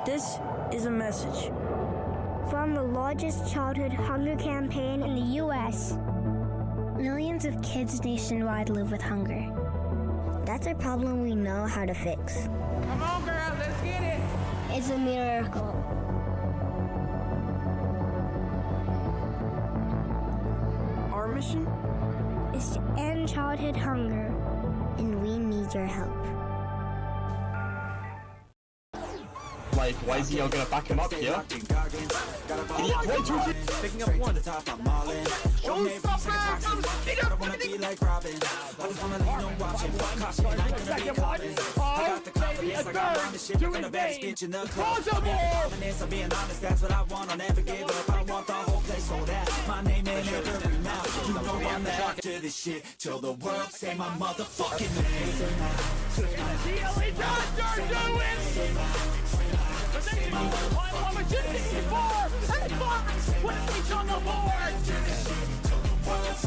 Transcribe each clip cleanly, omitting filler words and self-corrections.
This is a message from the largest childhood hunger campaign in the U.S. Millions of kids nationwide live with hunger. That's a problem we know how to fix. Come on, girl, let's get it. It's a miracle. Our mission is to end childhood hunger, and we need your help. Like, why is he all gonna back him up here? 1, 2, 3. Picking up one. Till the world say my motherfucking name.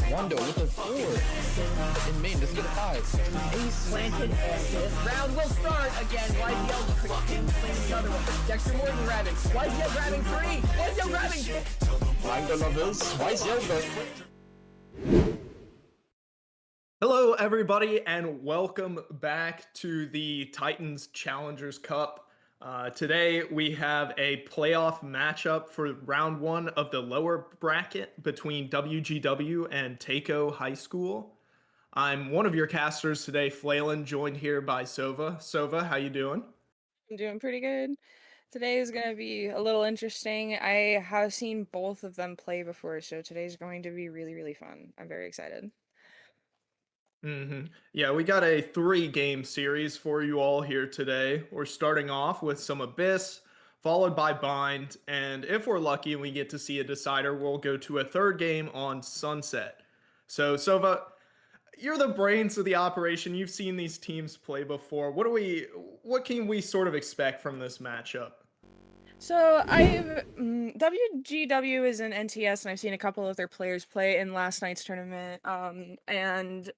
Wando with a 4. In main, let's get a 5. He's slanted, and this round will start again. YZL freaking playing the other one. Dexter Morgan grabbing. YZL grabbing 3. YZL grabbing 2. Wando lovers. YZL go. Hello, everybody, and welcome back to the Titans Challengers Cup. Today, we have a playoff matchup for round 1 of the lower bracket between WgW and Teiko High School. I'm one of your casters today, Flaylen, joined here by Sova. Sova, how you doing? I'm doing pretty good. Today is going to be a little interesting. I have seen both of them play before, so today's going to be really, really fun. I'm very excited. Yeah, we got a 3-game series for you all here today. We're starting off with some Abyss, followed by Bind, and if we're lucky and we get to see a decider, we'll go to a 3rd game on Sunset. So, Sova, you're the brains of the operation. You've seen these teams play before. What can we sort of expect from this matchup? So WgW is an NTS, and I've seen a couple of their players play in last night's tournament. And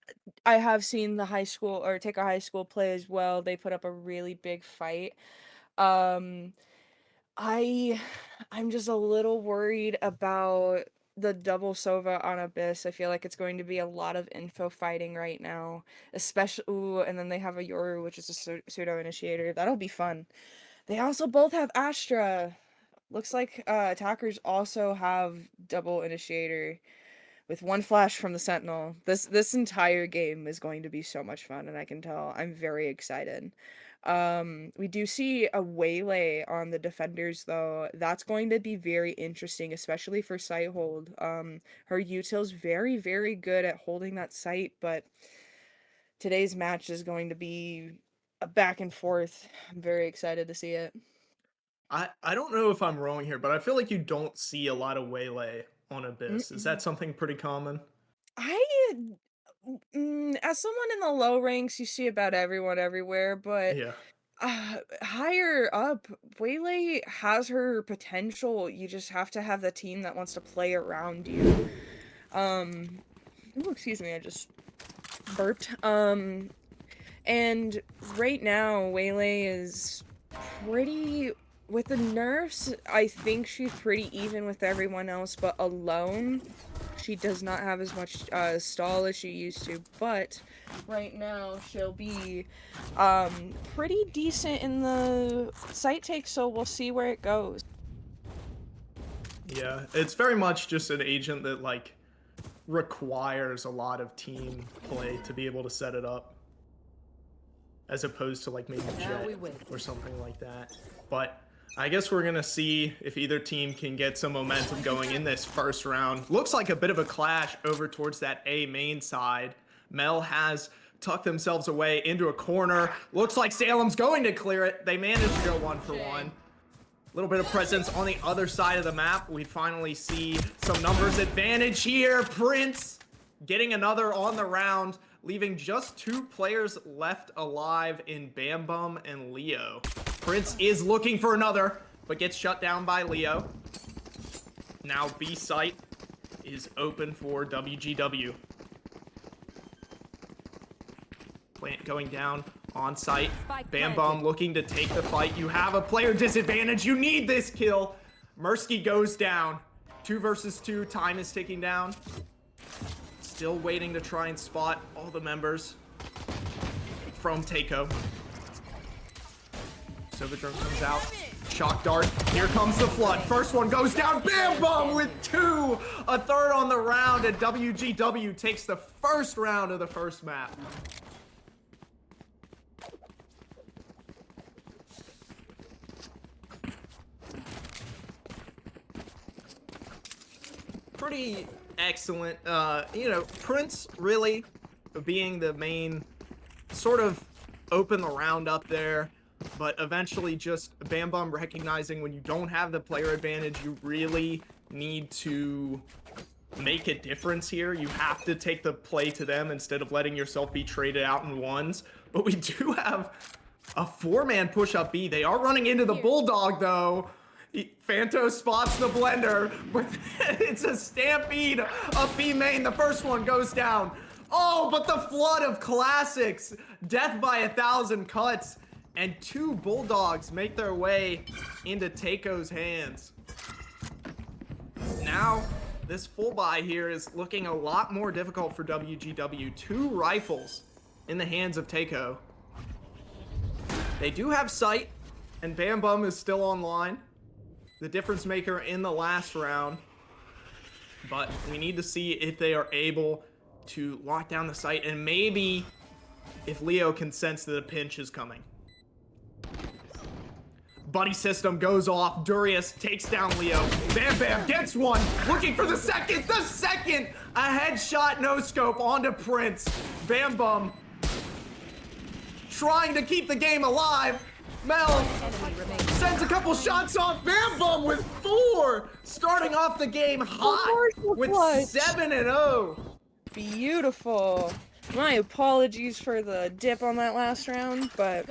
I have seen the high school or Teiko High School play as well. They put up a really big fight. I'm just a little worried about the double Sova on Abyss. I feel like it's going to be a lot of info fighting right now, especially. And then they have a Yoru, which is a pseudo initiator. That'll be fun. They also both have Astra. Looks like attackers also have double initiator with 1 flash from the Sentinel. This entire game is going to be so much fun, and I can tell I'm very excited. We do see a Waylay on the defenders, though. That's going to be very interesting, especially for site hold. Her util's very, very good at holding that site, but today's match is going to be a back and forth. I'm very excited to see it. I don't know if I'm wrong here, but I feel like you don't see a lot of Waylay on Abyss. Is that something pretty common? As someone in the low ranks, you see about everyone everywhere, but Yeah. higher up, Waylay has her potential. You just have to have the team that wants to play around you. Ooh, excuse me, I just burped. And right now, Waylay is pretty... With the nerfs, I think she's pretty even with everyone else, but alone, she does not have as much stall as she used to. But right now, she'll be pretty decent in the site take, so we'll see where it goes. Yeah, it's very much just an agent that, like, requires a lot of team play to be able to set it up, as opposed to, like, maybe Jet or something like that. But I guess we're going to see if either team can get some momentum going in this first round. Looks like a bit of a clash over towards that A main side. Mel has tucked themselves away into a corner. Looks like Salem's going to clear it. They managed to go 1-for-1. A little bit of presence on the other side of the map. We finally see some numbers advantage here. Prince getting another on the round, leaving just 2 players left alive in Bam Bum and Leo. Prince is looking for another, but gets shut down by Leo. Now B site is open for WgW. Plant going down On site, Bam Bum looking to take the fight. You have a player disadvantage. You need this kill. Mursky goes down. 2 versus 2. Time is ticking down. Still waiting to try and spot all the members from Teiko. Silverdrone comes out. Shock dart. Here comes the flood. First one goes down. Bam Bum with 2. A third on the round, and WgW takes the first round of the first map. Pretty excellent. You know, Prince really being the main sort of open the round up there, but eventually just Bam Bum recognizing when you don't have the player advantage, you really need to make a difference here. You have to take the play to them instead of letting yourself be traded out in ones. But we do have a 4-man push up B. They are running into the Bulldog though. Phanto spots the blender, but it's a stampede of B main. The first one goes down. Oh, but the flood of classics. Death by 1,000 cuts. And 2 Bulldogs make their way into Teiko's hands. Now, this full buy here is looking a lot more difficult for WgW. 2 rifles in the hands of Teiko. They do have sight, and Bam Bum is still online. The difference maker in the last round. But we need to see if they are able to lock down the site, and maybe if Leo can sense that a pinch is coming. Buddy system goes off. Durius takes down Leo. Bam Bam gets one. Looking for the second. The second. A headshot, no scope onto Prince. Bam Bum trying to keep the game alive. Mel sends a couple shots off. Bam Bum with 4. Starting off the game hot with 7-0. Beautiful. My apologies for the dip on that last round, but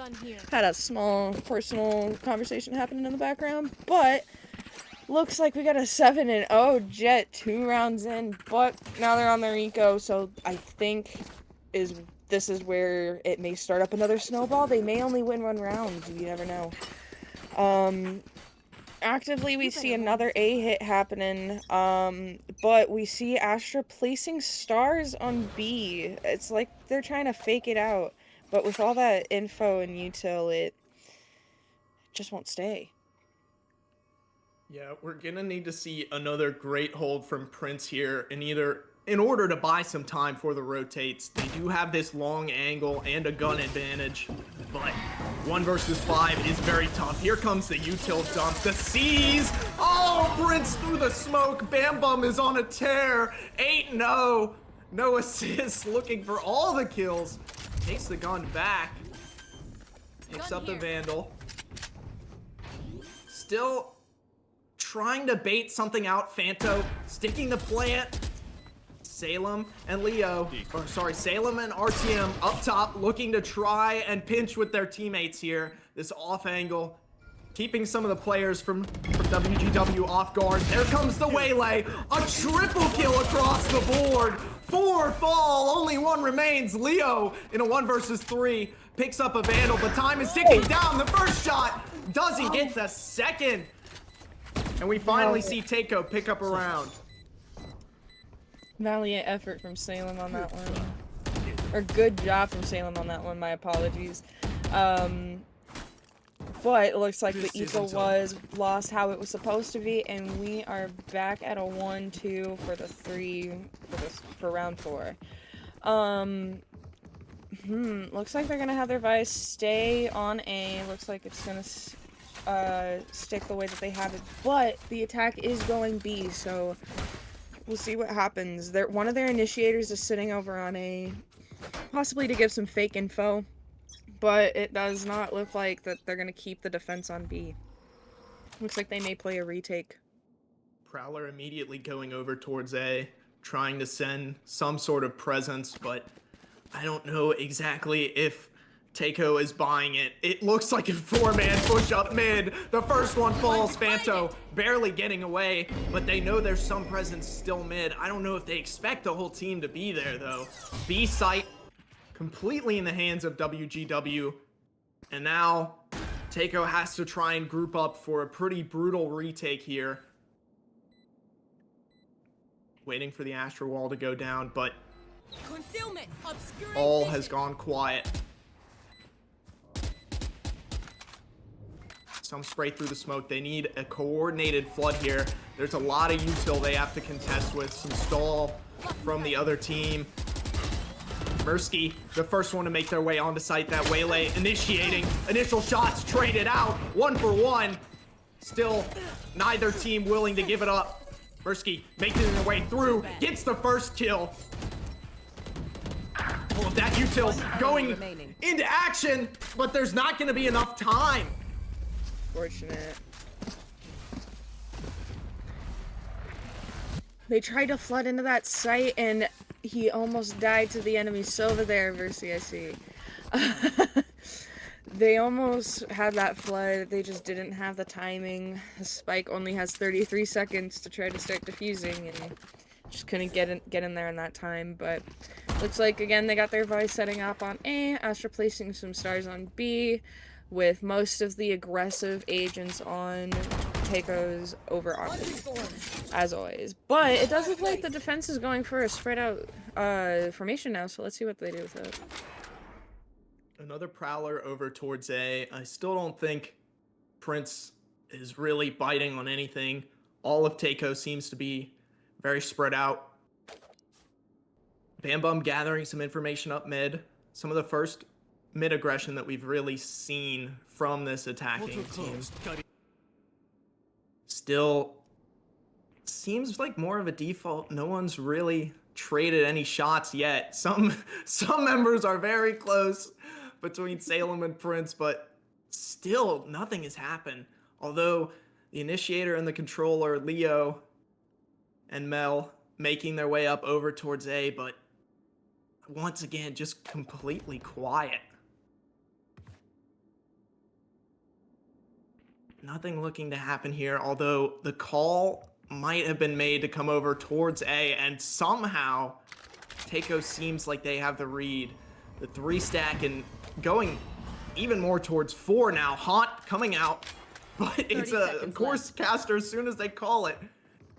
had a small personal conversation happening in the background. But looks like we got a 7-0 Jet 2 rounds in, but now they're on their eco, so I think this is where it may start up another snowball. They may only win 1 round, you never know. Actively, we see another A hit happening, but we see Astra placing stars on B. It's like they're trying to fake it out, but with all that info and util, it just won't stay. Yeah, we're gonna need to see another great hold from Prince here, and in order to buy some time for the rotates. They do have this long angle and a gun advantage, but 1 versus 5 is very tough. Here comes the util dump. The C's! Oh, Prince through the smoke. Bam Bum is on a tear. 8-0. No assists, looking for all the kills. Takes the gun back. Picks up the Vandal. Still trying to bait something out. Phanto sticking the plant. Salem and Leo, or sorry, Salem and RTM up top, looking to try and pinch with their teammates here. This off angle, keeping some of the players from WgW off guard. There comes the Waylay, a triple kill across the board. 4 fall, only 1 remains. Leo in a 1 versus 3 picks up a Vandal, but time is ticking down. The first shot doesn't get the second. And we finally see Teiko pick up a round. Valiant effort from Salem on that one. Or good job from Salem on that one, my apologies. But it looks like the eco was lost how it was supposed to be, and we are back at a 1-2 for the 3 for round 4. Looks like they're gonna have their Vice stay on A. Looks like it's gonna stick the way that they have it, but the attack is going B, so we'll see what happens. One of their initiators is sitting over on A, possibly to give some fake info, but it does not look like that they're going to keep the defense on B. Looks like they may play a retake. Prowler immediately going over towards A, trying to send some sort of presence, but I don't know exactly if Teiko is buying it. It looks like a 4-man push up mid. The first one falls. Phanto barely getting away, but they know there's some presence still mid. I don't know if they expect the whole team to be there though. B site completely in the hands of WgW. And now Teiko has to try and group up for a pretty brutal retake here. Waiting for the Astro Wall to go down, but all has gone quiet. Some spray through the smoke. They need a coordinated flood here. There's a lot of util they have to contest with. Some stall from the other team. Mirsky, the first one to make their way onto site. That waylay initiating. Initial shots traded out. 1 for 1. Still, neither team willing to give it up. Mirsky making their way through. Gets the first kill. All of that util going into action, but there's not going to be enough time. Fortunate. They tried to flood into that site and he almost died to the enemy Sova there versus CIC. They almost had that flood, they just didn't have the timing. The Spike only has 33 seconds to try to start defusing and just couldn't get in there in that time, but looks like again they got their Vice setting up on A, Astra placing some stars on B, with most of the aggressive agents on Teiko's over on B, as always. But it does look like the defense is going for a spread out formation now, so let's see what they do with it. Another Prowler over towards A. I still don't think Prince is really biting on anything. All of Teiko seems to be very spread out. Bam Bum gathering some information up mid. Some of the first mid aggression that we've really seen from this attacking team. Still seems like more of a default. No one's really traded any shots yet. Some members are very close between Salem and Prince, but still nothing has happened. Although the initiator and the controller, Leo and Mel, making their way up over towards A, but once again, just completely quiet. Nothing looking to happen here, although the call might have been made to come over towards A, and somehow Teiko seems like they have the read. The 3-stack and going even more towards 4 now. Haunt coming out, but it's a course caster as soon as they call it.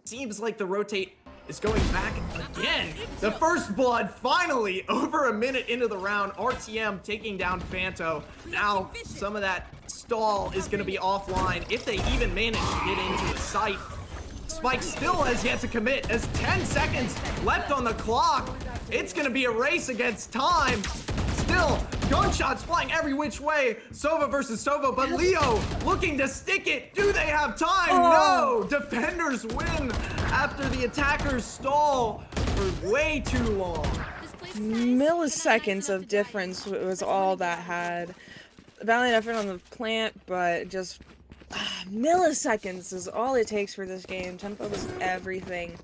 Seems like the rotate is going back again. The first blood finally over a minute into the round. RTM taking down Fanto. Now some of that stall is going to be offline if they even manage to get into the site. Spike still has yet to commit as 10 seconds left on the clock. It's going to be a race against time. Still, gunshots flying every which way. Sova versus Sova, but Leo looking to stick it. Do they have time? No! Defenders win after the attackers stall for way too long. Milliseconds of difference was all that had. Valiant effort on the plant, but just milliseconds is all it takes for this game. Tempo is everything.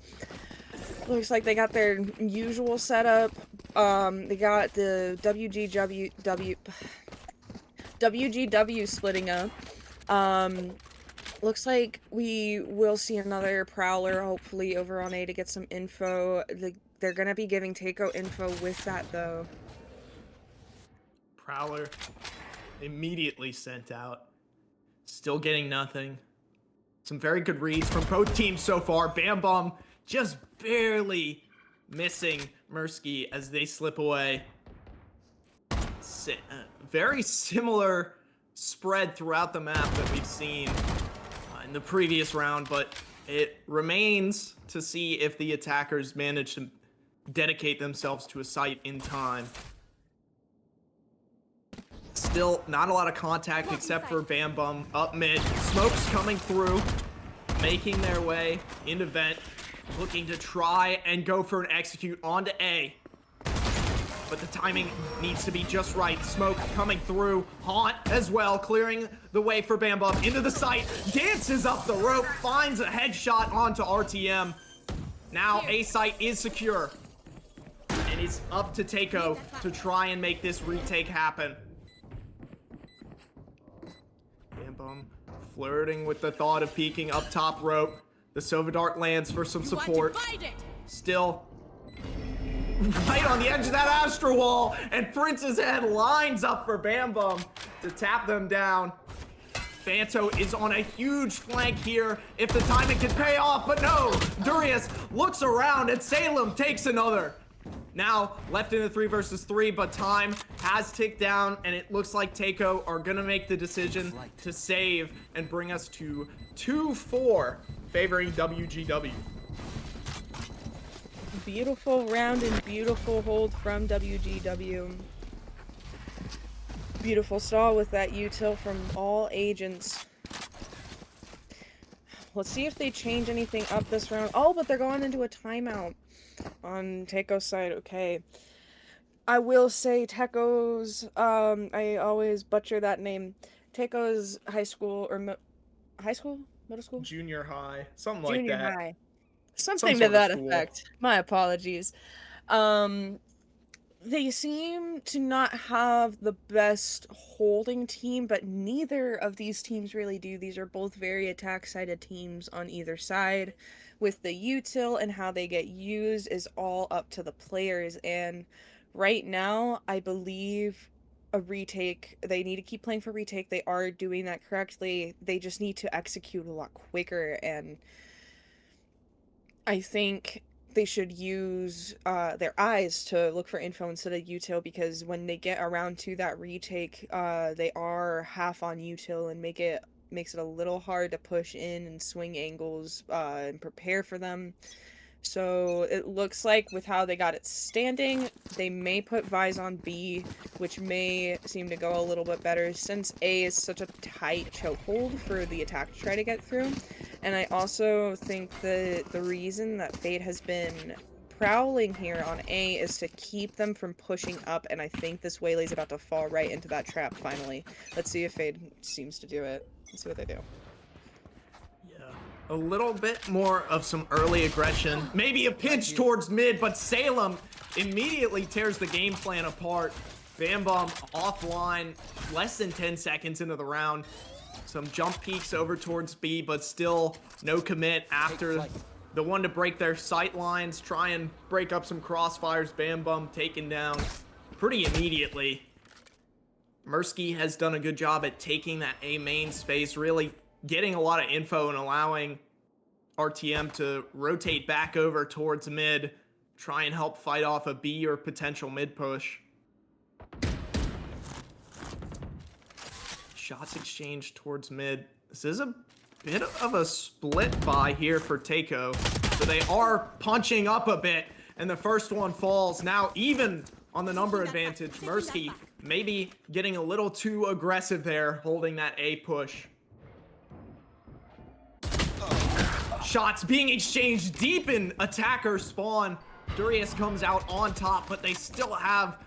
Looks like they got their usual setup. They got the WgW splitting up. Looks like we will see another Prowler, hopefully, over on A to get some info. They're gonna be giving Teiko info with that, though. Prowler immediately sent out. Still getting nothing. Some very good reads from both teams so far. Bam Bum just barely missing Mirsky as they slip away. Very similar spread throughout the map that we've seen in the previous round, but it remains to see if the attackers manage to dedicate themselves to a site in time. Still not a lot of contact except for Bam Bum up mid. Smokes coming through, making their way into vent, looking to try and go for an execute onto A. But the timing needs to be just right. Smoke coming through. Haunt as well, clearing the way for Bam Bum into the site. Dances up the rope, finds a headshot onto RTM. Now A site is secure. And it's up to Teiko to try and make this retake happen. Bam Bum flirting with the thought of peeking up top rope. The Sova Dart lands for some support. Still right on the edge of that Astro Wall, and Prince's head lines up for Bam Bum to tap them down. Fanto is on a huge flank here if the timing can pay off, but no! Durius looks around and Salem takes another. Now, left in the 3 versus 3, but time has ticked down, and it looks like Teiko are gonna make the decision to save and bring us to 2-4, favoring WgW. Beautiful round and beautiful hold from WgW. Beautiful stall with that util from all agents. Let's see if they change anything up this round. Oh, but they're going into a timeout on Teiko's side. Okay. I will say Teiko's, I always butcher that name. Teiko's high school, or high school? Middle school? Junior high, something like Junior that. high. Something Some to that sort of school. effect. My apologies. They seem to not have the best holding team, but neither of these teams really do. These are both very attack-sided teams on either side. With the util and how they get used is all up to the players. And right now, I believe a retake, they need to keep playing for retake. They are doing that correctly. They just need to execute a lot quicker, and I think they should use their eyes to look for info instead of util, because when they get around to that retake, they are half on util and makes it a little hard to push in and swing angles and prepare for them. So it looks like with how they got it standing, they may put Vise on B, which may seem to go a little bit better since A is such a tight chokehold for the attack to try to get through. And I also think that the reason that Fade has been prowling here on A is to keep them from pushing up, and I think this Waylay's about to fall right into that trap finally. Let's see if Fade seems to do it. Let's see what they do. A little bit more of some early aggression. Maybe a pinch towards mid, but Salem immediately tears the game plan apart. Bam Bum offline, less than 10 seconds into the round. Some jump peeks over towards B, but still no commit after the one to break their sight lines, try and break up some crossfires. Bam Bum taken down pretty immediately. Mursky has done a good job at taking that A main space, really getting a lot of info and allowing RTM to rotate back over towards mid, try and help fight off a B or potential mid push. Shots exchanged towards mid. This is a bit of a split buy here for Teiko. So they are punching up a bit, and the first one falls. Now even on the number advantage, Mursky maybe getting a little too aggressive there, holding that A push. Shots being exchanged deep in attacker spawn. Durius comes out on top, but they still have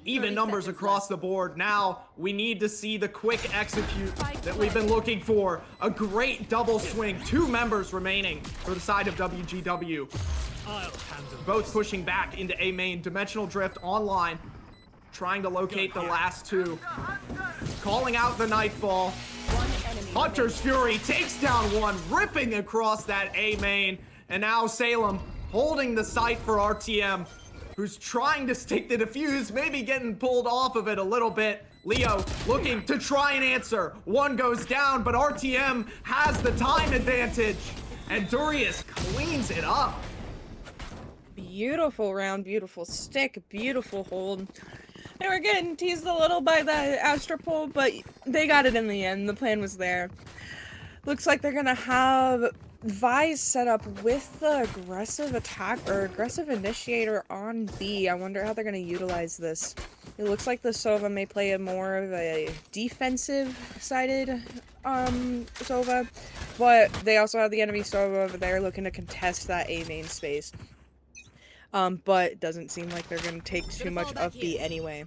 even numbers across the board. Now we need to see the quick execute that we've been looking for. A great double swing. 2 members remaining for the side of WgW. Both pushing back into A main. Dimensional Drift online, trying to locate the last 2. Calling out the Nightfall. Hunter's Fury takes down one, ripping across that A main. And now Salem holding the site for RTM, who's trying to stick the defuse, maybe getting pulled off of it a little bit. Leo looking to try and answer. One goes down, but RTM has the time advantage. And Durius cleans it up. Beautiful round, beautiful stick, beautiful hold. They were getting teased a little by the Astropole, but they got it in the end. The plan was there. Looks like they're gonna have Vise set up with the aggressive attack or aggressive initiator on B. I wonder how they're gonna utilize this. It looks like the Sova may play a more of a defensive-sided Sova, but they also have the enemy Sova over there looking to contest that A main space. But it doesn't seem like they're gonna take too much of B anyway.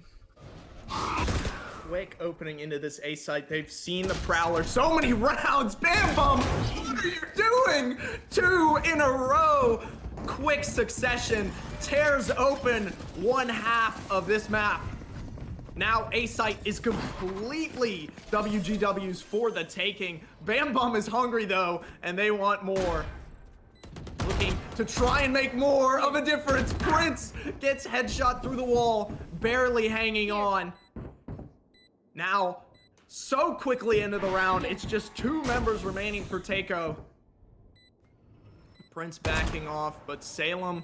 Quick opening into this A site. They've seen the Prowler so many rounds. Bam Bum, what are you doing? 2 in a row. Quick succession tears open one half of this map. Now A site is completely WgW's for the taking. Bam Bum is hungry though, and they want more. Looking to try and make more of a difference. Prince gets headshot through the wall, barely hanging on. Now, so quickly into the round, it's just 2 members remaining for Teiko. Prince backing off, but Salem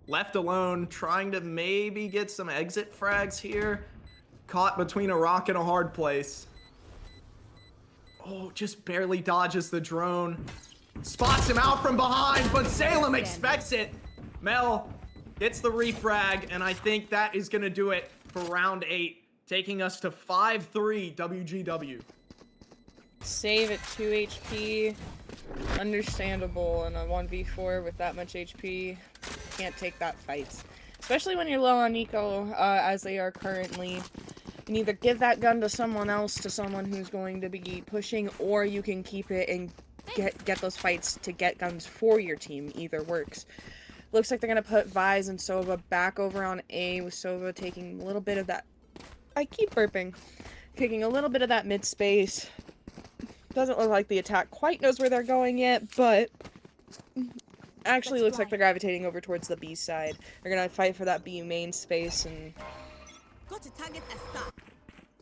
left alone, trying to maybe get some exit frags here. Caught between a rock and a hard place. Oh, just barely dodges the drone. Spots him out from behind, but Salem expects it. Mel gets the refrag, and I think that is gonna do it for round 8, taking us to 5-3 WgW. Save at 2 HP. Understandable in a 1v4 with that much HP. Can't take that fight. Especially when you're low on eco, as they are currently. You can either give that gun to someone else, to someone who's going to be pushing, or you can keep it and get those fights to get guns for your team. Either works. Looks like they're going to put Vise and Sova back over on A, with Sova taking a little bit of that... I keep burping. Taking a little bit of that mid-space. Doesn't look like the attack quite knows where they're going yet, but... Actually looks like they're gravitating over towards the B side. They're going to fight for that B main space and...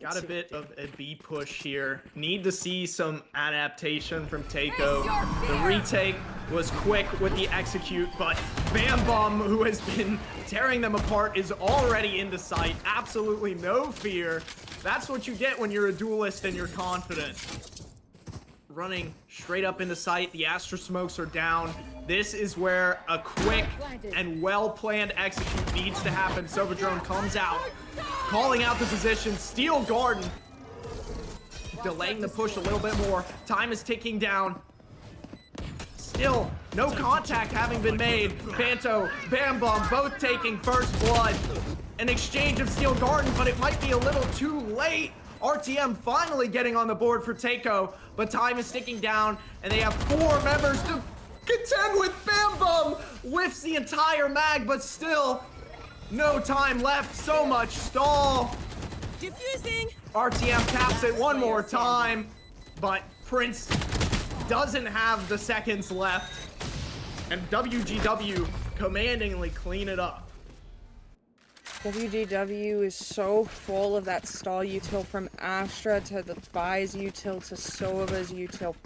Got a bit of a B push here. Need to see some adaptation from Teiko. The retake was quick with the execute, but Bam Bum, who has been tearing them apart, is already into sight. Absolutely no fear. That's what you get when you're a duelist and you're confident. Running straight up into sight. The Astra smokes are down. This is where a quick and well-planned execute needs to happen. Sovadrone comes out, calling out the position. Steel Garden, delaying the push a little bit more. Time is ticking down. Still, no contact having been made. Panto, Bam Bum, both taking first blood. An exchange of Steel Garden, but it might be a little too late. RTM finally getting on the board for Teiko, but time is ticking down, and they have 4 members to contend with. Bam Bum whiffs the entire mag, but still no time left. So much stall. Diffusing. RTM taps it one more time, but Prince doesn't have the seconds left, and WgW commandingly clean it up. WgW is so full of that stall util, from Astra to the Vise util to Sova's util,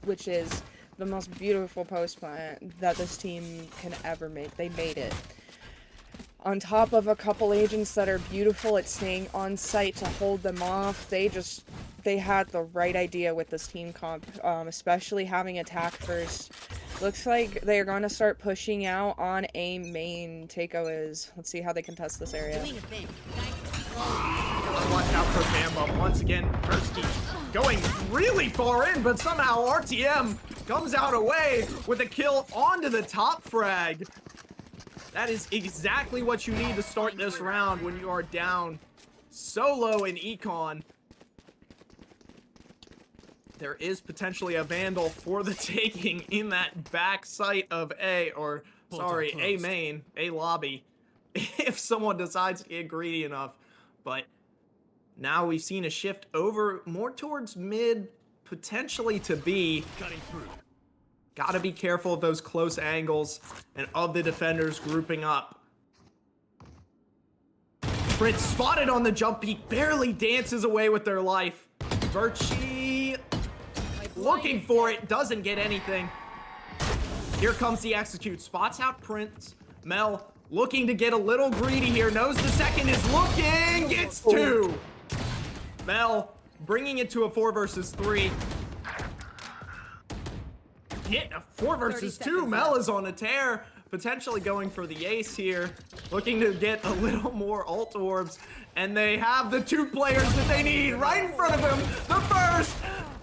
which is the most beautiful post plant that this team can ever make. They made it. On top of a couple agents that are beautiful at staying on site to hold them off, they had the right idea with this team comp, especially having attack first. Looks like they are going to start pushing out on A main. Teiko is. Let's see how they contest this area. Watch out for Bam Bum. Once again, Persky going really far in, but somehow RTM comes out away with a kill onto the top frag. That is exactly what you need to start this round when you are down so low in econ. There is potentially a Vandal for the taking in that back site of A, or sorry, A main, A lobby, if someone decides to get greedy enough. But now we've seen a shift over more towards mid, potentially to B. Gotta be careful of those close angles and of the defenders grouping up. Prince spotted on the jump peak, barely dances away with their life. Virtue looking for it, doesn't get anything. Here comes the execute, spots out Prince. Mel looking to get a little greedy here, knows the second is looking, gets 2. Mel bringing it to a 4 versus 3. Get a 4 versus 2, Mel is on a tear, potentially going for the ace here, looking to get a little more ult orbs, and they have the 2 players that they need right in front of them. The first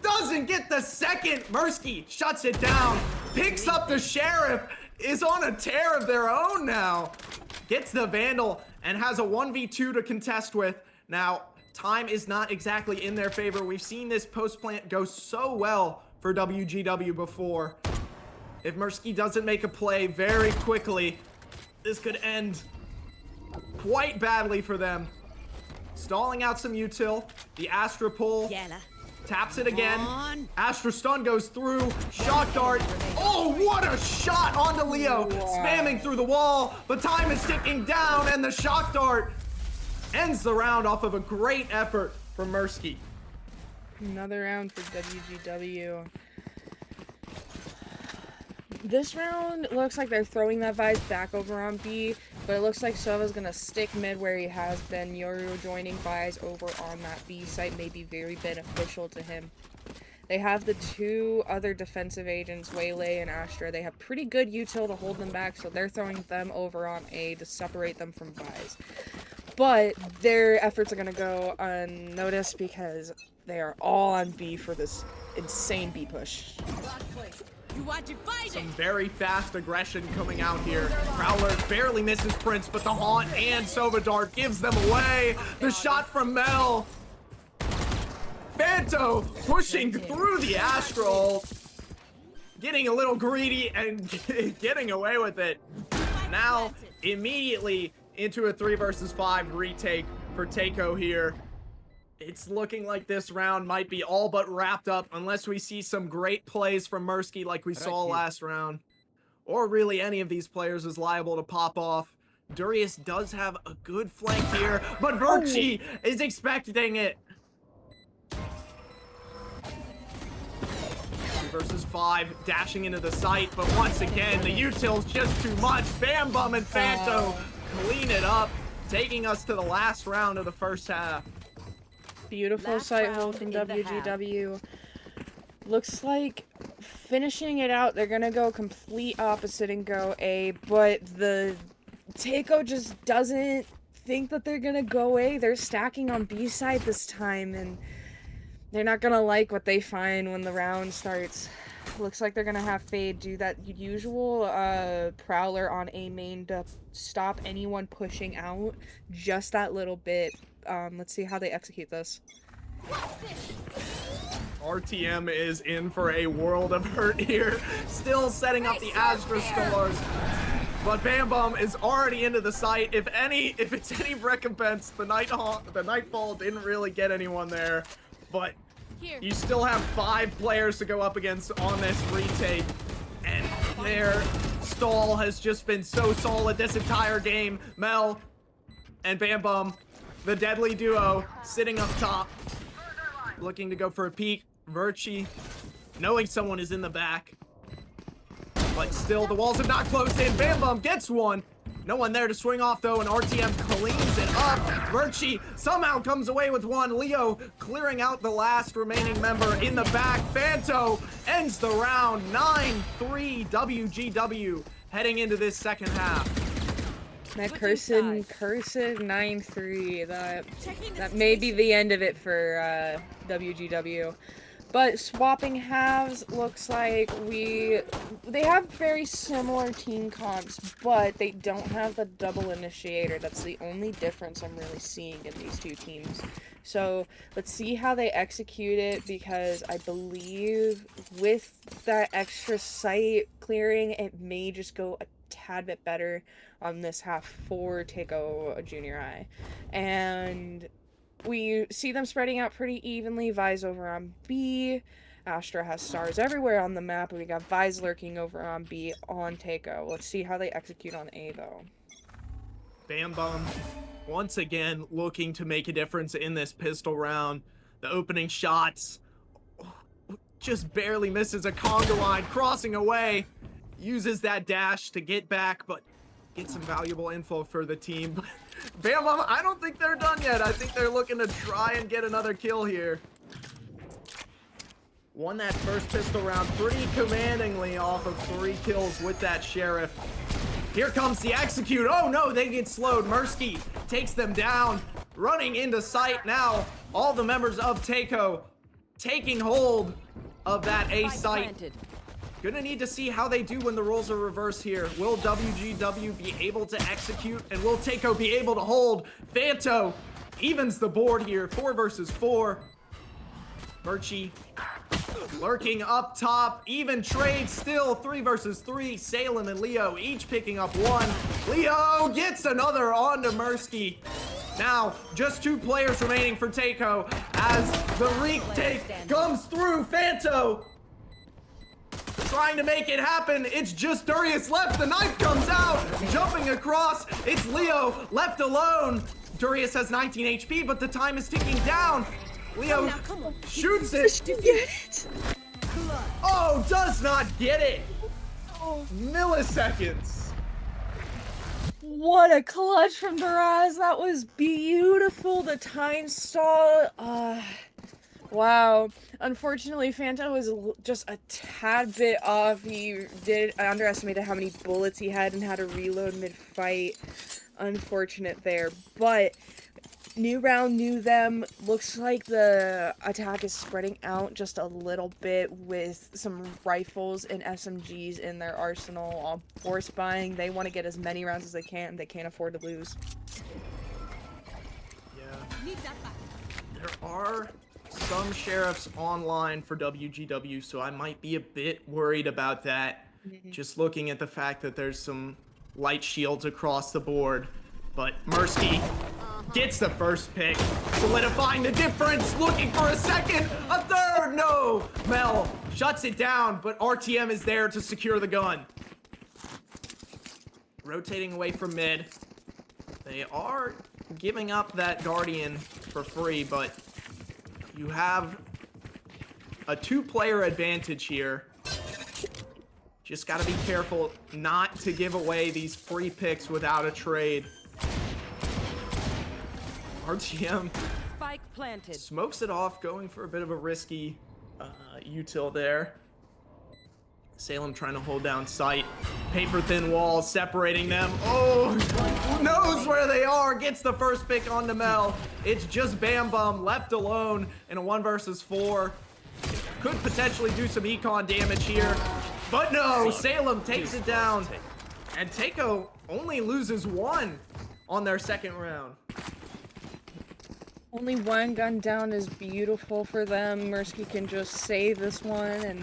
doesn't get the second. Mursky shuts it down, picks up the Sheriff, is on a tear of their own now. Gets the Vandal and has a 1v2 to contest with. Now, time is not exactly in their favor. We've seen this post plant go so well for WgW before. If Mursky doesn't make a play very quickly, this could end quite badly for them. Stalling out some util. The Astra pull Taps it again. Astra stun goes through. Shock dart. Oh, what a shot onto Leo. Spamming through the wall. But time is ticking down, and the shock dart ends the round off of a great effort from Mursky. Another round for WgW. This round looks like they're throwing that Vise back over on B, but it looks like Sova's gonna stick mid where he has been. Yoru joining Vise over on that B site may be very beneficial to him. They have the two other defensive agents, Waylay and Astra. They have pretty good util to hold them back, so they're throwing them over on A to separate them from Vise. But their efforts are gonna go unnoticed because they are all on B for this insane B push. Some very fast aggression coming out here. Prowler barely misses Prince, but the Haunt and Sova Dart gives them away. The shot from Mel. Phanto pushing through the Astral. Getting a little greedy and getting away with it. Now, immediately into a 3 versus 5 retake for Teiko here. It's looking like this round might be all but wrapped up unless we see some great plays from Mursky like we saw last round. Or really any of these players is liable to pop off. Durius does have a good flank here, but Virchi is expecting it. 2 versus 5, dashing into the site, but once again, the util's just too much. Bam Bum and Phanto clean it up, taking us to the last round of the first half. Beautiful site hold from WgW. Looks like finishing it out, they're gonna go complete opposite and go A, but the Teiko just doesn't think that they're gonna go A. They're stacking on B side this time, and they're not gonna like what they find when the round starts. Looks like they're gonna have Fade do that usual Prowler on A main to stop anyone pushing out just that little bit. Let's see how they execute this. RTM is in for a world of hurt here. Still setting up the Astra scores. But Bam Bum is already into the site. If it's any recompense, the Nightfall didn't really get anyone there. But you still have 5 players to go up against on this retake. And their stall has just been so solid this entire game. Mel and Bam Bum, the deadly duo, sitting up top, looking to go for a peek. Virchi, knowing someone is in the back, but still the walls have not closed in. Bam Bum gets one. No one there to swing off though, and RTM cleans it up. Virchi somehow comes away with one. Leo clearing out the last remaining member in the back. Phanto ends the round 9-3 WgW heading into this second half. That cursed 9-3, that may be the end of it for WgW. But swapping halves looks like they have very similar team comps, but they don't have the double initiator. That's the only difference I'm really seeing in these two teams. So let's see how they execute it, because I believe with that extra site clearing, it may just go a tad bit better on this half for Teiko Junior High. And we see them spreading out pretty evenly. Vise over on B. Astra has stars everywhere on the map. We got Vise lurking over on B on Teiko. Let's see how they execute on A, though. Bam Bum, once again, looking to make a difference in this pistol round. The opening shots just barely misses a conga line, crossing away. Uses that dash to get back, but get some valuable info for the team. Bam Bum, I don't think they're done yet. I think they're looking to try and get another kill here. Won that first pistol round pretty commandingly off of 3 kills with that Sheriff. Here comes the execute. Oh no, they get slowed. Mursky takes them down, running into sight now. All the members of Teiko taking hold of that A site. Gonna need to see how they do when the roles are reversed here. Will WgW be able to execute, and will Teiko be able to hold? Phanto evens the board here, 4 versus 4. Virchi Lurking up top, even trade still, 3 versus 3. Salem and Leo each picking up 1. Leo gets another onto Mirsky. Now, just 2 players remaining for Teiko as the retake comes through. Fanto trying to make it happen. It's just Darius left. The knife comes out, jumping across. It's Leo left alone. Darius has 19 HP, but the time is ticking down. Leo shoots it. Oh, does not get it. Milliseconds. What a clutch from Darius. That was beautiful. The time stall. Wow. Unfortunately, Fanta was just a tad bit off. I underestimated how many bullets he had and how to reload mid-fight. Unfortunate there. But new round, new them. Looks like the attack is spreading out just a little bit with some rifles and SMGs in their arsenal. All force buying. They want to get as many rounds as they can. They can't afford to lose. Yeah. There are some sheriffs online for WgW, so I might be a bit worried about that. Just looking at the fact that there's some light shields across the board. But Mirsky gets the first pick, solidifying the difference, looking for a second, a third, no! Mel shuts it down, but RTM is there to secure the gun. Rotating away from mid. They are giving up that Guardian for free, but you have a 2-player advantage here. Just gotta be careful not to give away these free picks without a trade. RTM Spike planted. smokes it off, going for a bit of a risky util there. Salem trying to hold down sight. Paper thin walls separating them. Oh, knows where they are. Gets the first pick on Mel. It's just Bam Bum left alone in a 1 versus 4. Could potentially do some econ damage here. But no, Salem takes it down. And Teiko only loses 1 on their second round. Only 1 gun down is beautiful for them. Mirsky can just save this one and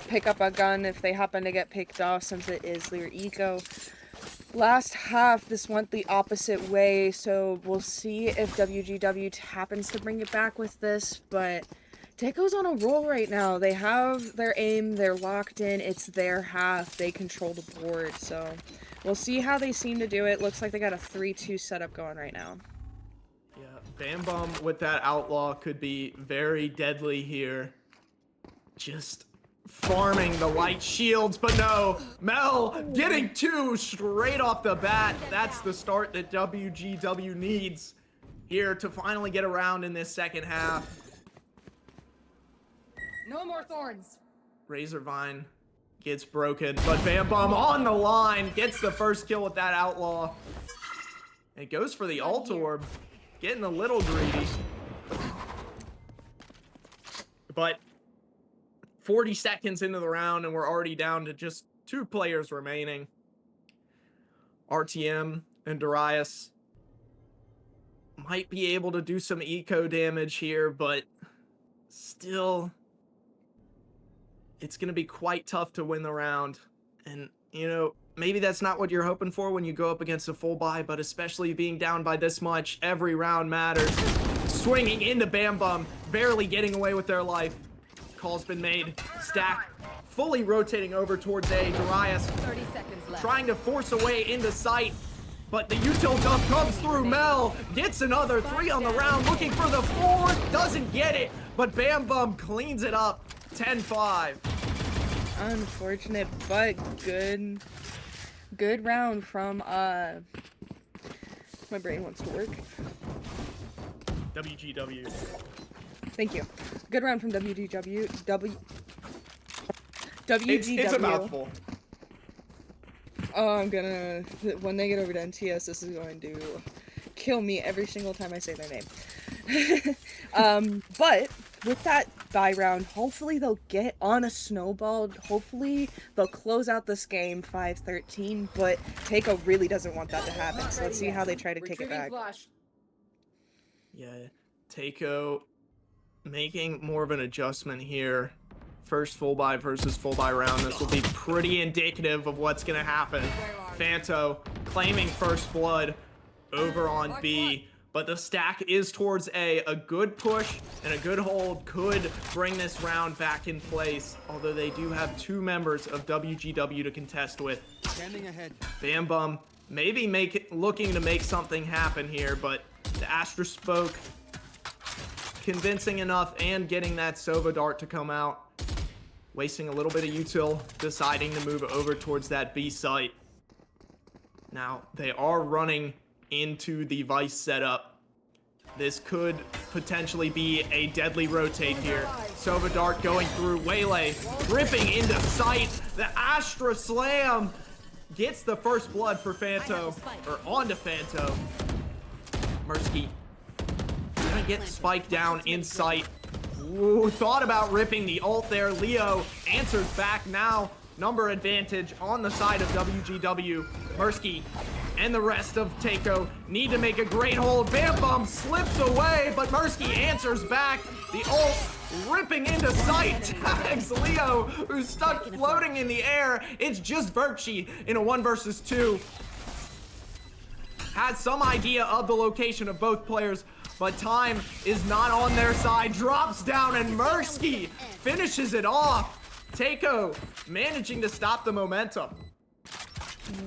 pick up a gun if they happen to get picked off, since it is their eco. Last half, this went the opposite way, so we'll see if WgW happens to bring it back with this, but Teiko's on a roll right now. They have their aim, they're locked in, it's their half, they control the board, so we'll see how they seem to do it. Looks like they got a 3-2 setup going right now. Yeah, Bam Bum with that outlaw could be very deadly here. Just farming the light shields, but no, Mel getting 2 straight off the bat. That's the start that WgW needs here to finally get around in this second half. No more thorns. Razorvine gets broken, but Bam Bum on the line gets the first kill with that outlaw. It goes for the ult orb, getting a little greedy. But 40 seconds into the round and we're already down to just 2 players remaining. RTM and Darius might be able to do some eco damage here, but still, it's going to be quite tough to win the round. And, you know, maybe that's not what you're hoping for when you go up against a full buy, but especially being down by this much, every round matters. Swinging into Bam Bum, barely getting away with their life. Call's been made. Stack fully rotating over towards A. Darius 30 seconds left. trying to force a way into sight, but the util dump comes through. Mel gets another 3 on the round, looking for the 4th, doesn't get it, but Bam Bum cleans it up. 10-5. Unfortunate, but good round from my brain wants to work. WgW. Thank you. Good round from WgW. It's a mouthful. Oh, I'm gonna, when they get over to NTS, this is going to kill me every single time I say their name. But with that bye round, hopefully they'll get on a snowball. Hopefully they'll close out this game 5-13, but Teiko really doesn't want that to happen, so let's see how they try to take it back. Yeah, Teiko making more of an adjustment here. first full buy versus full buy round. This will be pretty indicative of what's going to happen. Fanto claiming first blood over on B, but the stack is towards A. A good push and a good hold could bring this round back in place, although they do have 2 members of WgW to contest with. Standing ahead. Bam Bum maybe looking to make something happen here, but the Astra spoke convincing enough and getting that Sova dart to come out. Wasting a little bit of util, deciding to move over towards that B site. Now, they are running into the Vice setup. This could potentially be a deadly rotate here. Sova dart going through Waylay, ripping into sight. The Astra slam gets the first blood for Fanto, or onto Fanto. Mursky gonna get spiked down in sight. Ooh, thought about ripping the ult there. Leo answers back now. Number advantage on the side of WgW. Mursky and the rest of Teiko need to make a great hold. Bam Bum slips away, but Mursky answers back. The ult ripping into sight. Tags Leo, who's stuck floating in the air. It's just Virtue in a 1 versus 2. Has some idea of the location of both players, but time is not on their side. Drops down and Mursky finishes it off. Teiko managing to stop the momentum.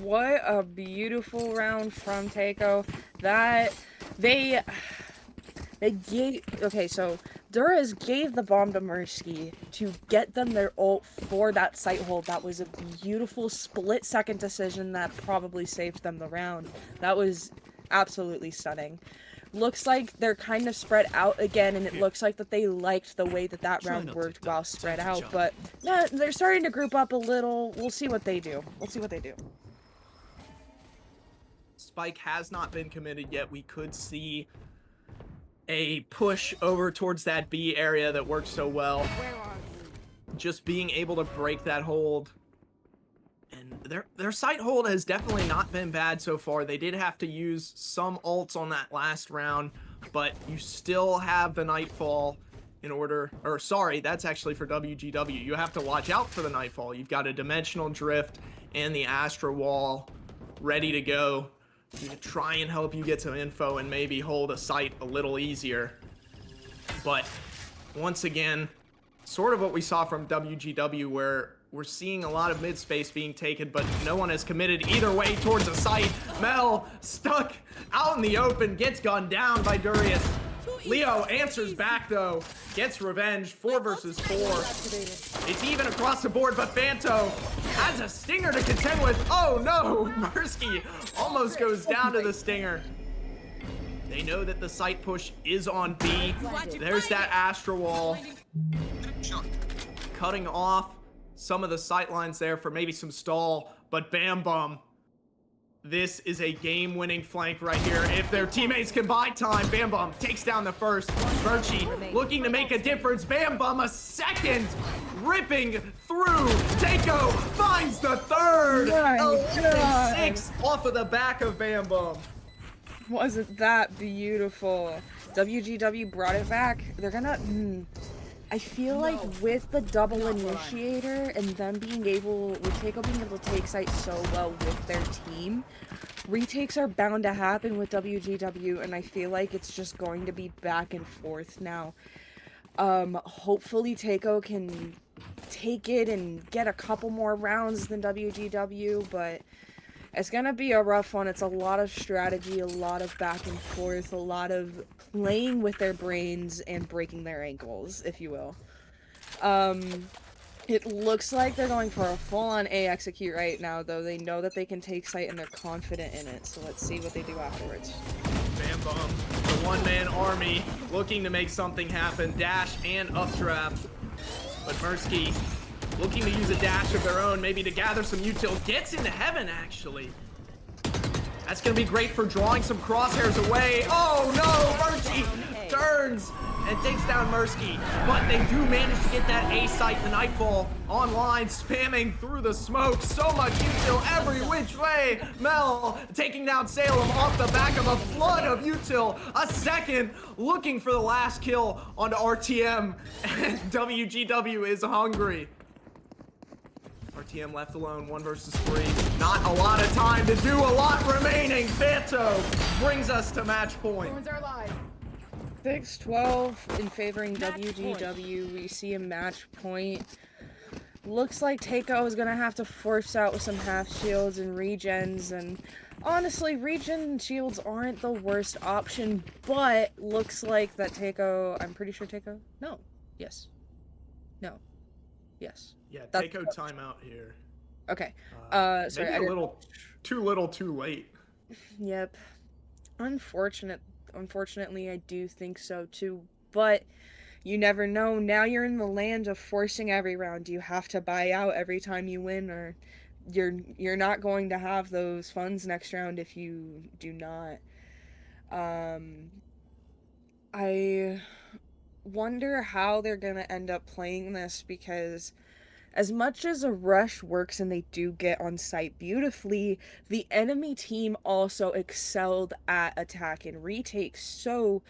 What a beautiful round from Teiko. That they gave, okay, so Duras gave the bomb to Mursky to get them their ult for that site hold. That was a beautiful split-second decision that probably saved them the round. That was absolutely stunning. Looks like they're kind of spread out again, and it looks like that they liked the way that that round worked while spread out, but yeah, they're starting to group up a little. We'll see what they do. We'll see what they do. Spike has not been committed yet. We could see a push over towards that B area that worked so well. Just being able to break that hold. And their site hold has definitely not been bad so far. They did have to use some ults on that last round, but you still have the Nightfall in order, or sorry, that's actually for WgW. You have to watch out for the Nightfall. You've got a Dimensional Drift and the Astra Wall ready to go to try and help you get some info and maybe hold a site a little easier. But once again, sort of what we saw from WgW, where we're seeing a lot of mid space being taken, but no one has committed either way towards a site. Mel stuck out in the open, gets gunned down by Durius. Leo answers back though, gets revenge, 4 versus 4. It's even across the board, but Fanto has a stinger to contend with. Oh no, Mursky almost goes down to the stinger. They know that the site push is on B. There's that Astra Wall, cutting off some of the sight lines there for maybe some stall, but Bam Bum, this is a game-winning flank right here. If their teammates can buy time, Bam Bum takes down the first. Virtue looking to make a difference. Bam Bum a second, ripping through. Teiko finds the third. 6 off of the back of Bam Bum. Wasn't that beautiful? WgW brought it back. They're gonna... I feel like with the double initiator and them being able, with Teiko being able to take sight so well with their team, retakes are bound to happen with WgW, and I feel like it's just going to be back and forth now. Hopefully Teiko can take it and get a couple more rounds than WgW, but it's gonna be a rough one. It's a lot of strategy, a lot of back and forth, a lot of playing with their brains and breaking their ankles, if you will. It looks like they're going for a full-on A execute right now, though. They know that they can take sight and they're confident in it, so let's see what they do afterwards. Bam Bum, the one-man army, looking to make something happen. Dash and uptrap, but Mursky looking to use a dash of their own, maybe to gather some util. Gets into heaven, actually. That's going to be great for drawing some crosshairs away. Oh, no! Virtue turns and takes down Mursky. But they do manage to get that A site, the Nightfall, online, spamming through the smoke. So much util every which way. Mel taking down Salem off the back of a flood of util. A second, looking for the last kill onto RTM, and WGW is hungry. RTM left alone, 1 versus 3. Not a lot of time to do, a lot remaining. Phanto brings us to match point. Thorns are alive. 6-12 in favoring WGW. We see a match point. Looks like Teiko is gonna have to force out with some half shields and regens, and honestly, regen shields aren't the worst option, but looks like that Teiko, I'm pretty sure Teiko? No. Yes. No. Yes. Yeah, Teiko timeout here. Okay. Sorry. Maybe a little, too late. Yep. Unfortunately, I do think so too, but you never know. Now you're in the land of forcing every round. You have to buy out every time you win, or you're not going to have those funds next round if you do not. I wonder how they're gonna end up playing this, because as much as a rush works and they do get on site beautifully, the enemy team also excelled at attack and retake, so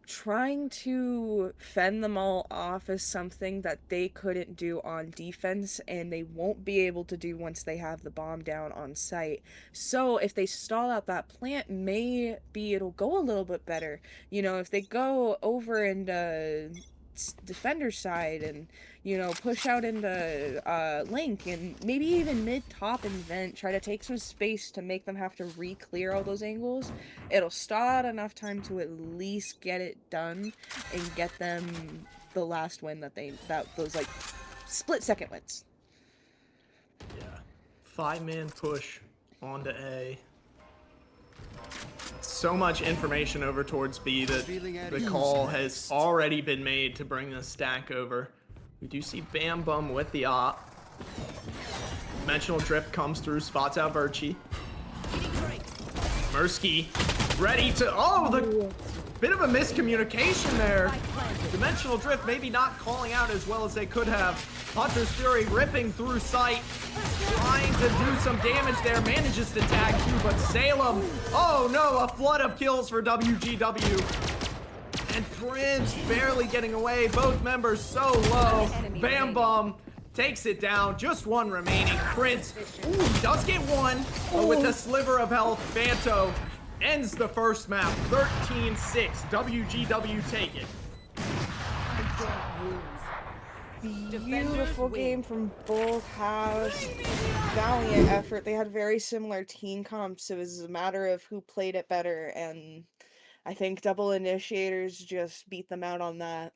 trying to fend them all off is something that they couldn't do on defense, and they won't be able to do once they have the bomb down on site. So if they stall out that plant, maybe it'll go a little bit better. You know, if they go over into defender side and, you know, push out into link and maybe even mid top and vent, try to take some space to make them have to re-clear all those angles, it'll stall out enough time to at least get it done and get them the last win those like split second wins. Yeah. 5-man push onto A. So much information over towards B that the call has already been made to bring the stack over. We do see Bam Bum with the op. Dimensional Drift comes through, spots out Virchie. Mursky ready to, oh, the bit of a miscommunication there. Dimensional Drift maybe not calling out as well as they could have. Hunter's Fury ripping through sight, trying to do some damage there, manages to tag too, but Salem, oh no, a flood of kills for WGW. And Prince barely getting away, both members so low. Bam Bum takes it down, just one remaining. Prince, ooh, does get one, but with a sliver of health, Phanto ends the first map, 13-6, WGW take it. Beautiful game from both halves. Valiant effort. They had very similar team comps. It was a matter of who played it better, and I think Double Initiators just beat them out on that.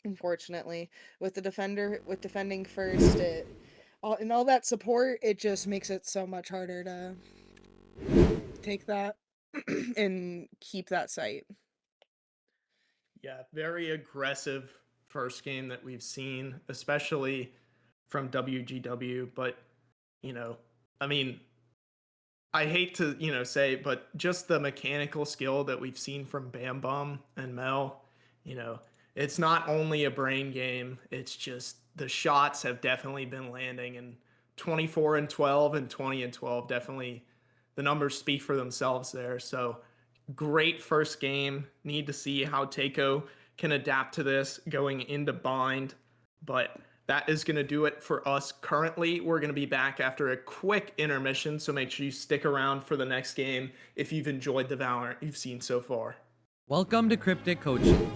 Unfortunately, with defending first, and all that support, it just makes it so much harder to take that and keep that site. Yeah, very aggressive first game that we've seen, especially from WGW. But, you know, I mean, I hate to, you know, say, but just the mechanical skill that we've seen from Bam Bum and Mel, you know, it's not only a brain game, it's just the shots have definitely been landing, and 24-12 and 20-12, definitely the numbers speak for themselves there. So great first game. Need to see how Teiko can adapt to this going into bind, but that is going to do it for us currently. We're going to be back after a quick intermission, so make sure you stick around for the next game if you've enjoyed the Valorant you've seen so far. Welcome to Cryptic Coaching.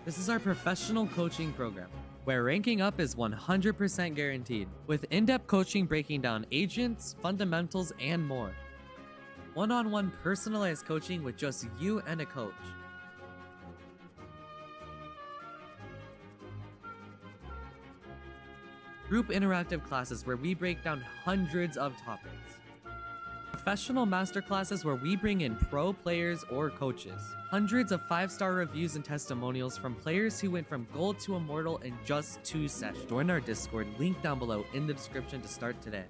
This is our professional coaching program, where ranking up is 100% guaranteed, with in-depth coaching breaking down agents, fundamentals, and more. One-on-one personalized coaching with just you and a coach. Group interactive classes where we break down hundreds of topics. Professional masterclasses where we bring in pro players or coaches. Hundreds of 5-star reviews and testimonials from players who went from gold to immortal in just 2 sessions. Join our Discord, link down below in the description to start today.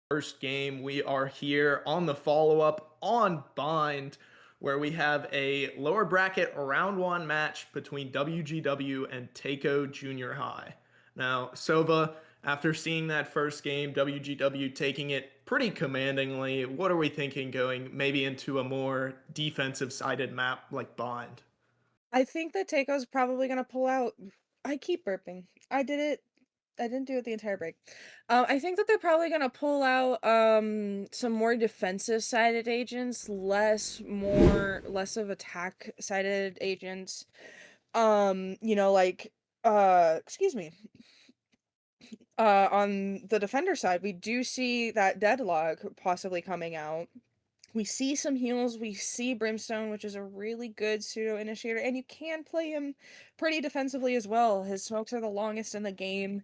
first game. We are here on the follow-up on Bind, where we have a lower bracket round 1 match between WgW and Teiko Junior High. Now, Sova, after seeing that first game, WgW taking it pretty commandingly, what are we thinking going maybe into a more defensive-sided map like Bind? I think that Teiko's probably gonna pull out. I keep burping. I did it. I didn't do it the entire break. I think that they're probably gonna pull out some more defensive sided agents, less of attack sided agents. Like excuse me. On the defender side, we do see that Deadlock possibly coming out. We see some heals, we see Brimstone, which is a really good pseudo initiator, and you can play him pretty defensively as well. His smokes are the longest in the game.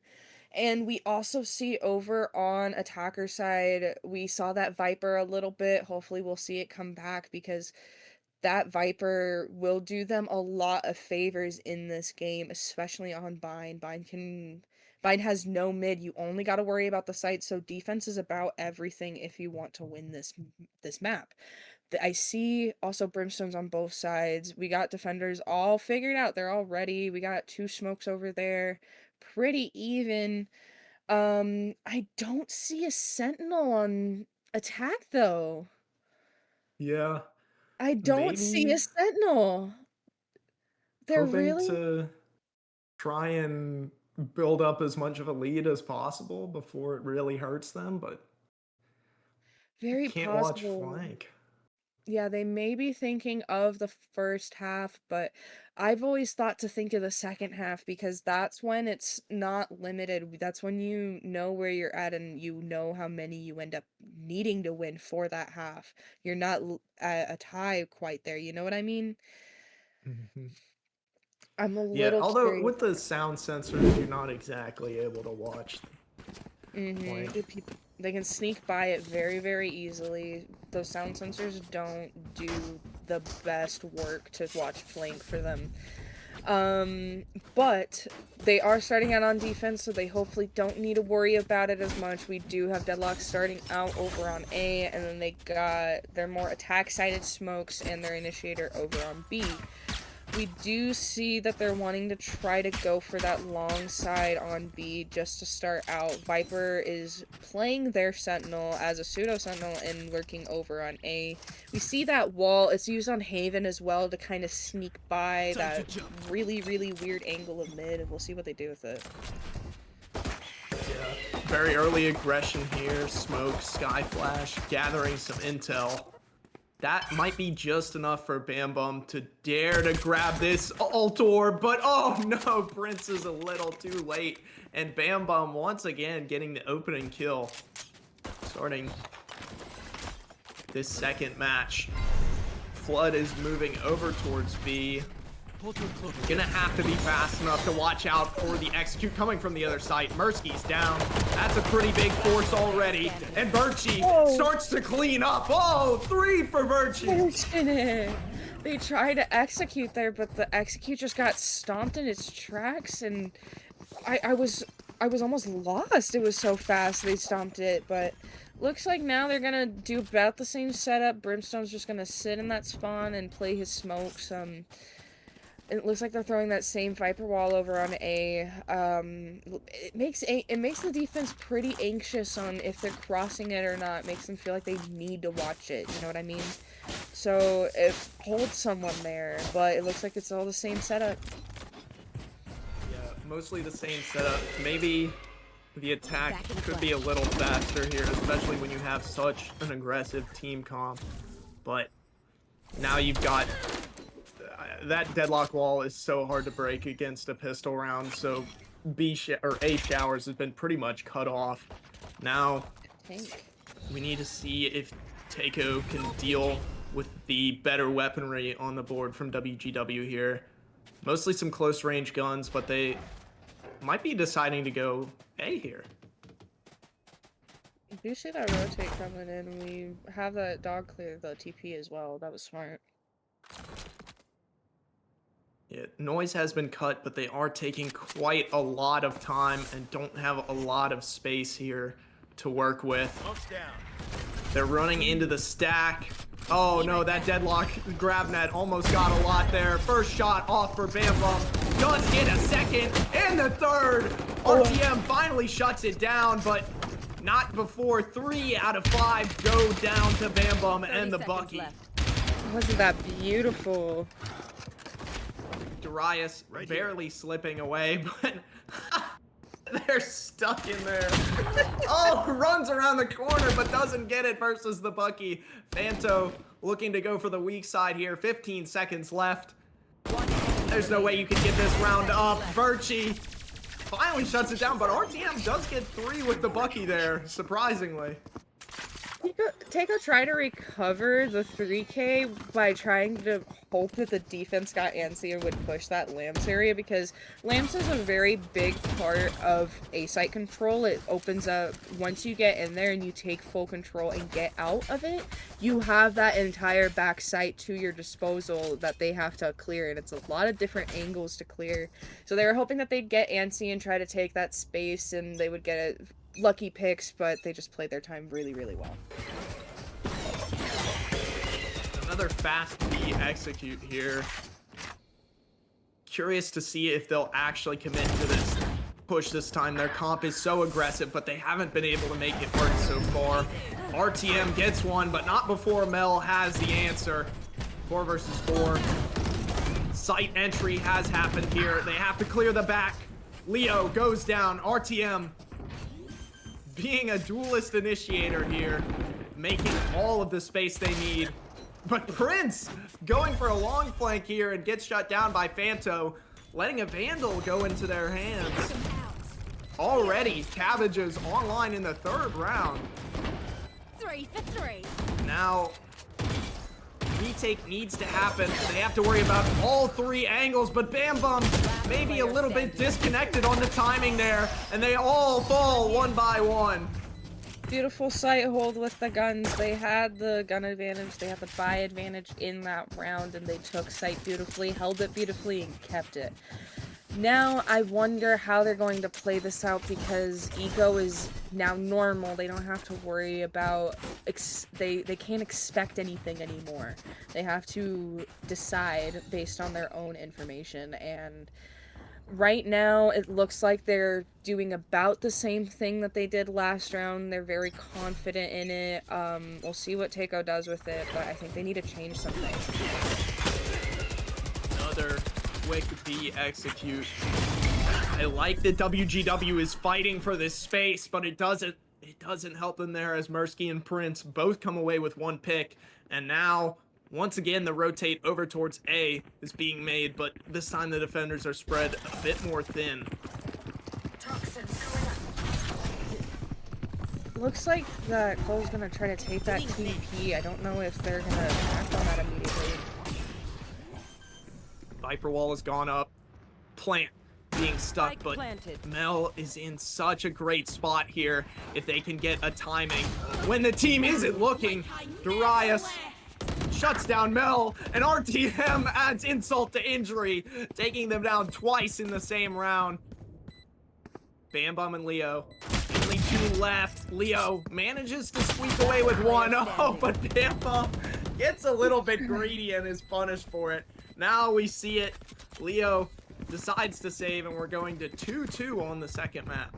And we also see over on attacker side, we saw that Viper a little bit. Hopefully we'll see it come back because that Viper will do them a lot of favors in this game, especially on Bind. Bind has no mid. You only got to worry about the site, so defense is about everything if you want to win this map. I see also Brimstones on both sides. We got defenders all figured out. They're all ready. We got 2 smokes over there. Pretty even. I don't see a sentinel on attack though. Yeah, I don't see maybe a sentinel. They're hoping really to try and build up as much of a lead as possible before it really hurts them, but very can't watch possible. flank. Yeah, they may be thinking of the first half, but I've always thought to think of the second half because that's when it's not limited. That's when you know where you're at and you know how many you end up needing to win for that half. You're not at a tie quite there. You know what I mean? Mhm. I'm a Yeah, little although curious. with the sound sensors, you're not exactly able to watch flank. They can sneak by it very, very easily. Those sound sensors don't do the best work to watch flank for them. But they are starting out on defense, so they hopefully don't need to worry about it as much. We do have Deadlock starting out over on A, and then they got their more attack-sided smokes and their initiator over on B. We do see that they're wanting to try to go for that long side on B just to start out. Viper is playing their Sentinel as a pseudo Sentinel and lurking over on A. We see that wall. It's used on Haven as well to kind of sneak by that really, really weird angle of mid, and we'll see what they do with it. Yeah, very early aggression here. Smoke, Sky Flash, gathering some intel. That might be just enough for Bam Bum to dare to grab this ult orb, but oh no, Prince is a little too late. And Bam Bum once again getting the opening kill. Starting this second match. Flood is moving over towards B. Gonna have to be fast enough to watch out for the execute coming from the other side. Mirsky's down. That's a pretty big force already. And Virchie starts to clean up. Oh, 3 for Virchie. They tried to execute there, but the execute just got stomped in its tracks, and I was almost lost. It was so fast they stomped it, but looks like now they're gonna do about the same setup. Brimstone's just gonna sit in that spawn and play his smokes. It looks like they're throwing that same Viper wall over on A. It makes the defense pretty anxious on if they're crossing it or not. It makes them feel like they need to watch it. You know what I mean? So it holds someone there, but it looks like it's all the same setup. Yeah, mostly the same setup. Maybe the attack could be a little faster here, especially when you have such an aggressive team comp. But now you've got that deadlock wall is so hard to break against a pistol round, so A showers has been pretty much cut off. Now we need to see if Teiko can deal with the better weaponry on the board from WgW here. Mostly some close range guns, but they might be deciding to go A here. You do see that rotate coming in. We have that dog clear the TP as well. That was smart. Yeah, noise has been cut, but they are taking quite a lot of time and don't have a lot of space here. to work with. They're running into the stack. Oh no, that deadlock grab net almost got a lot there. First shot off for Bam Bum. Does get a second and the third. RTM finally shuts it down, but not before 3 out of 5 go down to Bam Bum and the Bucky. Wasn't that beautiful? Darius barely slipping away, but they're stuck in there. Oh, runs around the corner, but doesn't get it versus the Bucky. Fanto looking to go for the weak side here. 15 seconds left. There's no way you can get this round up. Virchie finally shuts it down, but RTM does get 3 with the Bucky there, surprisingly. Teiko tried to recover the 3K by trying to hope that the defense got antsy and would push that lamps area, because lamps is a very big part of A site control. It opens up once you get in there and you take full control and get out of it, you have that entire back site to your disposal that they have to clear, and it's a lot of different angles to clear. So they were hoping that they'd get antsy and try to take that space and they would get it. Lucky picks, but they just played their time really, really well. Another fast B execute here. Curious to see if they'll actually commit to this push this time. Their comp is so aggressive, but they haven't been able to make it work so far. RTM gets one, but not before Mel has the answer. 4 versus 4. Site entry has happened here. They have to clear the back. Leo goes down. RTM being a duelist initiator here, making all of the space they need. But Prince going for a long flank here and gets shut down by Fanto, letting a Vandal go into their hands. Already, Cabbages online in the 3rd round. 3 for 3. Now, retake needs to happen. They have to worry about all 3 angles, but Bam Bum maybe a little bit disconnected on the timing there, and they all fall 1 by 1. Beautiful sight hold with the guns. They had the gun advantage, they had the buy advantage in that round, and they took sight beautifully, held it beautifully, and kept it. Now I wonder how they're going to play this out, because Eco is now normal. They don't have to worry about they can't expect anything anymore. They have to decide based on their own information, and right now it looks like they're doing about the same thing that they did last round. They're very confident in it. We'll see what Teiko does with it, but I think they need to change something. Another quick B execute. I like that WgW is fighting for this space, but it doesn't help them there, as Mursky and Prince both come away with 1 pick. And now, once again, the rotate over towards A is being made, but this time the defenders are spread a bit more thin. Looks like that Cole's gonna try to take that TP. I don't know if they're gonna act on that immediately. Viper wall has gone up. Plant being stuck, but Mel is in such a great spot here if they can get a timing. When the team isn't looking, Darius shuts down Mel, and RTM adds insult to injury, taking them down twice in the same round. Bam Bum and Leo, only 2 left. Leo manages to squeak away with 1. Oh, but Bam Bum gets a little bit greedy and is punished for it. Now we see it. Leo decides to save, and we're going to 2-2 on the 2nd map.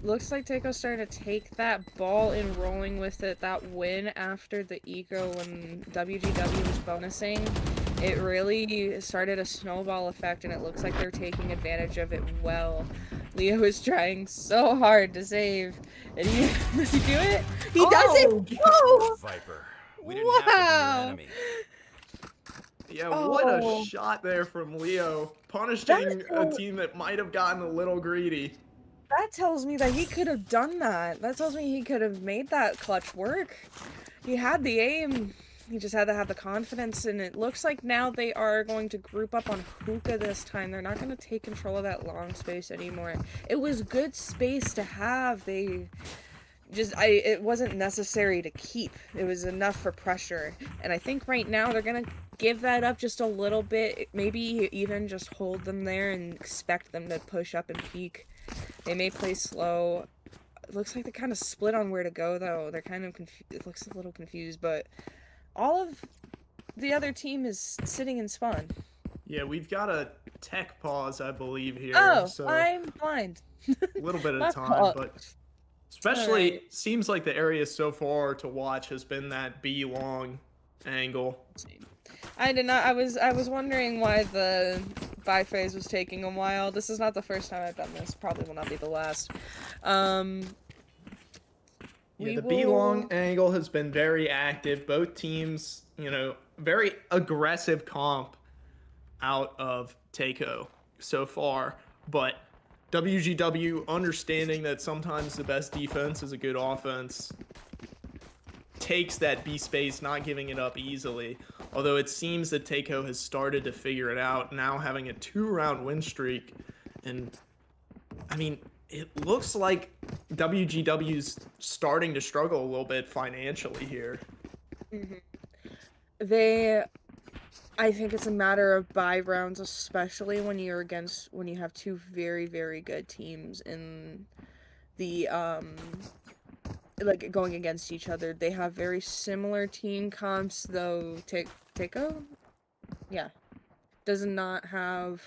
Looks like Teiko's starting to take that ball and rolling with it. That win after the Eco when WgW was bonusing, it really started a snowball effect, and it looks like they're taking advantage of it well. Leo is trying so hard to save, and does he do it? He does it! Whoa! Viper. We didn't have to be your enemy. Yeah, what a shot there from Leo, punishing a team that might have gotten a little greedy. That tells me that he could have done that. That tells me he could have made that clutch work. He had the aim. He just had to have the confidence, and it looks like now they are going to group up on Hookah this time. They're not going to take control of that long space anymore. It was good space to have. It wasn't necessary to keep. It was enough for pressure. And I think right now they're going to give that up just a little bit. Maybe even just hold them there and expect them to push up and peak. They may play slow. it looks like they kind of split on where to go, though. They're kind of it looks a little confused, but all of the other team is sitting in spawn. Yeah, we've got a tech pause, I believe, here. Oh, So I'm blind. a little bit My of time, fault. but especially Alright. seems like the area so far to watch has been that B long angle. I did not. I was wondering why the buy phase was taking a while. This is not the first time I've done this. Probably will not be the last. Yeah, the B long angle has been very active. Both teams, you know, very aggressive comp out of Teiko so far, but WgW understanding that sometimes the best defense is a good offense takes that B space, not giving it up easily. Although it seems that Teiko has started to figure it out, now having a 2-round win streak. And I mean, it looks like WgW's starting to struggle a little bit financially here. I think it's a matter of buy rounds, especially when you have two very, very good teams in the like going against each other. They have very similar team comps, though. Teiko, yeah, does not have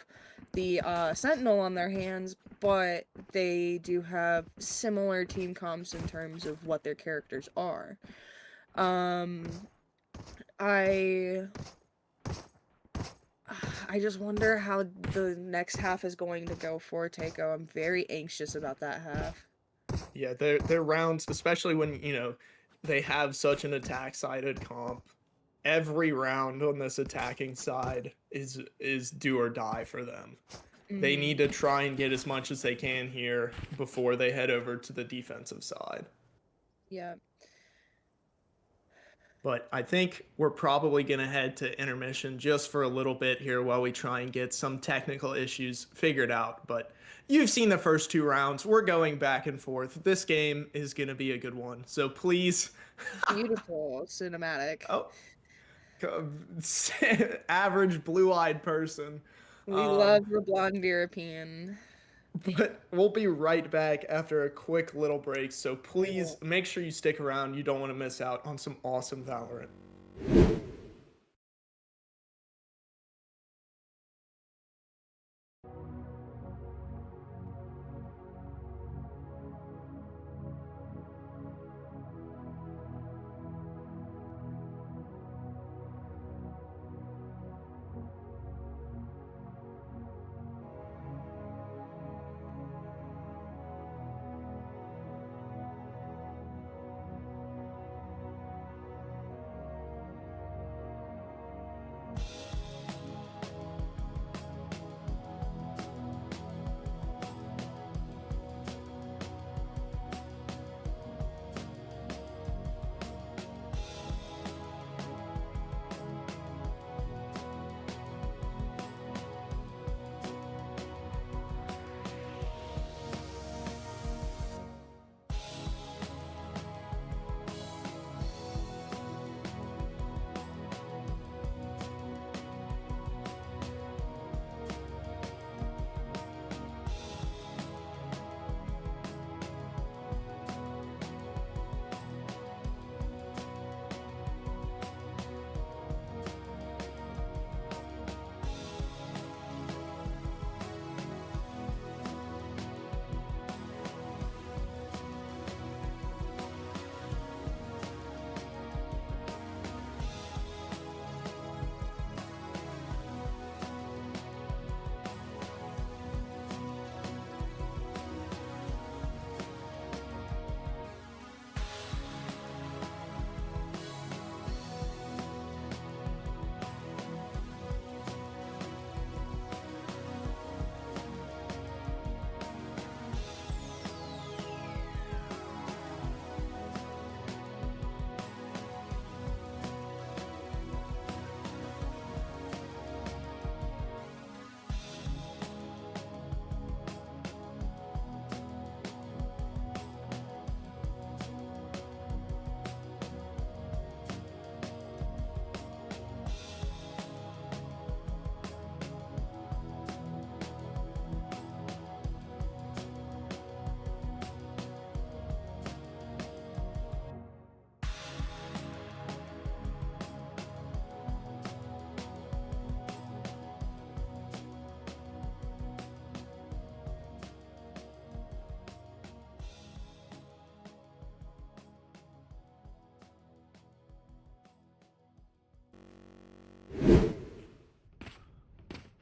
the Sentinel on their hands, but they do have similar team comps in terms of what their characters are. I just wonder how the next half is going to go for Teiko. I'm very anxious about that half. Yeah, their rounds, especially when, you know, they have such an attack-sided comp. Every round on this attacking side is do or die for them. They need to try and get as much as they can here before they head over to the defensive side. Yeah. But I think we're probably going to head to intermission just for a little bit here while we try and get some technical issues figured out. But you've seen the first 2 rounds. We're going back and forth. This game is going to be a good one. So please. Beautiful cinematic. Oh, average blue-eyed person. We love the blonde European. But we'll be right back after a quick little break, so please make sure you stick around. You don't want to miss out on some awesome Valorant.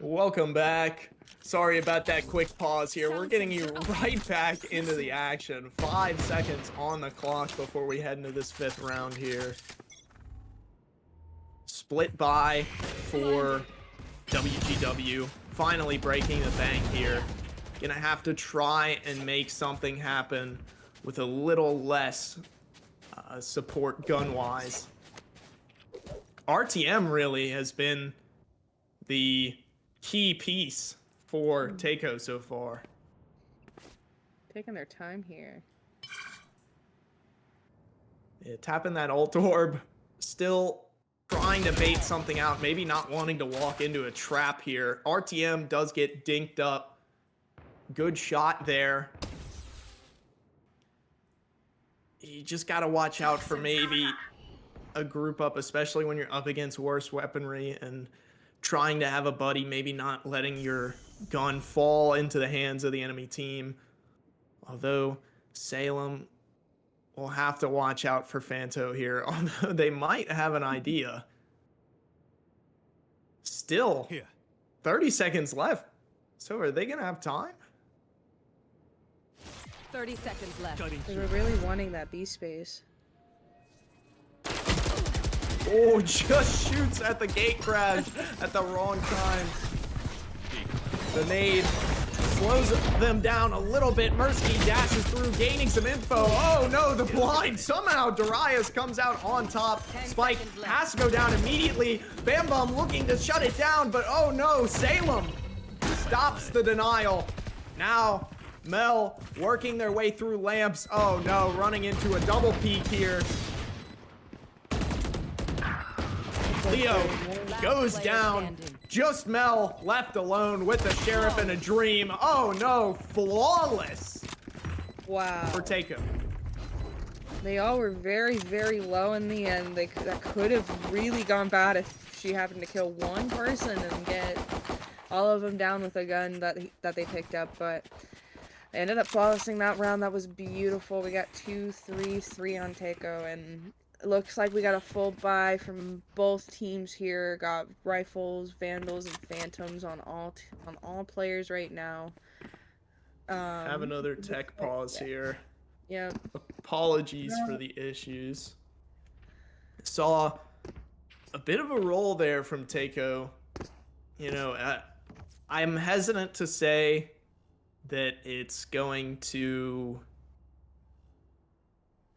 Welcome back. Sorry about that quick pause here. We're getting you right back into the action. 5 seconds on the clock before we head into this 5th round here. Split buy for WgW. Finally breaking the bank here. Gonna have to try and make something happen with a little less support gun-wise. RTM really has been the key piece for Teiko so far. Taking their time here. Yeah, tapping that ult orb, still trying to bait something out, maybe not wanting to walk into a trap here. RTM does get dinked up. Good shot there. You just got to watch out for maybe a group up, especially when you're up against worse weaponry and trying to have a buddy, maybe not letting your gun fall into the hands of the enemy team. Although Salem will have to watch out for Fanto here, although they might have an idea. Still, 30 seconds left. So are they going to have time? 30 seconds left. They were really wanting that B space. Oh, just shoots at the gate crash at the wrong time. The nade slows them down a little bit. Mersky dashes through, gaining some info. Oh no, the blind. Somehow Darius comes out on top. Spike has to go down immediately. Bam Bum looking to shut it down, but oh no, Salem stops the denial. Now, Mel working their way through lamps. Oh no, running into a double peek here. Leo goes down. Just Mel left alone with the sheriff and a dream. Oh no, flawless. Wow. For Teiko. They all were very, very low in the end. That could have really gone bad if she happened to kill one person and get all of them down with a gun that they picked up. But they ended up flawlessing that round. That was beautiful. We got 2-3-3 on Teiko, and it looks like we got a full buy from both teams here. Got rifles, vandals, and phantoms on all players right now. Have another tech pause here. Yeah. Apologies for the issues. Saw a bit of a roll there from Teiko. You know, I'm hesitant to say that it's going to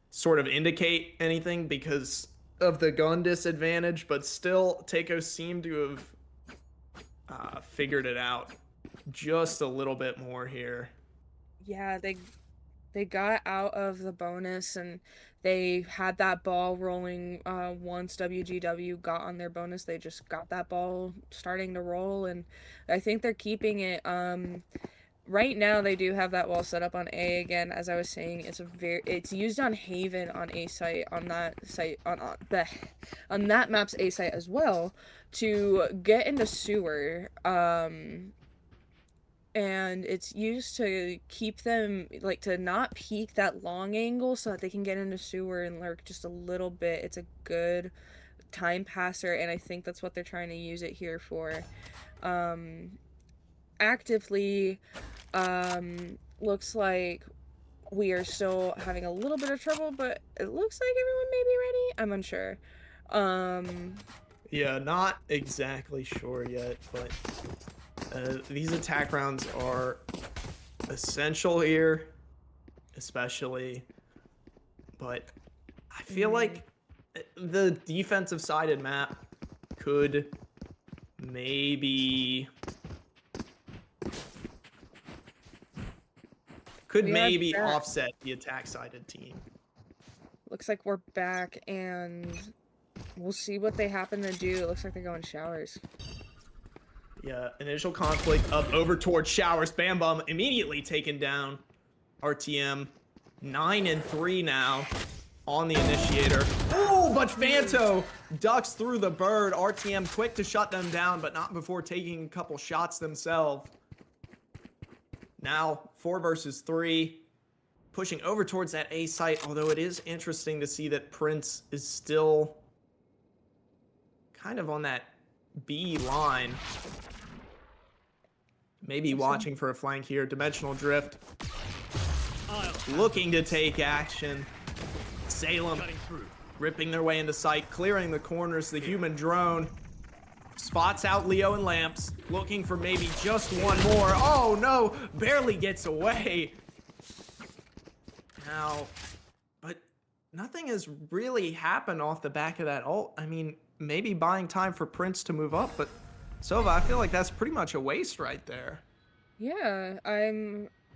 sort of indicate anything because of the gun disadvantage, but still Teiko seemed to have figured it out just a little bit more here. Yeah, they got out of the bonus and they had that ball rolling. Once WgW got on their bonus, they just got that ball starting to roll, and I think they're keeping it. Right now they do have that wall set up on A again. As I was saying, it's used on Haven on A site, on that site, on that map's A site as well, to get into sewer. And it's used to keep them, like, to not peek that long angle so that they can get into sewer and lurk just a little bit. It's a good time passer, and I think that's what they're trying to use it here for. Actively, looks like we are still having a little bit of trouble, but it looks like everyone may be ready. I'm unsure. Yeah, not exactly sure yet, but these attack rounds are essential here, especially, but I feel like the defensive sided map could maybe offset the attack-sided team. Looks like we're back, and we'll see what they happen to do. It looks like they're going showers. Yeah, initial conflict up over towards showers. Bam Bum immediately taken down. RTM 9-3 now on the initiator. Oh, but Fanto ducks through the bird. RTM quick to shut them down, but not before taking a couple shots themselves. Now, 4 versus 3, pushing over towards that A site, although it is interesting to see that Prince is still kind of on that B line. Maybe watching for a flank here. Dimensional drift. Looking to take action. Salem ripping their way into sight, clearing the corners. The human drone spots out Leo and Lamps, looking for maybe just one more. Oh no, barely gets away. Now, but nothing has really happened off the back of that ult. I mean, maybe buying time for Prince to move up, but Sova, I feel like that's pretty much a waste right there. Yeah,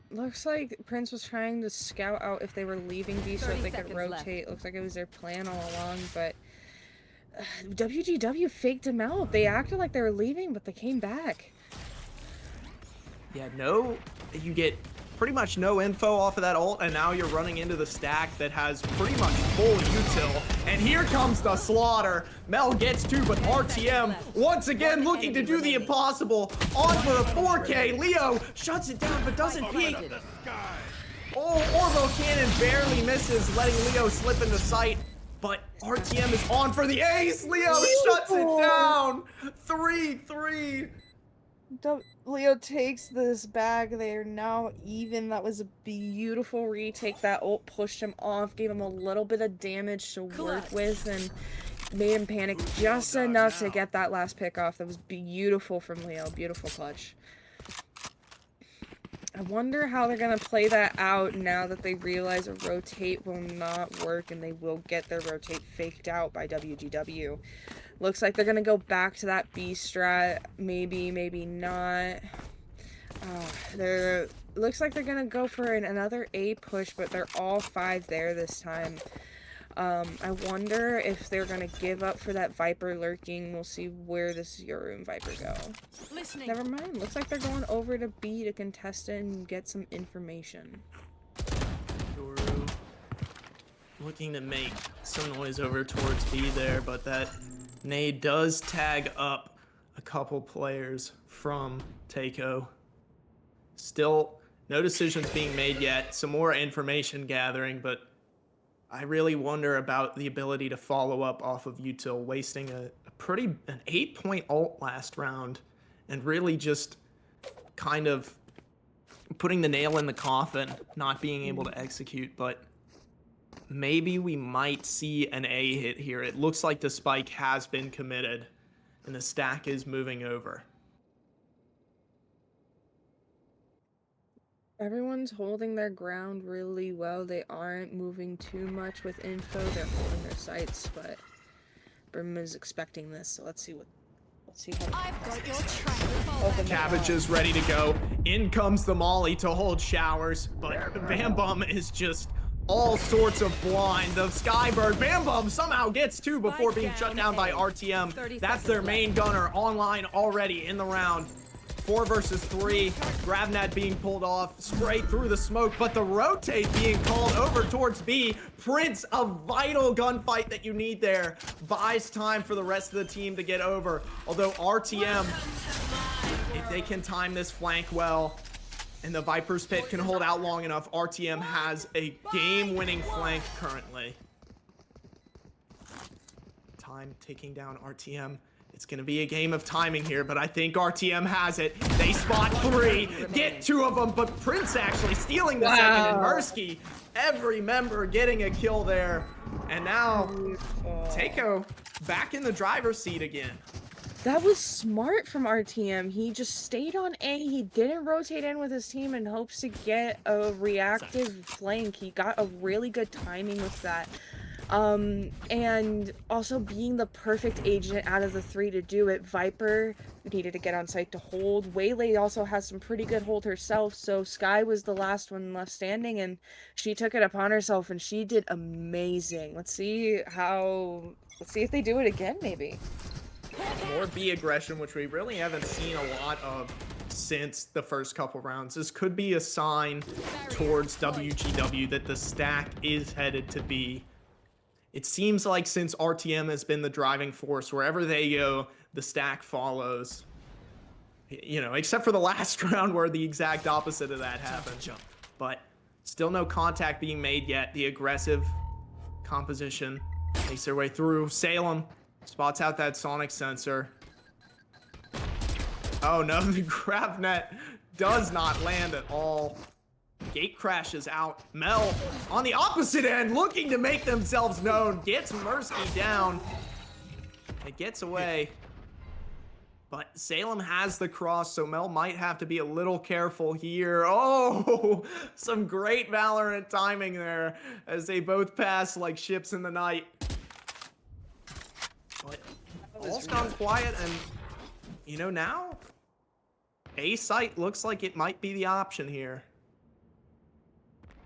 looks like Prince was trying to scout out if they were leaving B so that they could rotate. Looks like it was their plan all along, but WgW faked him out. They acted like they were leaving, but they came back. Yeah, you get pretty much no info off of that ult, and now you're running into the stack that has pretty much full util. And here comes the slaughter. Mel gets two, but RTM once again looking to do the impossible. On for a 4K. Leo shuts it down, but doesn't peek. Oh, Orbo Cannon barely misses, letting Leo slip into sight. But RTM is on for the ace. Leo shuts it down. 3-3. Leo takes this back. They are now even. That was a beautiful retake. That ult pushed him off, gave him a little bit of damage to work with, and made him panic just enough to get that last pick off. That was beautiful from Leo. Beautiful clutch. I wonder how they're going to play that out now that they realize a rotate will not work and they will get their rotate faked out by WgW. Looks like they're going to go back to that B strat. Maybe, maybe not. Looks like they're going to go for another A push, but they're all 5 there this time. I wonder if they're going to give up for that Viper lurking. We'll see where this Yoru and Viper go. Never mind. Looks like they're going over to B to contest it and get some information. Yoru looking to make some noise over towards B there, but that nade does tag up a couple players from Teiko. Still, no decisions being made yet. Some more information gathering, but I really wonder about the ability to follow up off of util, wasting an 8-point ult last round, and really just kind of putting the nail in the coffin, not being able to execute. But maybe we might see an A hit here. It looks like the spike has been committed, and the stack is moving over. Everyone's holding their ground really well. They aren't moving too much with info. They're holding their sights, but Brim is expecting this, so let's see how I've got your track. Cabbage is ready to go. In comes the Molly to hold showers, but Bam Bum is just all sorts of blind. The Skybird, Bam Bum somehow gets 2 before being shut down by RTM. That's their main gunner online already in the round. 4 versus 3, Gravnet being pulled off, sprayed through the smoke, but the rotate being called over towards B. Prince, a vital gunfight that you need there, buys time for the rest of the team to get over. Although RTM, if they can time this flank well, and the Viper's Pit can hold out long enough, RTM has a game-winning flank currently. Time ticking down RTM. It's going to be a game of timing here, but I think RTM has it. They spot 3, get 2 of them, but Prince actually stealing the second, and Mursky, every member getting a kill there. And now, Teiko back in the driver's seat again. That was smart from RTM. He just stayed on A. He didn't rotate in with his team in hopes to get a reactive flank. He got a really good timing with that. And also being the perfect agent out of the 3 to do it. Viper needed to get on site to hold. Waylay also has some pretty good hold herself, so Sky was the last one left standing, and she took it upon herself, and she did amazing. Let's see if they do it again, maybe. More B aggression, which we really haven't seen a lot of since the first couple rounds. This could be a sign towards WgW that the stack is headed to B. It seems like since RTM has been the driving force, wherever they go, the stack follows. You know, except for the last round where the exact opposite of that happened. But still no contact being made yet. The aggressive composition makes their way through. Salem spots out that sonic sensor. Oh no, the Gravnet does not land at all. Gate crashes out. Mel on the opposite end, looking to make themselves known. Gets Mersky down. It gets away. But Salem has the cross, so Mel might have to be a little careful here. Oh, some great Valorant timing there as they both pass like ships in the night. But all's gone quiet, and you know, now A site looks like it might be the option here.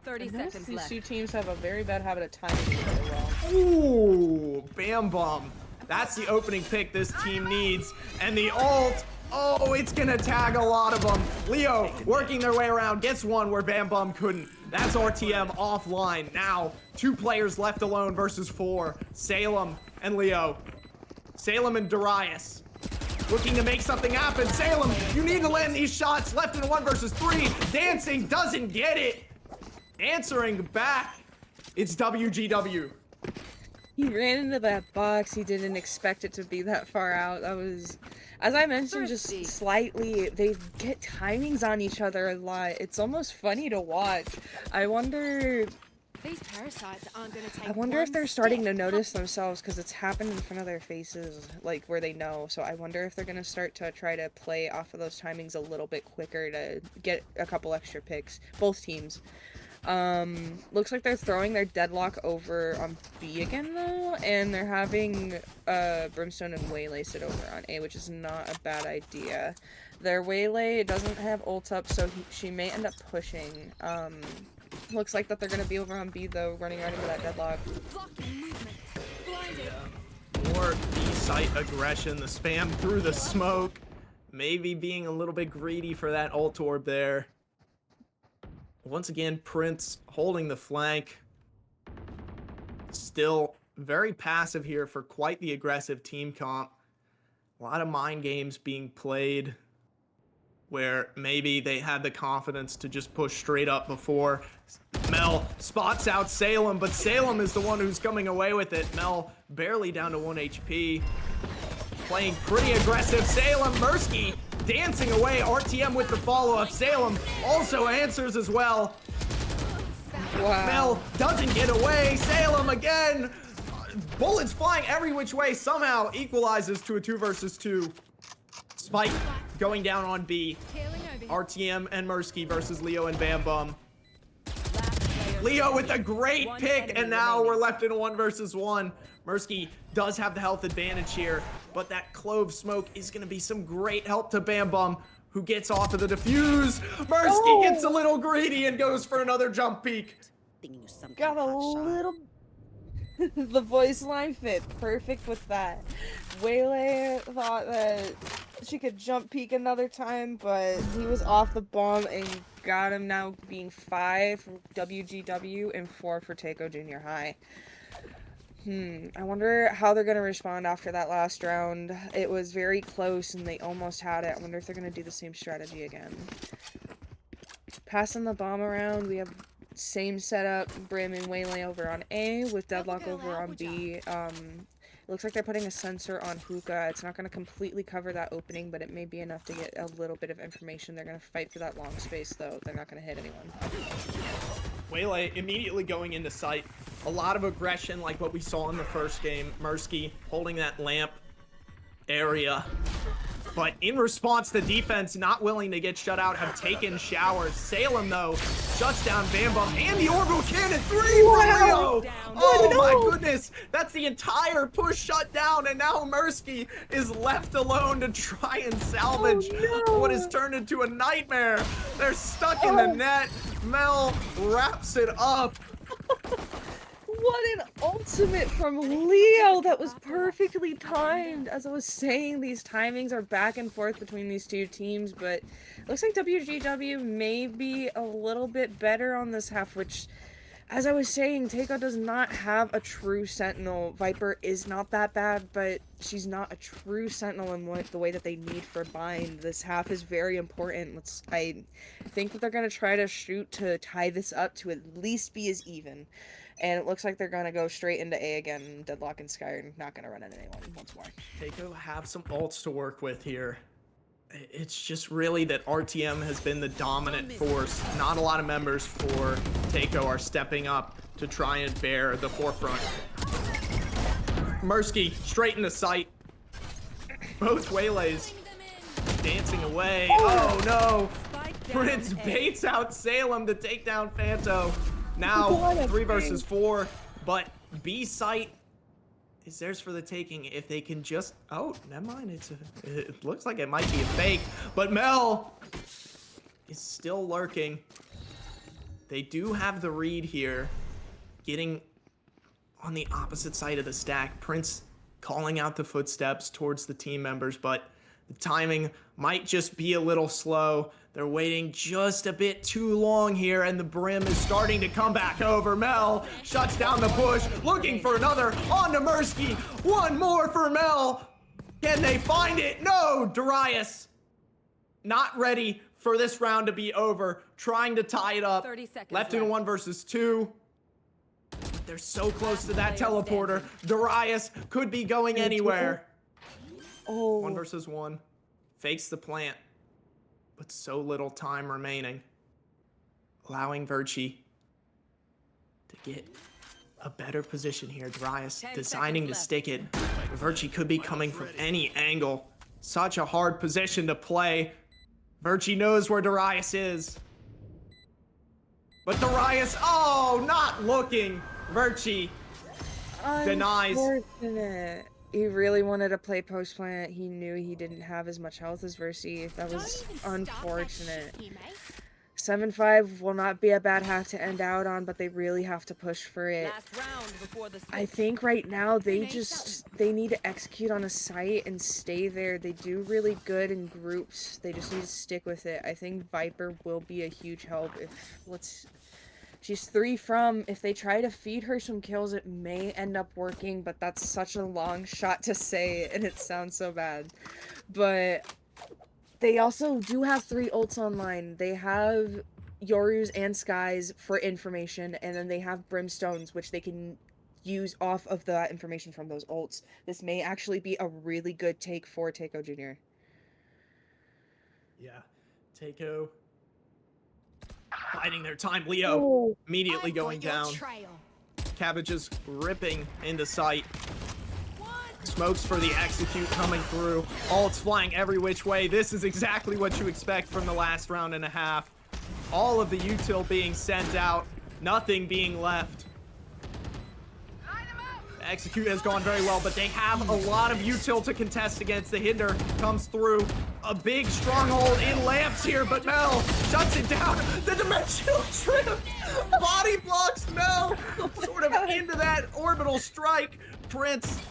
30 seconds These left. two teams have a very bad habit of timing very well. Ooh, Bam Bum. That's the opening pick this team needs. And the ult, oh, it's gonna tag a lot of them. Leo working their way around, gets one where Bam Bum couldn't. That's RTM offline. Now, 2 players left alone versus 4. Salem and Leo. Salem and Darius. Looking to make something happen. Salem, you need to land these shots. Left in 1 versus 3. Dancing doesn't get it. Answering back, it's WgW. He ran into that box. He didn't expect it to be that far out. That was, as I mentioned, just slightly, they get timings on each other a lot. It's almost funny to watch. I wonder These parasites aren't gonna take. I wonder if they're starting to notice themselves, because it's happened in front of their faces, like where they know. So I wonder if they're gonna start to try to play off of those timings a little bit quicker to get a couple extra picks. Both teams. Looks like they're throwing their deadlock over on B again though, and they're having Brimstone and Waylay sit over on A, which is not a bad idea. Their Waylay doesn't have ult up, so she may end up pushing. Looks like that they're gonna be over on B though, running right into that deadlock. Blocking movement. Blinded. More B-site aggression, the spam through the smoke. Maybe being a little bit greedy for that ult orb there. Once again, Prince holding the flank. Still very passive here for quite the aggressive team comp. A lot of mind games being played where maybe they had the confidence to just push straight up before. Mel spots out Salem, but Salem is the one who's coming away with it. Mel barely down to 1 HP. Playing pretty aggressive. Salem, Mersky dancing away. RTM with the follow-up. Salem also answers as well. Wow. Mel doesn't get away. Salem again. Bullets flying every which way. Somehow equalizes to a 2 versus 2. Spike going down on B. RTM and Mersky versus Leo and Bam Bum. Leo with a great pick, and now we're left in a 1 versus 1. Mersky does have the health advantage here, but that clove smoke is going to be some great help to Bam Bum, who gets off of the defuse. Mersky gets a little greedy and goes for another jump peek. Got a little... The voice line fit perfect with that. Waylay thought that she could jump peek another time, but he was off the bomb and got him, now being 5 for WgW and 4 for Teiko Junior High. I wonder how they're going to respond after that last round. It was very close and they almost had it. I wonder if they're going to do the same strategy again. Passing the bomb around, we have same setup, Brim and Waylay over on A, with Deadlock over on B. It looks like they're putting a sensor on Hookah. It's not going to completely cover that opening, but it may be enough to get a little bit of information. They're going to fight for that long space, though. They're not going to hit anyone. Waylay immediately going into sight. A lot of aggression like what we saw in the first game. Mersky holding that lamp area. But in response, the defense, not willing to get shut out, have taken showers. Salem, though, shuts down Bam Bum and the orbital cannon. 3 for Leo! Oh my goodness! That's the entire push shut down, and now Mersky is left alone to try and salvage what has turned into a nightmare. They're stuck in the net. Mel wraps it up. What an ultimate from Leo! That was perfectly timed. As I was saying, these timings are back and forth between these two teams, but it looks like WgW may be a little bit better on this half, which, as I was saying, Teiko does not have a true Sentinel. Viper is not that bad, but she's not a true Sentinel in the way that they need for Bind. This half is very important. I think that they're going to try to shoot to tie this up to at least be as even. And it looks like they're going to go straight into A again. Deadlock and Sky are not going to run into anyone once more. Teiko have some ults to work with here. it's just really that RTM has been the dominant force. Not a lot of members for Teiko are stepping up to try and bear the forefront. Mirsky straight into sight. Both waylays dancing away. Oh no! Prince baits out Salem to take down Fanto. Now 3 versus 4, but B site is theirs for the taking if they can just. Oh, never mind. It looks like it might be a fake, but Mel is still lurking. They do have the read here, getting on the opposite side of the stack. Prince calling out the footsteps towards the team members, but the timing might just be a little slow. They're waiting just a bit too long here, and the brim is starting to come back over. Mel shuts down the push, looking for another on to Mirsky. One more for Mel. Can they find it? No, Darius not ready for this round to be over, trying to tie it up. 30 seconds Left in 1 versus 2. They're so close to that teleporter. Darius could be going anywhere. Oh. 1 versus 1. Fakes the plant. But so little time remaining. Allowing Virchie to get a better position here. Darius designing to stick it. Virchie could be coming from any angle. Such a hard position to play. Virchie knows where Darius is. But Darius, oh, not looking. Virchie denies. Unfortunate. He really wanted to play post plant. He knew he didn't have as much health as Versi. That was unfortunate. 7-5 will not be a bad half to end out on, but they really have to push for it. I think right now they need to execute on a site and stay there. They do really good in groups. They just need to stick with it. I think Viper will be a huge help. She's 3 from. If they try to feed her some kills, it may end up working, but that's such a long shot to say, and it sounds so bad. But they also do have 3 ults online. They have Yorus and Skies for information, and then they have Brimstones, which they can use off of that information from those ults. This may actually be a really good take for Teiko Jr. Yeah, Teiko biding their time. Leo immediately going down. Cabbages ripping into sight. Smokes for the execute coming through. Ults flying every which way. This is exactly what you expect from the last round and a half. All of the util being sent out. Nothing being left. The execute has gone very well, but they have a lot of util to contest against. The hinder comes through. A big stronghold in lamps here, but Mel shuts it down. The dimensional trip body blocks Mel sort of into that orbital strike. Prince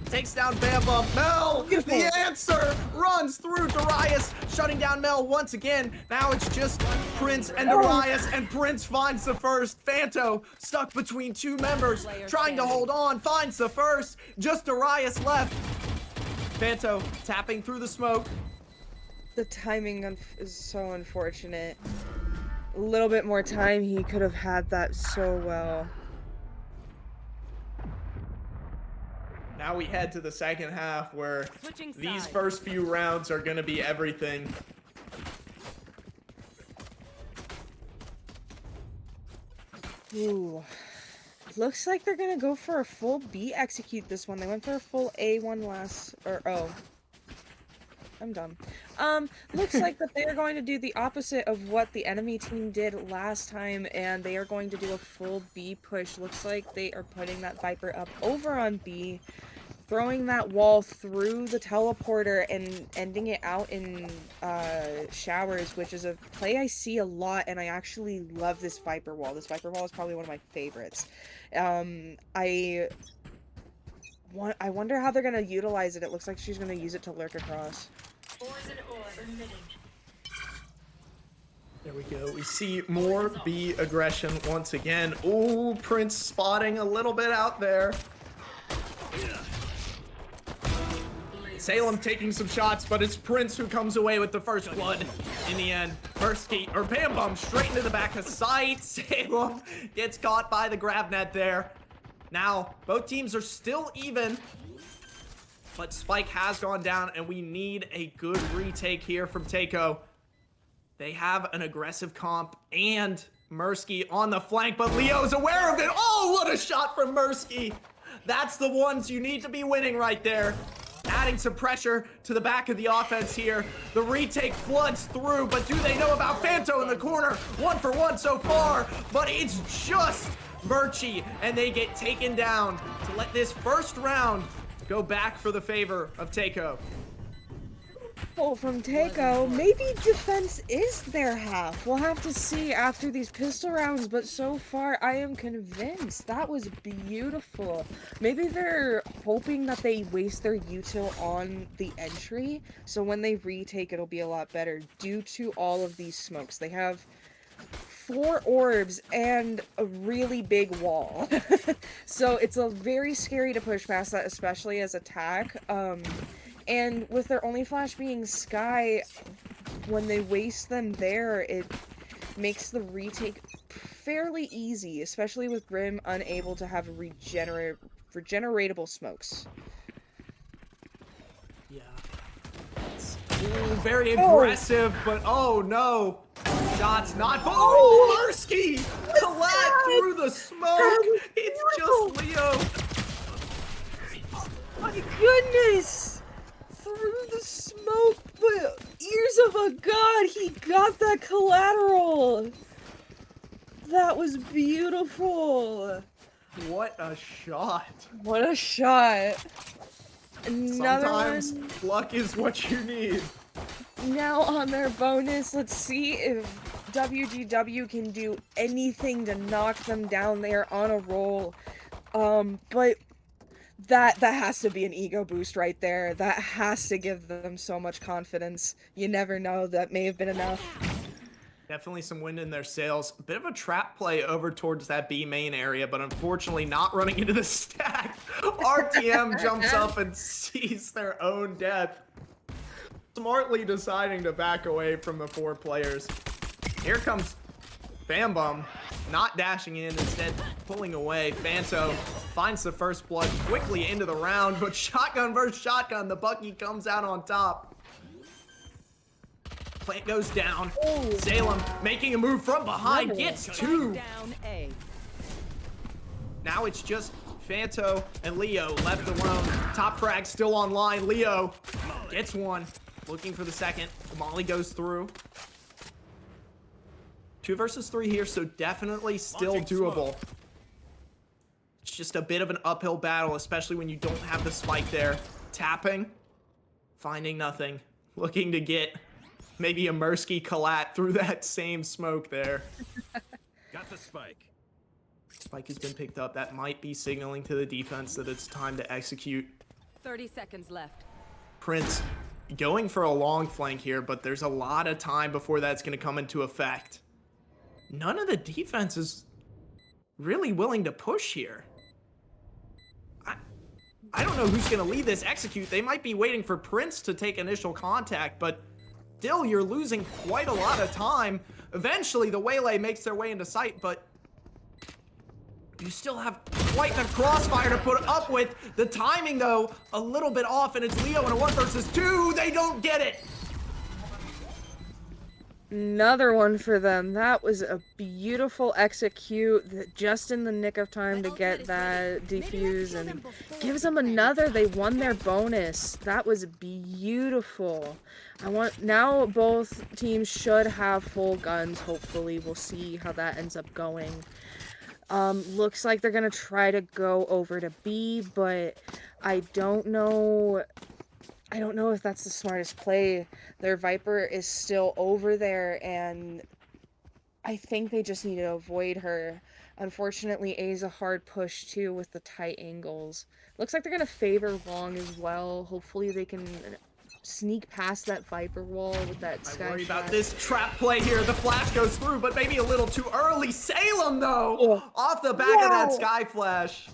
takes down Bam Bump. Mel, the answer, runs through Darius, shutting down Mel once again. Now it's just Prince and Darius, and Prince finds the first. Fanto stuck between 2 members, trying to hold on, finds the first. Just Darius left. Fanto tapping through the smoke. The timing is so unfortunate. A little bit more time, he could have had that so well. Now we head to the second half where these first few rounds are going to be everything. Ooh. Looks like they're going to go for a full B execute this one. They went for a full A one last, I'm done. Looks like that they are going to do the opposite of what the enemy team did last time, and they are going to do a full B push. Looks like they are putting that Viper up over on B, throwing that wall through the teleporter and ending it out in showers, which is a play I see a lot, and I actually love this Viper wall. This Viper wall is probably one of my favorites. I wonder how they're going to utilize it. It looks like she's going to use it to lurk across. There we go. We see more B aggression once again. Ooh, Prince spotting a little bit out there. Salem taking some shots, but it's Prince who comes away with the first blood in the end. Mirsky, or Bam Bum, straight into the back of sight. Salem gets caught by the grab net there. Now, both teams are still even. But Spike has gone down, and we need a good retake here from Teiko. They have an aggressive comp and Mursky on the flank, but Leo's aware of it. Oh, what a shot from Mursky. That's the ones you need to be winning right there. Adding some pressure to the back of the offense here. The retake floods through, but do they know about Fanto in the corner? 1 for 1 so far, but it's just Birchie, and they get taken down to let this first round go back for the favor of Teiko. Oh, from Teiko, maybe defense is their half. We'll have to see after these pistol rounds, but so far I am convinced. That was beautiful. Maybe they're hoping that they waste their util on the entry, so when they retake it'll be a lot better due to all of these smokes. They have 4 orbs and a really big wall. So it's a very scary to push past that, especially as attack. And with their only flash being Sky, when they waste them there, it makes the retake fairly easy, especially with Grim unable to have regeneratable smokes. Yeah. Ooh, very aggressive, but oh no. Shots not. Oh, Mursky! Collat through the smoke! It's just Leo. My goodness! Through the smoke, but ears of a god, he got that collateral! That was beautiful! What a shot. What a shot! Another Sometimes one. luck is what you need. Now on their bonus, let's see if WgW can do anything to knock them down. They are on a roll. But that has to be an ego boost right there. That has to give them so much confidence. You never know, that may have been enough. Definitely some wind in their sails. A bit of a trap play over towards that B main area, but unfortunately not running into the stack. RTM jumps up and sees their own death. Smartly deciding to back away from the 4 players. Here comes Bam Bum, not dashing in, instead pulling away. Fanto finds the first blood quickly into the round, but shotgun versus shotgun, the Bucky comes out on top. Plant goes down. Salem making a move from behind, gets 2. Now it's just Fanto and Leo left alone. Top frag still online. Leo gets 1. Looking for the second. Molly goes through. 2 versus 3 here, so definitely still doable. It's just a bit of an uphill battle, especially when you don't have the spike there. Tapping. Finding nothing. Looking to get maybe a Mursky collat through that same smoke there. Got the spike. Spike has been picked up. That might be signaling to the defense that it's time to execute. 30 seconds left. Prince going for a long flank here, but there's a lot of time before that's going to come into effect. None of the defense is really willing to push here. I don't know who's going to lead this execute. They might be waiting for Prince to take initial contact, but still you're losing quite a lot of time. Eventually the Waylay makes their way into sight, but you still have quite the crossfire to put up with. The timing, though, a little bit off, and it's Leo in a 1 versus 2. They don't get it. Another one for them. That was a beautiful execute, just in the nick of time to get that defuse, and gives them another. They won their bonus. That was beautiful. Now both teams should have full guns, hopefully. We'll see how that ends up going. Looks like they're gonna try to go over to B, but I don't know if that's the smartest play. Their Viper is still over there, and I think they just need to avoid her. Unfortunately, A's a hard push too with the tight angles. Looks like they're gonna favor long as well. Hopefully they can sneak past that Viper wall with that sky. I worry about this trap play here. The flash goes through, but maybe a little too early. Salem, though, off the back of that sky flash.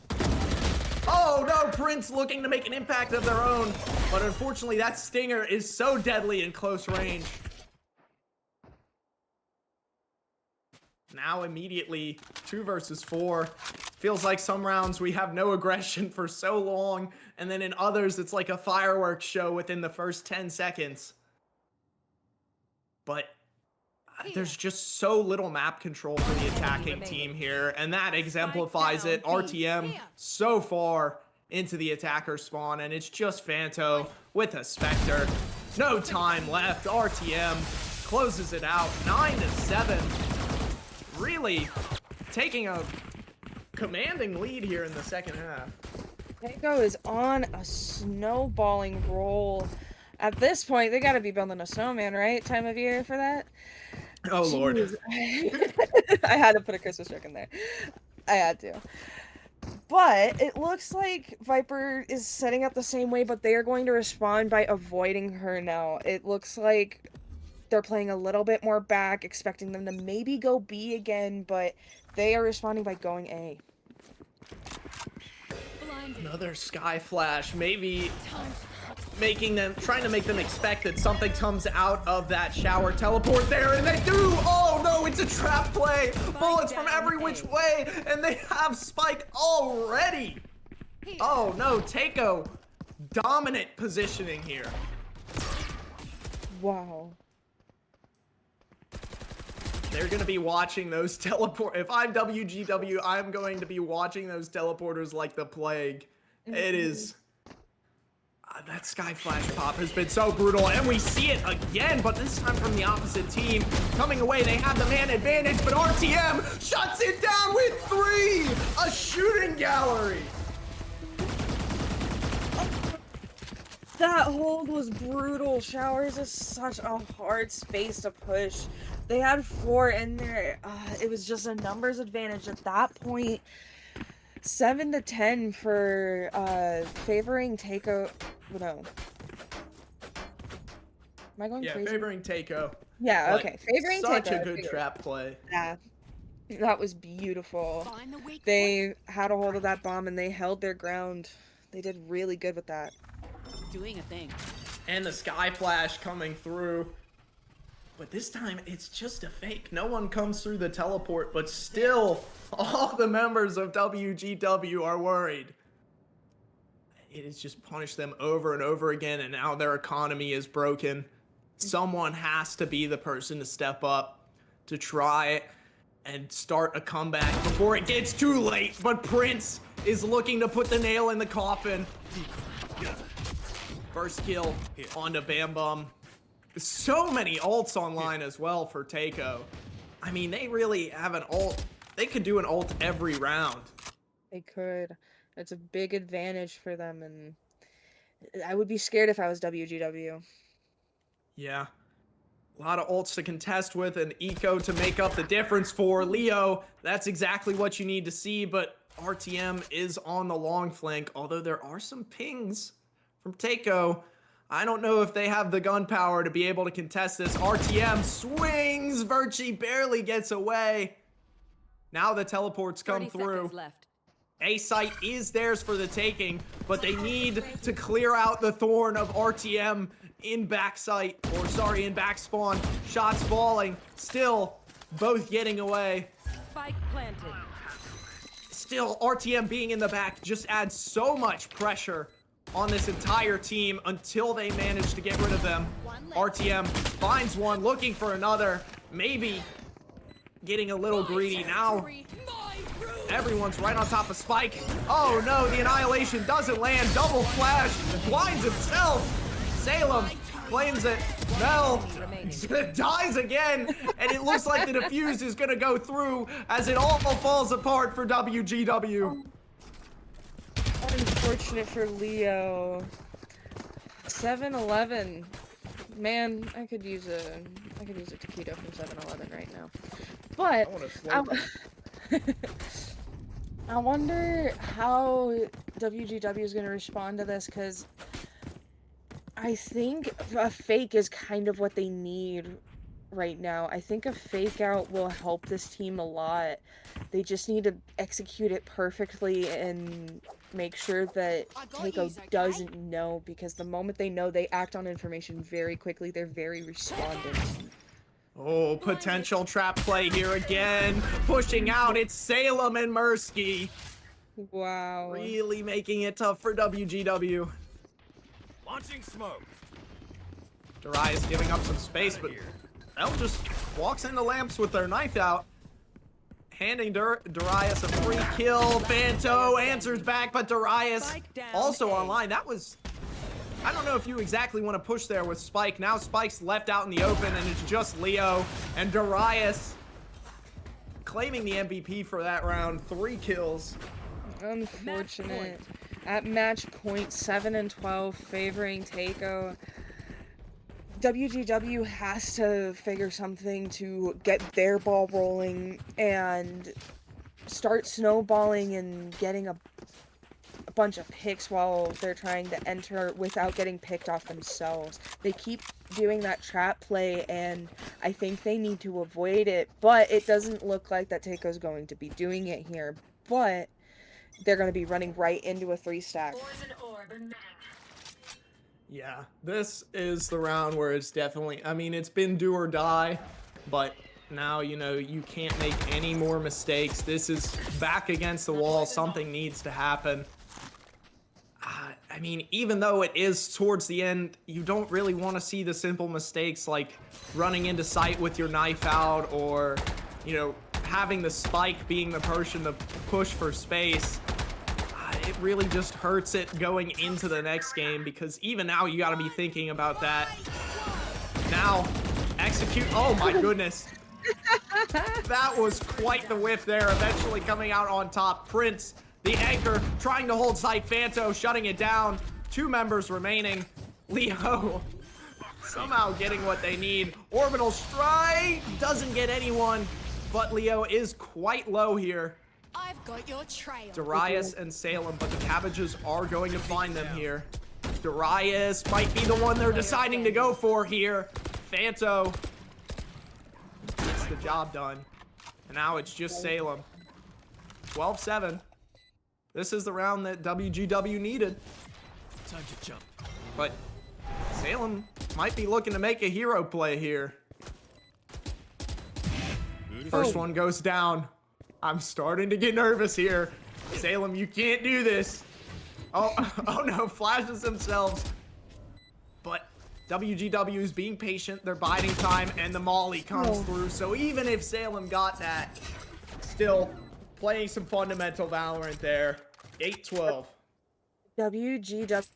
Oh no, Prince looking to make an impact of their own, but unfortunately that stinger is so deadly in close range. Now immediately 2 versus 4. Feels like some rounds we have no aggression for so long, and then in others it's like a fireworks show within the first 10 seconds. But there's just so little map control for the attacking team here, and that exemplifies it. RTM so far into the attacker spawn, and it's just Fanto with a Spectre. No time left. RTM closes it out 9-7. Really taking a commanding lead here in the second half. Teiko is on a snowballing roll. At this point, they gotta be building a snowman, right? Time of year for that? Oh, Jeez. Lord. I had to put a Christmas joke in there. I had to. But it looks like Viper is setting up the same way, but they are going to respond by avoiding her now. It looks like they're playing a little bit more back, expecting them to maybe go B again, but they are responding by going A. Another Sky Flash, maybe trying to make them expect that something comes out of that shower teleport there, and they do! Oh no, it's a trap play! Bullets from every which way, and they have Spike already! Oh no, Teiko, dominant positioning here. Wow. They're going to be watching those teleport. If I'm WgW, I'm going to be watching those teleporters like the plague. It is... that Sky Flash pop has been so brutal, and we see it again, but this time from the opposite team. Coming away, they have the man advantage, but RTM shuts it down with 3! A shooting gallery! That hold was brutal. Showers is such a hard space to push. They had 4 in there. It was just a numbers advantage at that point. 7-10 for favoring Teiko. No. Am I going crazy? Yeah, favoring Teiko. Yeah, okay. Favoring Teiko. Such a good trap play. Yeah. That was beautiful. They had a hold of that bomb and they held their ground. They did really good with that. Doing a thing. And the Sky Flash coming through. But this time, it's just a fake. No one comes through the teleport, but still, all the members of WgW are worried. It has just punished them over and over again, and now their economy is broken. Someone has to be the person to step up, to try and start a comeback before it gets too late. But Prince is looking to put the nail in the coffin. First kill onto Bam Bum. So many ults online as well for Teiko. I mean, they really have an ult. They could do an ult every round. They could. It's a big advantage for them, and I would be scared if I was WgW. Yeah. A lot of ults to contest with, and Eco to make up the difference for Leo. That's exactly what you need to see, but RTM is on the long flank, although there are some pings from Teiko. I don't know if they have the gunpowder to be able to contest this. RTM swings. Virtue barely gets away. Now the teleports come through. A site is theirs for the taking, but they need to clear out the thorn of RTM in back site, or sorry, in back spawn. Shots falling. Still, both getting away. Spike planted. Still, RTM being in the back just adds so much pressure on this entire team until they manage to get rid of them. RTM finds one, looking for another, maybe getting a little greedy. Now everyone's right on top of Spike. Oh no, the Annihilation doesn't land. Double flash, blinds himself. Salem claims it. Mel dies again, and it looks like the defuse is gonna go through as it all falls apart for WgW. Unfortunate for Leo. 7-11. Man, I could use a taquito from 7-Eleven right now. But I wonder how WgW is going to respond to this, because I think a fake is kind of what they need right now. I think a fake out will help this team a lot. They just need to execute it perfectly and make sure that Teiko doesn't know, because the moment they know, they act on information very quickly. They're very respondent. Oh, potential trap play here again. Pushing out, it's Salem and Mursky. Wow. Really making it tough for WgW. Launching smoke. Darius giving up some space, but L just walks into lamps with their knife out. Handing Darius a free kill. Fanto answers back, but Darius also online. That was... I don't know if you exactly want to push there with Spike. Now Spike's left out in the open, and it's just Leo and Darius claiming the MVP for that round. 3 kills. Unfortunate. At match point, 7 and 12, favoring Teiko. WgW has to figure something to get their ball rolling and start snowballing and getting a bunch of picks while they're trying to enter without getting picked off themselves. They keep doing that trap play, and I think they need to avoid it, but it doesn't look like that Teiko's going to be doing it here, but they're going to be running right into a 3-stack. Yeah, this is the round where it's definitely... I mean, it's been do or die, but now, you know, you can't make any more mistakes. This is back against the wall. Something needs to happen. I mean, even though it is towards the end, you don't really want to see the simple mistakes like running into sight with your knife out, or, you know, having the spike being the person to push for space. It really just hurts it going into the next game, because even now you got to be thinking about that. Now, execute. Oh my goodness. That was quite the whiff there, eventually coming out on top. Prince, the anchor, trying to hold sight. Fanto shutting it down. 2 members remaining. Leo somehow getting what they need. Orbital strike doesn't get anyone, but Leo is quite low here. I've got your trail. Darius and Salem, but the Cabbages are going to find them here. Darius might be the one they're deciding to go for here. Fanto gets the job done. And now it's just Salem. 12-7. This is the round that WgW needed. Time to jump. But Salem might be looking to make a hero play here. First one goes down. I'm starting to get nervous here. Salem, you can't do this. Oh, oh no, flashes themselves. But WgW is being patient. They're biding time, and the molly comes through. So even if Salem got that, still playing some fundamental Valorant there. 8-12. WgW.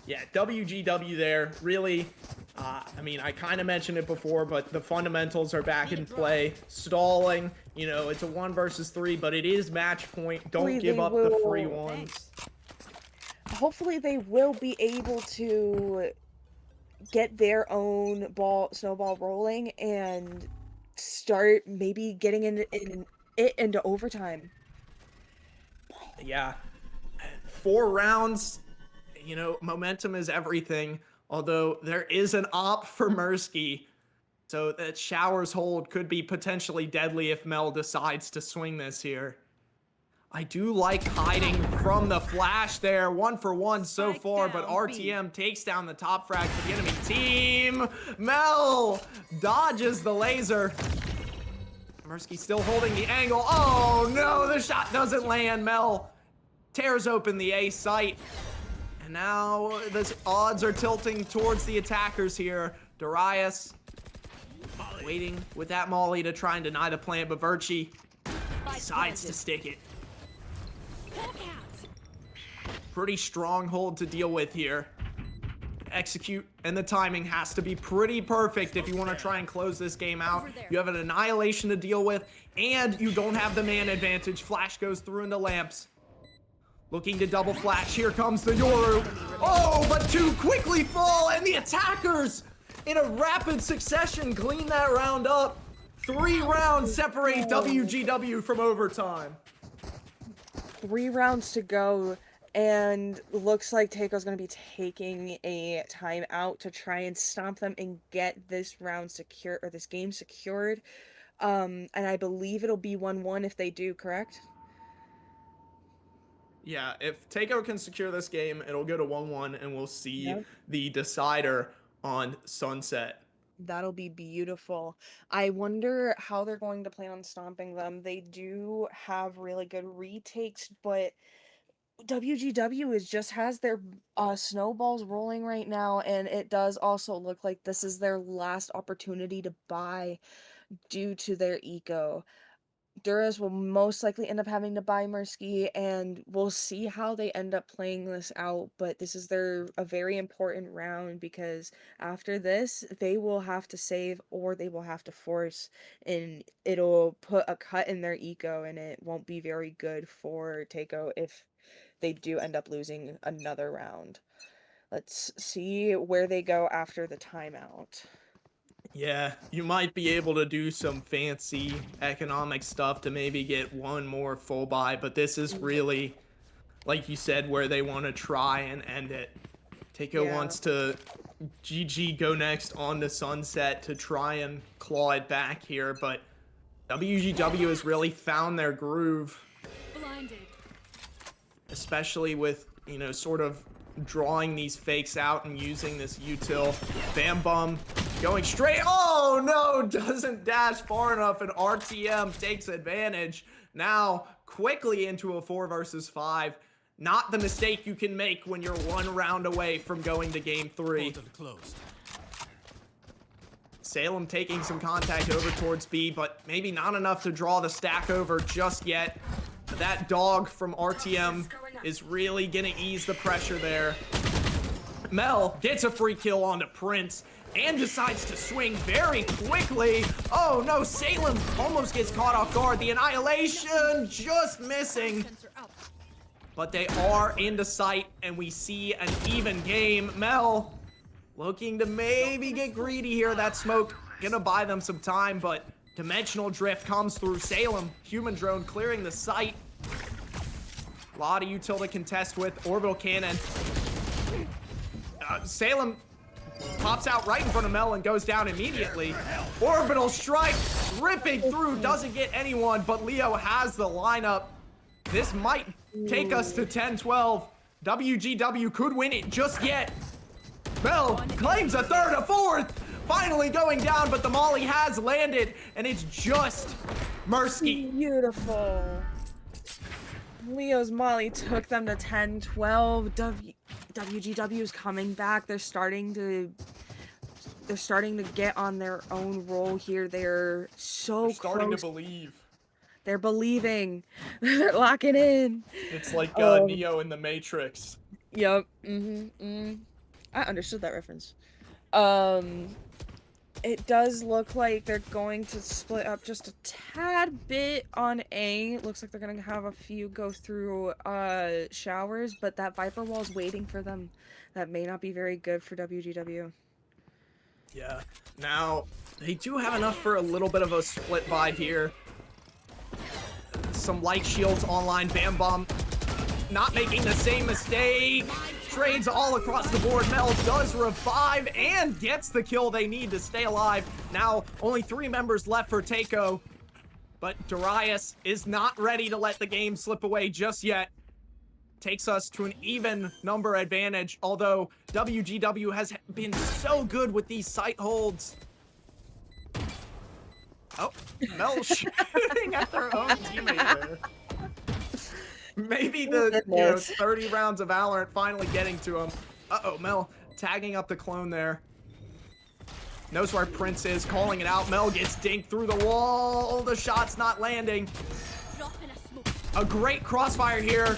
Yeah, WgW there, really, I mean, I kind of mentioned it before, but the fundamentals are back in play. Stalling, you know, it's a 1 versus 3, but it is match point. Don't give up the free ones. Hopefully they will be able to get their own snowball rolling and start maybe getting into overtime. Yeah, 4 rounds, you know, momentum is everything. Although there is an op for Mursky, so that Shower's hold could be potentially deadly if Mel decides to swing this here. I do like hiding from the flash there. 1 for 1 so far, but RTM takes down the top frag for the enemy team. Mel dodges the laser. Mursky still holding the angle. Oh no, the shot doesn't land. Mel tears open the A site. And now the odds are tilting towards the attackers here. Darius waiting with that molly to try and deny the plant, but Virchie decides to stick it. Pretty strong hold to deal with here. Execute, and the timing has to be pretty perfect if you want to try and close this game out. You have an annihilation to deal with, and you don't have the man advantage. Flash goes through into lamps. Looking to double flash. Here comes the Yoru. Oh, but 2 quickly fall, and the attackers in a rapid succession clean that round up. 3 rounds separate WgW from overtime. 3 rounds to go, and looks like Teiko's going to be taking a timeout to try and stop them and get this round secure, or this game secured. And I believe it'll be 1-1 if they do, correct? Yeah, if Teiko can secure this game, it'll go to 1-1, and we'll see Yep. the decider on Sunset. That'll be beautiful. I wonder how they're going to plan on stomping them. They do have really good retakes, but WGW just has their snowballs rolling right now, and it does also look like this is their last opportunity to buy due to their eco. Duras will most likely end up having to buy Mursky, and we'll see how they end up playing this out. But this is a very important round, because after this, they will have to save or they will have to force, and it'll put a cut in their eco, and it won't be very good for Teiko if they do end up losing another round. Let's see where they go after the timeout. Yeah, you might be able to do some fancy economic stuff to maybe get one more full buy, but this is really, like you said, where they want to try and end it. Teiko wants to GG go next on the Sunset to try and claw it back here, but WGW has really found their groove, Blinded. especially with, you know, sort of drawing these fakes out and using this util. Bam Bum going straight. Oh no, doesn't dash far enough, and RTM takes advantage. Now quickly into a 4 versus 5. Not the mistake you can make when you're 1 round away from going to game 3. Closed. Salem taking some contact over towards B, but maybe not enough to draw the stack over just yet. That dog from RTM is really gonna ease the pressure there. Mel gets a free kill onto Prince and decides to swing very quickly. Oh no, Salem almost gets caught off guard. The Annihilation just missing. Sensor up. But they are into sight, and we see an even game. Mel looking to maybe get greedy here. That smoke gonna buy them some time, but Dimensional Drift comes through. Salem, human drone clearing the site. A lot of util to contest with. Orbital cannon. Salem pops out right in front of Mel and goes down immediately. Orbital strike ripping through, doesn't get anyone, but Leo has the lineup. This might take us to 10-12. WGW could win it just yet. Mel claims a third, a fourth. Finally going down, but the Molly has landed, and it's just Mursky. Beautiful. Leo's Molly took them to 10-12. WGW is coming back. They're starting to get on their own roll here. They're so Starting close. to believe. They're believing. They're locking in. It's like Neo in the Matrix. Yep. I understood that reference. It does look like they're going to split up just a tad bit on A. It looks like they're gonna have a few go through showers, but that Viper wall's waiting for them. That may not be very good for WGW. Yeah. Now, they do have enough for a little bit of a split buy here. Some light shields online. Bam Bomb not making the same mistake. Trades all across the board. Mel does revive and gets the kill they need to stay alive. Now, only 3 members left for Teiko, but Darius is not ready to let the game slip away just yet. Takes us to an even number advantage, although WGW has been so good with these site holds. Oh, Mel shooting at their own teammate there. Maybe the 30 rounds of Valorant finally getting to him. Uh-oh, Mel tagging up the clone there. Knows where Prince is, calling it out. Mel gets dinked through the wall. The shot's not landing. A great crossfire here.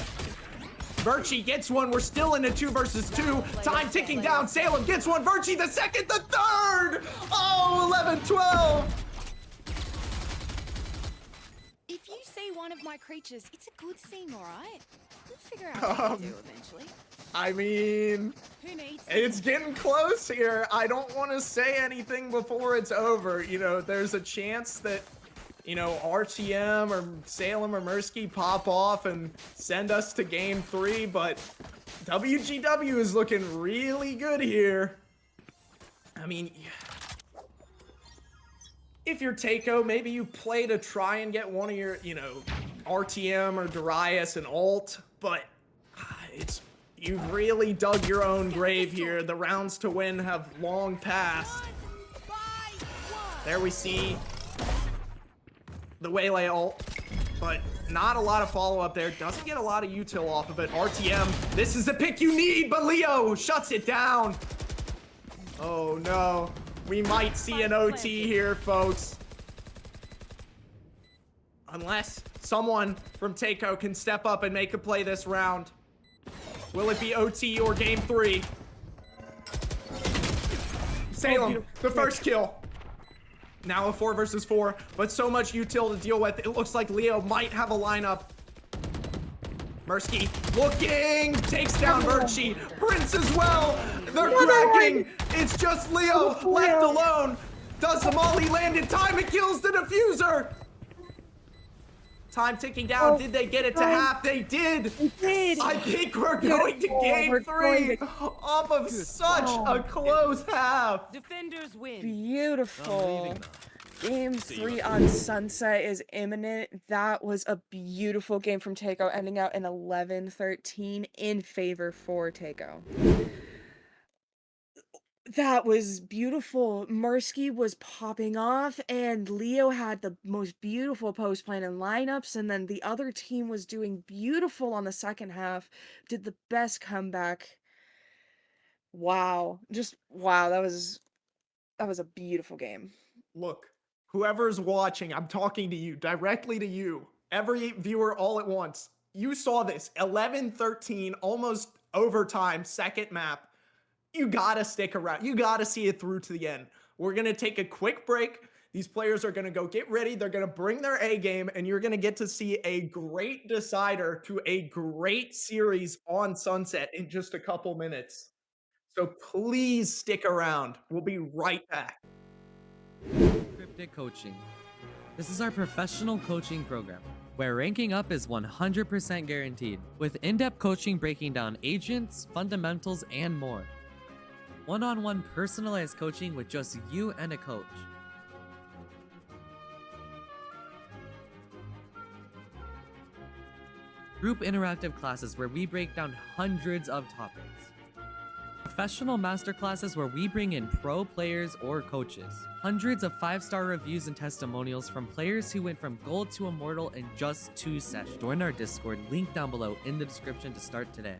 Virchie gets one. We're still in a 2 versus 2. Time ticking down. Salem gets one. Virchie the second, the third. Oh, 11-12. If you see one of my creatures, it's a good thing, alright? We'll figure out what to do eventually. I mean, Who needs it's getting close here. I don't want to say anything before it's over. You know, there's a chance that, you know, RTM or Salem or Mursky pop off and send us to game 3, but WGW is looking really good here. I mean, if you're Teiko, maybe you play to try and get one of your, you know, RTM or Darius and ult, but You've really dug your own grave here. The rounds to win have long passed. There we see the Waylay ult, but not a lot of follow-up there. Doesn't get a lot of util off of it. RTM, this is the pick you need, but Leo shuts it down. Oh no, we might see an OT here, folks. Unless someone from Teiko can step up and make a play this round. Will it be OT or game 3? Salem, the first kill. Now a 4 versus 4, but so much util to deal with. It looks like Leo might have a lineup. Mursky looking, takes down Virtue. Prince as well. They're cracking. It's just Leo left alone. Does the molly land in time? It kills the diffuser. Time ticking down. Did they get it to half? They did. I think we're going to game 3 off of such a close half. Defenders win. Beautiful. Game 3 on Sunset is imminent. That was a beautiful game from Teiko, ending out in 11-13 in favor for Teiko. That was beautiful. Mursky was popping off, and Leo had the most beautiful post plan and lineups, and then the other team was doing beautiful on the second half, did the best comeback. Wow. Just wow, that was a beautiful game. Look, whoever's watching, I'm talking to you, directly to you. Every viewer all at once. You saw this, 11-13, almost overtime, second map. You gotta stick around. You gotta see it through to the end. We're gonna take a quick break. These players are gonna go get ready. They're gonna bring their A game, and you're gonna get to see a great decider to a great series on Sunset in just a couple minutes. So please stick around. We'll be right back. Cryptic Coaching. This is our professional coaching program, where ranking up is 100% guaranteed, with in-depth coaching breaking down agents, fundamentals, and more. One-on-one personalized coaching with just you and a coach. Group interactive classes where we break down hundreds of topics. Professional masterclasses where we bring in pro players or coaches. Hundreds of 5-star reviews and testimonials from players who went from gold to immortal in just 2 sessions. Join our Discord, link down below in the description to start today.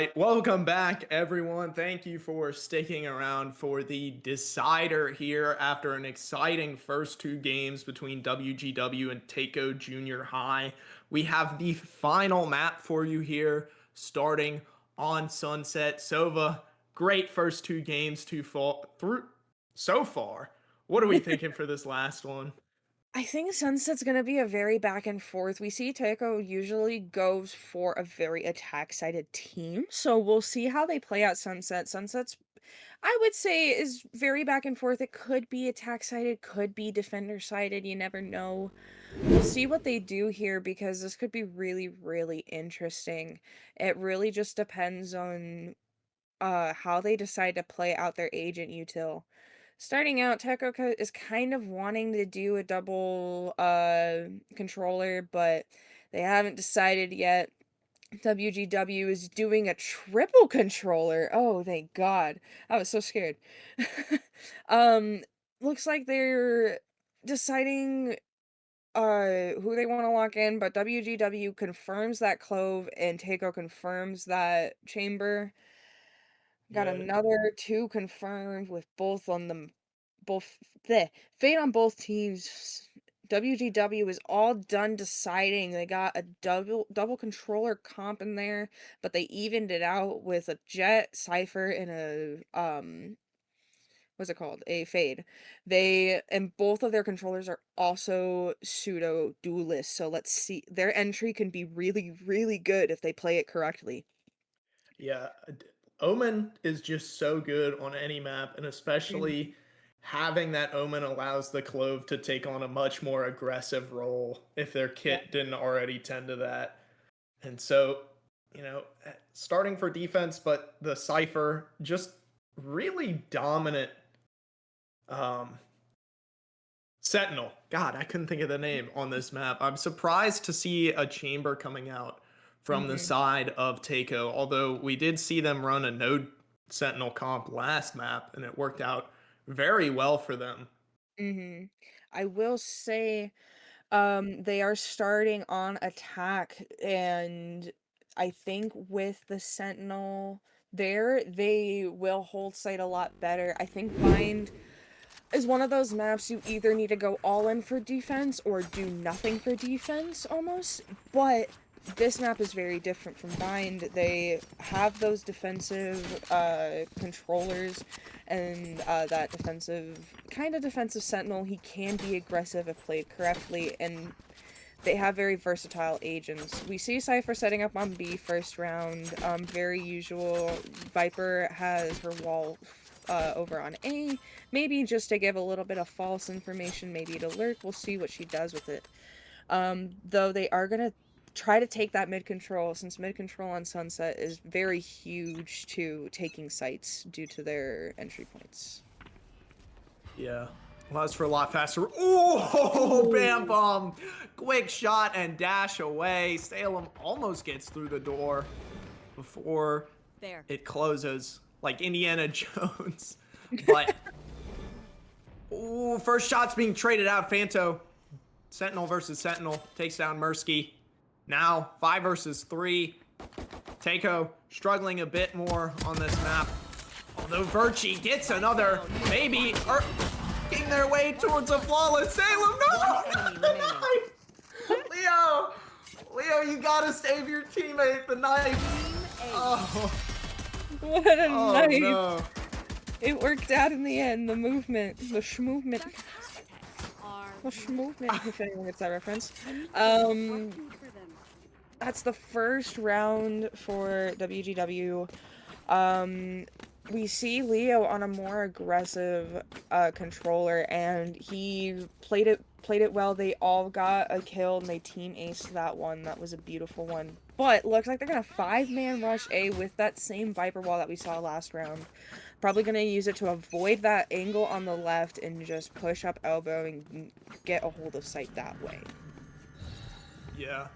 right, welcome back, everyone. Thank you for sticking around for the decider here after an exciting first 2 games between WgW and Teiko Junior High. We have the final map for you here, starting on Sunset. Sova, great first 2 games so far. What are we thinking for this last one? I think Sunset's gonna be a very back and forth. We see Teiko usually goes for a very attack-sided team, so we'll see how they play out Sunset. Sunset's, I would say, is very back and forth. It could be attack-sided, could be defender-sided, you never know. We'll see what they do here because this could be really, really interesting. It really just depends on how they decide to play out their agent util. Starting out, Teiko is kind of wanting to do a double controller, but they haven't decided yet. WgW is doing a triple controller. Oh, thank God. I was so scared. Looks like they're deciding who they want to lock in, but WgW confirms that Clove and Teiko confirms that Chamber. Got Yeah. another 2 confirmed with both on them. Fate on both teams. WgW is all done deciding. They got a double controller comp in there, but they evened it out with a Jet, Cypher, and a what's it called? A Fade. And both of their controllers are also pseudo duelists. So let's see. Their entry can be really, really good if they play it correctly. Yeah, Omen is just so good on any map, and especially having that Omen allows the Clove to take on a much more aggressive role if their kit didn't already tend to that. And so, starting for defense, but the Cypher just really dominant Sentinel. God, I couldn't think of the name on this map. I'm surprised to see a Chamber coming out from the side of Teiko, although we did see them run a node Sentinel comp last map, and it worked out very well for them. I will say, they are starting on attack, and I think with the Sentinel there, they will hold site a lot better. I think Bind is one of those maps you either need to go all in for defense or do nothing for defense almost, but this map is very different from Bind. They have those defensive controllers and that defensive Sentinel. He can be aggressive if played correctly, and they have very versatile agents. We see Cypher setting up on B first round. Very usual. Viper has her wall over on A, maybe just to give a little bit of false information, maybe to lurk. We'll see what she does with it. Though they are gonna try to take that mid control, since mid control on Sunset is very huge to taking sites due to their entry points. Yeah, allows for a lot faster. Oh, bam bomb! Quick shot and dash away. Salem almost gets through the door before it closes, like Indiana Jones. But first shot's being traded out. Fanto, Sentinel versus Sentinel, takes down Mursky. Now 5 versus 3. Teiko struggling a bit more on this map. Although Virchie gets another, maybe getting their way towards a flawless Salem. No! Leo, you gotta save your teammate. The knife. Oh. What a knife. No. It worked out in the end. The movement. The schmovement. The schmovement, if anyone gets that reference. That's the first round for WgW. We see Leo on a more aggressive controller, and he played it well. They all got a kill, and they team aced that one. That was a beautiful one. But looks like they're gonna 5-man rush A with that same Viper wall that we saw last round. Probably gonna use it to avoid that angle on the left and just push up elbow and get a hold of site that way. Yeah.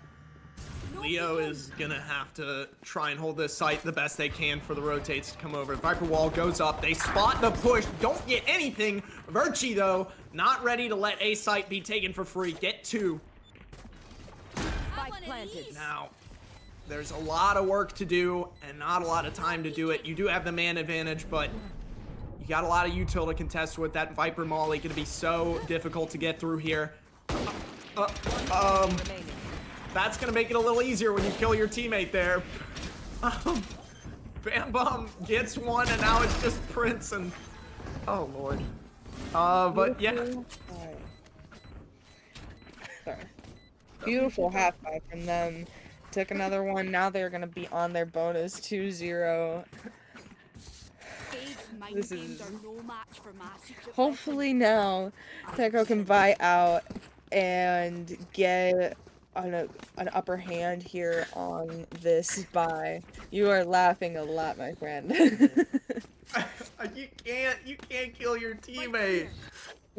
Leo is gonna have to try and hold this site the best they can for the rotates to come over. Viper wall goes up. They spot the push. Don't get anything. Virchie, though, not ready to let a site be taken for free. Get 2. Spike planted. Now, There's a lot of work to do and not a lot of time to do it. You do have the man advantage, but you got a lot of util to contest with. That Viper Molly going to be so difficult to get through here. That's going to make it a little easier when you kill your teammate there. Bam Bum gets one, and now it's just Prince and... Oh, Lord. But yeah. Sorry. Beautiful half five from them. Took another one. Now they're going to be on their bonus 2-0. This is... Hopefully now Teiko can buy out and get an upper hand here on this buy. You are laughing a lot, my friend. You can't kill your teammate.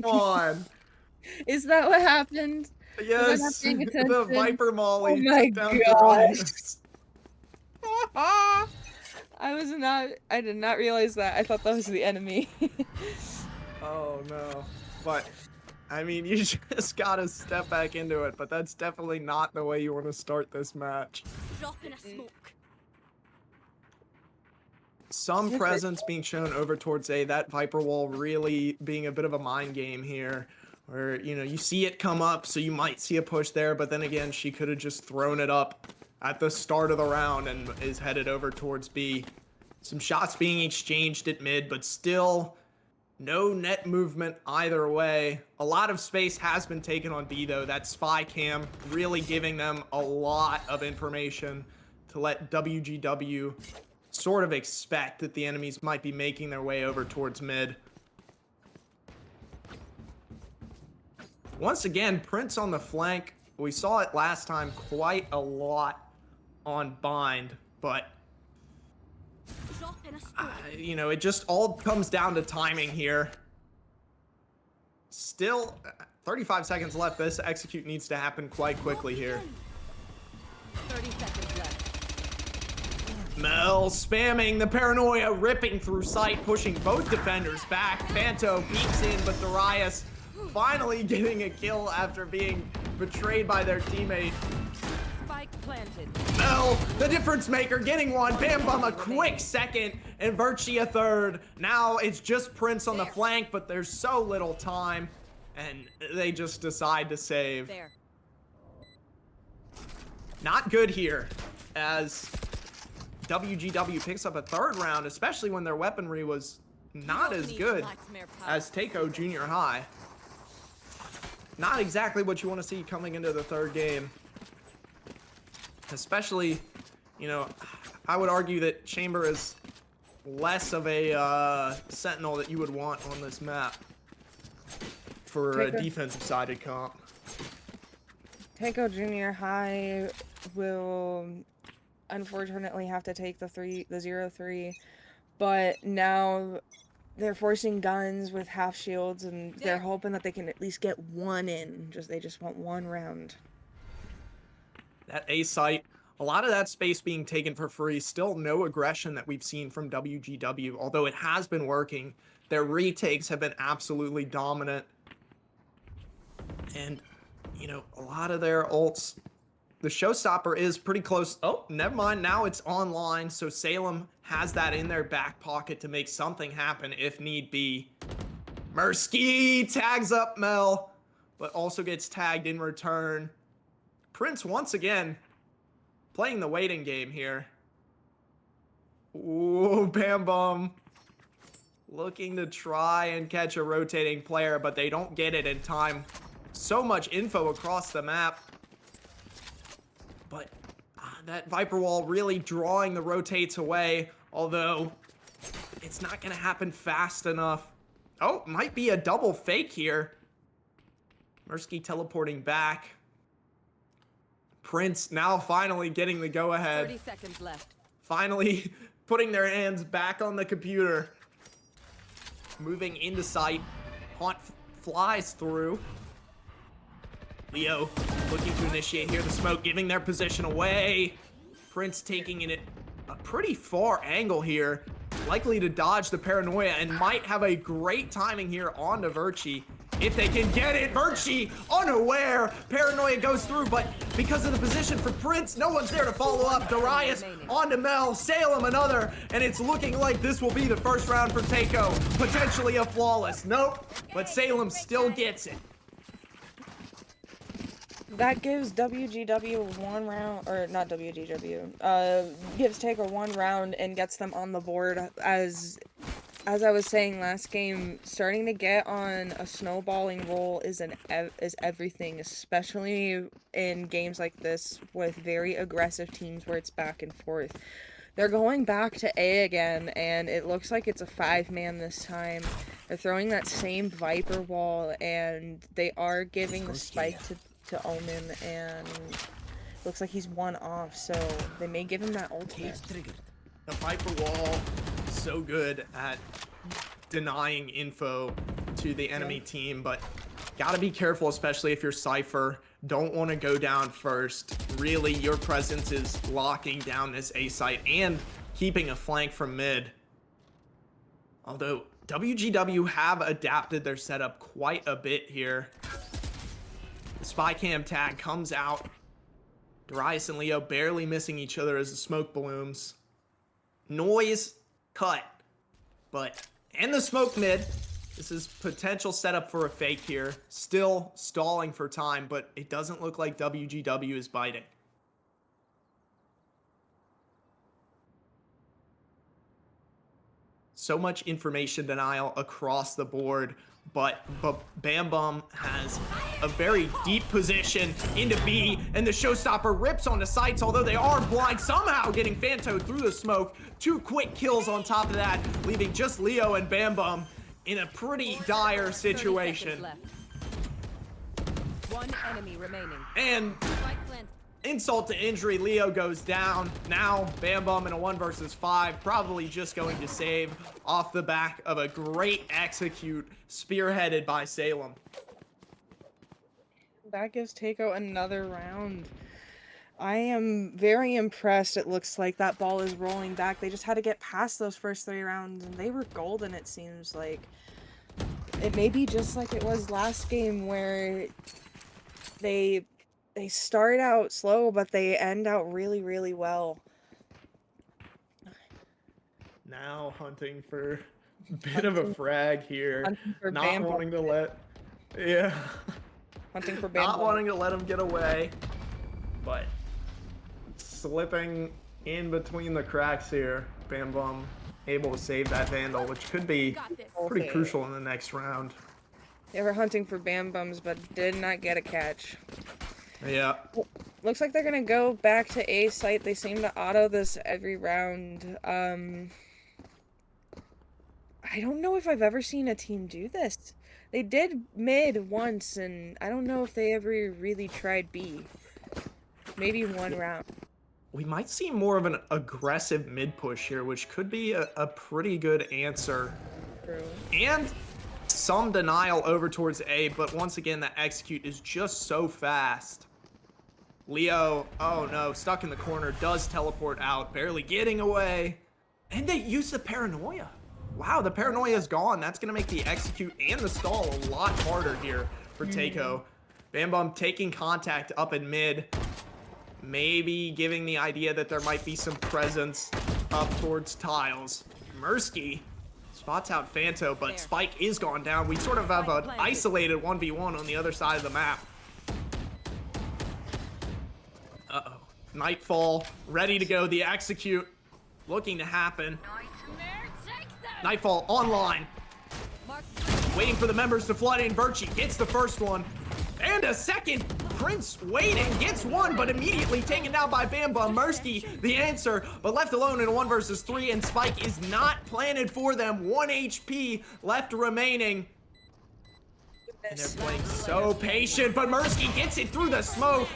Come on. Is that what happened? Yes, the Viper Molly. Oh my down gosh. I did not realize that. I thought that was the enemy. Oh no. But, I mean, you just gotta step back into it, but that's definitely not the way you want to start this match. Drop in a smoke. Some presence being shown over towards A, that Viper wall really being a bit of a mind game here. Where, you know, you see it come up, so you might see a push there, but then again, she could have just thrown it up at the start of the round and is headed over towards B. Some shots being exchanged at mid, but still no net movement either way. A lot of space has been taken on B, though. That spy cam really giving them a lot of information to let WgW sort of expect that the enemies might be making their way over towards mid. Once again, Prince on the flank. We saw it last time quite a lot on Bind, but you know, it just all comes down to timing here. Still 35 seconds left. This execute needs to happen quite quickly here. 30 seconds left. Mel spamming the paranoia, ripping through sight, pushing both defenders back. Phanto peeks in, but Darius finally getting a kill after being betrayed by their teammate. Spike planted. Mel, the difference maker, getting one. Bam Bum a quick second, and Virtue a third. Now it's just Prince on the flank, but there's so little time, and they just decide to save. There. Not good here, as WgW picks up a third round, especially when their weaponry was not as good as Teiko Junior High. Not exactly what you want to see coming into the third game. Especially, you know, I would argue that Chamber is less of a sentinel that you would want on this map for a defensive-sided comp. Teiko Junior High will unfortunately have to take the 0-3, but now they're forcing guns with half shields, and they're hoping that they can at least get one in. They just want one round. That A site, a lot of that space being taken for free. Still no aggression that we've seen from WgW, although it has been working. Their retakes have been absolutely dominant. And, you know, a lot of their ults, the showstopper is pretty close. Oh, never mind. Now it's online, so Salem has that in their back pocket to make something happen if need be. Mursky tags up Mel, but also gets tagged in return. Prince once again playing the waiting game here. Ooh, Bam Bum looking to try and catch a rotating player, but they don't get it in time. So much info across the map. But that Viper wall really drawing the rotates away, although it's not going to happen fast enough. Oh, might be a double fake here. Mursky teleporting back. Prince now finally getting the go-ahead. 30 seconds left. Finally putting their hands back on the computer. Moving into sight. Haunt flies through. Leo looking to initiate here. The smoke giving their position away. Prince taking it at a pretty far angle here. Likely to dodge the paranoia and might have a great timing here on to Virtue. if they can get it. Virtue unaware. Paranoia goes through, but because of the position for Prince, no one's there to follow up. Darius onto Mel, Salem another, and it's looking like this will be the first round for Teiko. Potentially a flawless. Nope, but Salem still gets it. That gives WgW one round, or not WgW, gives Teiko one round and gets them on the board. As I was saying last game, starting to get on a snowballing roll is everything, especially in games like this with very aggressive teams where it's back and forth. They're going back to A again, and it looks like it's a 5-man this time. They're throwing that same Viper wall, and they are giving the spike to Omen, and looks like he's one off, so they may give him that ultimate. The Viper wall, so good at denying info to the enemy team, but gotta be careful, especially if you're Cypher. Don't want to go down first. Really, your presence is locking down this A site and keeping a flank from mid. Although WgW have adapted their setup quite a bit here. The spy cam tag comes out. Darius and Leo barely missing each other as the smoke blooms. Noise cut, and the smoke mid. This is potential setup for a fake here. Still stalling for time, but it doesn't look like WgW is biting. So much information denial across the board, but Bam Bum has a very deep position into B, and the showstopper rips on the sights, although they are blind, somehow getting Fanto through the smoke. 2 quick kills on top of that, leaving just Leo and Bam Bum in a pretty dire situation. One enemy remaining. And insult to injury, Leo goes down. Now Bam Bum in a 1 versus 5, probably just going to save off the back of a great execute spearheaded by Salem. That gives Teiko another round. I am very impressed. It looks like that ball is rolling back. They just had to get past those first 3 rounds, and they were golden, it seems like. It may be just like it was last game, where they start out slow, but they end out really, really well. Now hunting for a bit of a frag here. Not wanting to let... Yeah. Hunting for Bam Not Bum. wanting to let him get away, but slipping in between the cracks here. Bam Bum able to save that Vandal, which could be pretty crucial in the next round. They were hunting for Bam Bums, but did not get a catch. Yeah. Looks like they're gonna go back to A site. They seem to auto this every round. I don't know if I've ever seen a team do this. They did mid once, and I don't know if they ever really tried B. Maybe 1 round. We might see more of an aggressive mid push here, which could be a pretty good answer. True. And some denial over towards A, but once again, that execute is just so fast. Leo, oh no, stuck in the corner, does teleport out, barely getting away. And they use the paranoia. Wow, the paranoia is gone. That's going to make the execute and the stall a lot harder here for Teiko. Bam Bum taking contact up in mid. Maybe giving the idea that there might be some presence up towards tiles. Mursky spots out Fanto, but Spike is gone down. We sort of have an isolated 1v1 on the other side of the map. Uh-oh. Nightfall, ready to go. The execute looking to happen. Nightfall online. Waiting for the members to flood in. Virtue gets the first one. And a second. Prince waiting, gets one, but immediately taken down by Bam Bum. Mursky, the answer, but left alone in a 1 versus 3, and Spike is not planted for them. 1 HP left remaining. And they're playing so patient, but Mursky gets it through the smoke.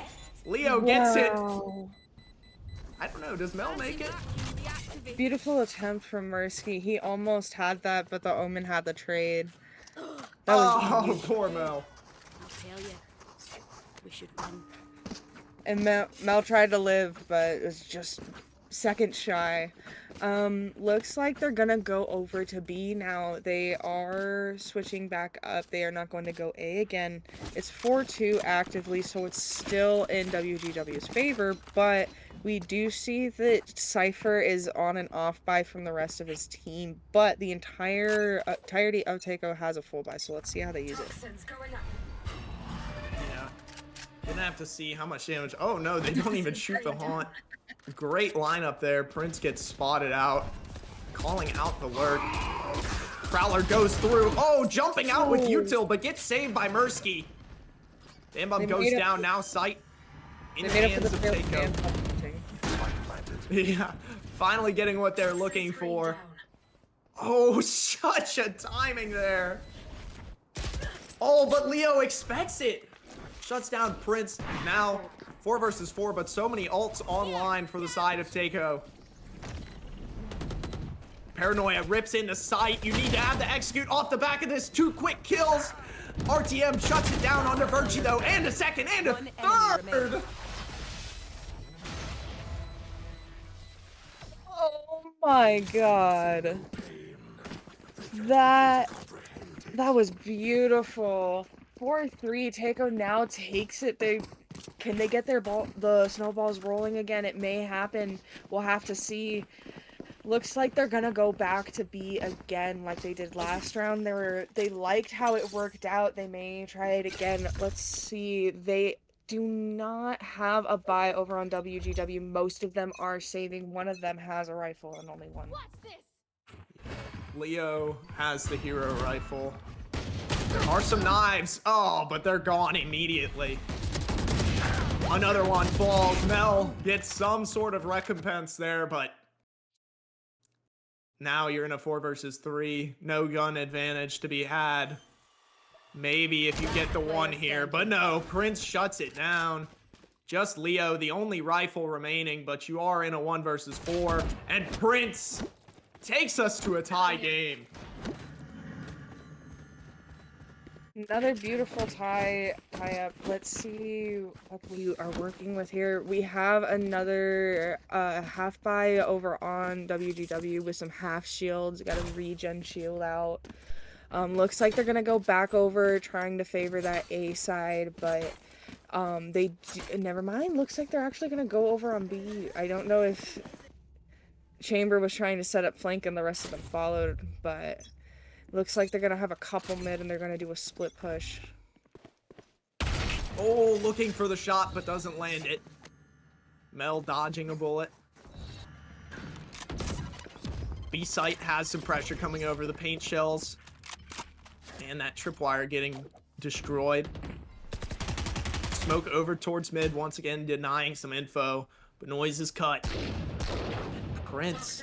Leo gets it. I don't know, does Mel make it? Beautiful attempt from Mursky. He almost had that, but the Omen had the trade. That was poor Mel. I'll tell you. We should run. And Mel tried to live, but it was just seconds shy. Looks like they're gonna go over to B now. They are switching back up. They are not going to go A again. It's 4-2 actively, so it's still in WGW's favor, but we do see that Cypher is on an off buy from the rest of his team, but the entirety of Teiko has a full buy, so let's see how they use it. Yeah. Gonna have to see how much damage. Oh no, they don't even shoot the haunt. Great lineup there. Prince gets spotted out, calling out the lurk. Prowler goes through. Oh, jumping out with util, but gets saved by Mursky. Bam goes down now. Sight in the hands of Teiko. Yeah, finally getting what they're looking for. Oh, such a timing there. Oh, but Leo expects it. Shuts down Prince. Now 4 versus 4, but so many ults online for the side of Teiko. Paranoia rips into sight. You need to have to execute off the back of this. 2 quick kills. RTM shuts it down under Virtue though, and a second, and a third. Oh my god. That was beautiful. 4-3, Teiko now takes it. Can they get the snowballs rolling again? It may happen. We'll have to see. Looks like they're gonna go back to B again like they did last round. They liked how it worked out. They may try it again. Let's see. They do not have a buy over on WGW. Most of them are saving. One of them has a rifle and only one. Leo has the hero rifle. There are some knives. Oh, but they're gone immediately. Another one falls. Mel gets some sort of recompense there, but now you're in a 4 versus 3. No gun advantage to be had. Maybe if you get the one here, but no, Prince shuts it down. Just Leo, the only rifle remaining, but you are in a 1 versus 4, and Prince takes us to a tie game. Another beautiful tie up. Let's see what we are working with here. We have another half buy over on WGW with some half shields. Got a regen shield out. Looks like they're gonna go back over, trying to favor that A side, but never mind. Looks like they're actually gonna go over on B. I don't know if Chamber was trying to set up flank and the rest of them followed, but looks like they're gonna have a couple mid and they're gonna do a split push. Oh, looking for the shot but doesn't land it. Mel dodging a bullet. B-site has some pressure coming over the paint shells. And that tripwire getting destroyed. Smoke over towards mid, once again denying some info, but noise is cut. And Prince,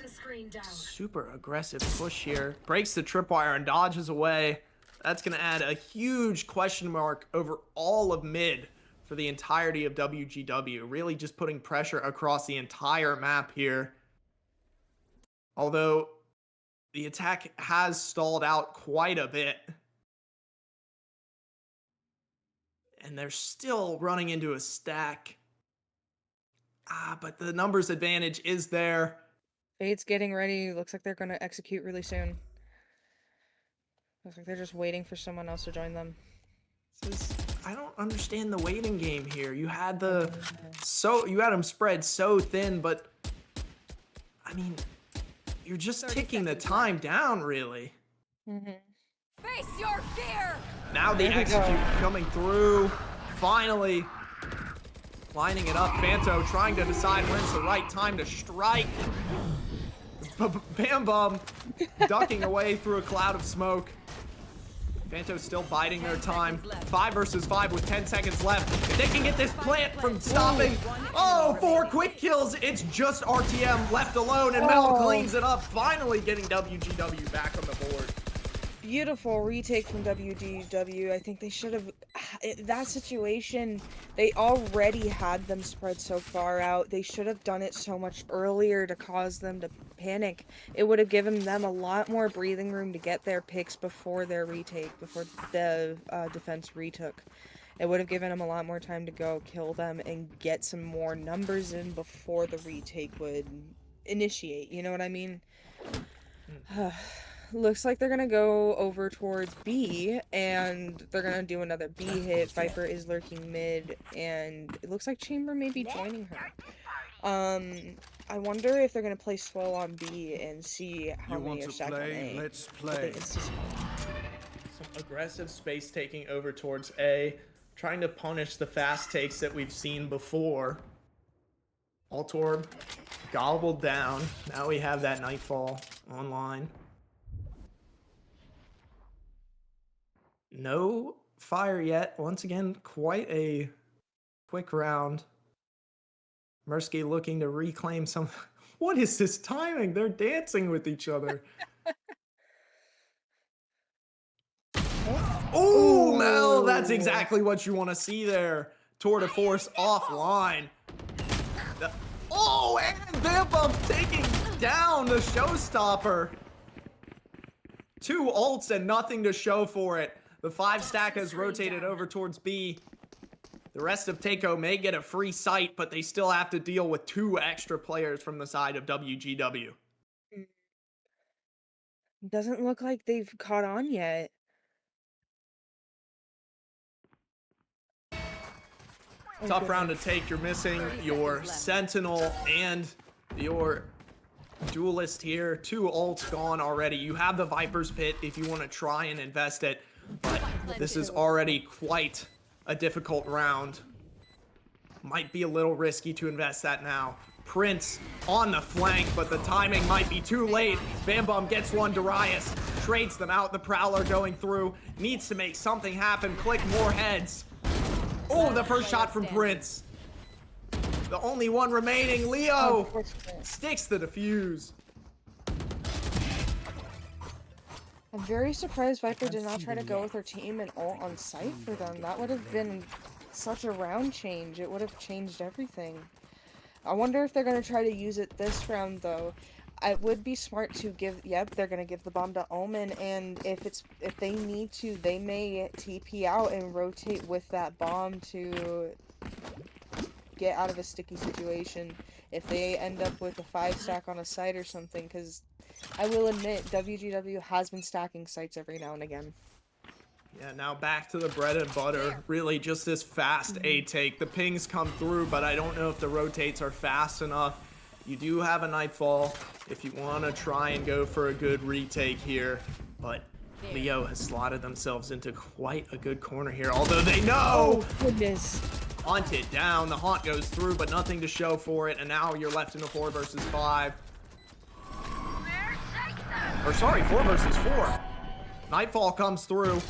super aggressive push here. Breaks the tripwire and dodges away. That's gonna add a huge question mark over all of mid for the entirety of WGW. Really just putting pressure across the entire map here. Although the attack has stalled out quite a bit. And they're still running into a stack. But the numbers advantage is there. Fade's getting ready. Looks like they're going to execute really soon. Looks like they're just waiting for someone else to join them. I don't understand the waiting game here. You had them spread so thin, but I mean, you're just ticking the time down, really. Face your fear! Now the execute coming through. Finally lining it up. Fanto trying to decide when's the right time to strike. Bam Bum ducking away through a cloud of smoke. Fanto still biding their time. 5 versus 5 with 10 seconds left. If they can get this plant from stopping. Oh, 4 quick kills. It's just RTM left alone, and Mel cleans it up, finally getting WGW back on the board. Beautiful retake from WGW. I think they should have... That situation, they already had them spread so far out. They should have done it so much earlier to cause them to panic. It would have given them a lot more breathing room to get their picks before their retake, before the defense retook. It would have given them a lot more time to go kill them and get some more numbers in before the retake would initiate, you know what I mean? Looks like they're gonna go over towards B, and they're gonna do another B hit. Viper is lurking mid, and it looks like Chamber may be joining her. I wonder if they're gonna play slow on B and see how many are stacked on A. Let's But play. they insta spawn. Some aggressive space taking over towards A, trying to punish the fast takes that we've seen before. Altorb gobbled down. Now we have that Nightfall online. No fire yet. Once again, quite a quick round. Mersky looking to reclaim some. What is this timing? They're dancing with each other. Oh, Mel, that's exactly what you want to see there. Tour de force offline. Oh, and Bam Bump taking down the showstopper. 2 ults and nothing to show for it. The 5 stack has rotated over towards B. The rest of Teiko may get a free sight, but they still have to deal with 2 extra players from the side of WgW. Doesn't look like they've caught on yet. Tough round to take. You're missing your Sentinel and your Duelist here. 2 ults gone already. You have the Viper's Pit if you want to try and invest it, but this is already quite a difficult round. Might be a little risky to invest that now. Prince on the flank, but the timing might be too late. Bam Bum gets one. Darius trades them out. The Prowler going through. Needs to make something happen. Click more heads. Oh, the first shot from Prince. The only one remaining. Leo sticks the defuse. I'm very surprised Viper did not try to go with her team and ult on site for them. That would have been such a round change. It would have changed everything. I wonder if they're going to try to use it this round, though. It would be smart to give... Yep, they're going to give the bomb to Omen, and if they need to, they may TP out and rotate with that bomb to get out of a sticky situation if they end up with a 5 stack on a site or something, because I will admit, WgW has been stacking sites every now and again. Yeah, now back to the bread and butter. Really just this fast A take. The pings come through, but I don't know if the rotates are fast enough. You do have a Nightfall if you want to try and go for a good retake here, but Leo has slotted themselves into quite a good corner here, although they know. Oh, goodness. Haunted down, the haunt goes through, but nothing to show for it, and now you're left in a 4 versus 5. Or sorry, 4 versus 4. Nightfall comes through.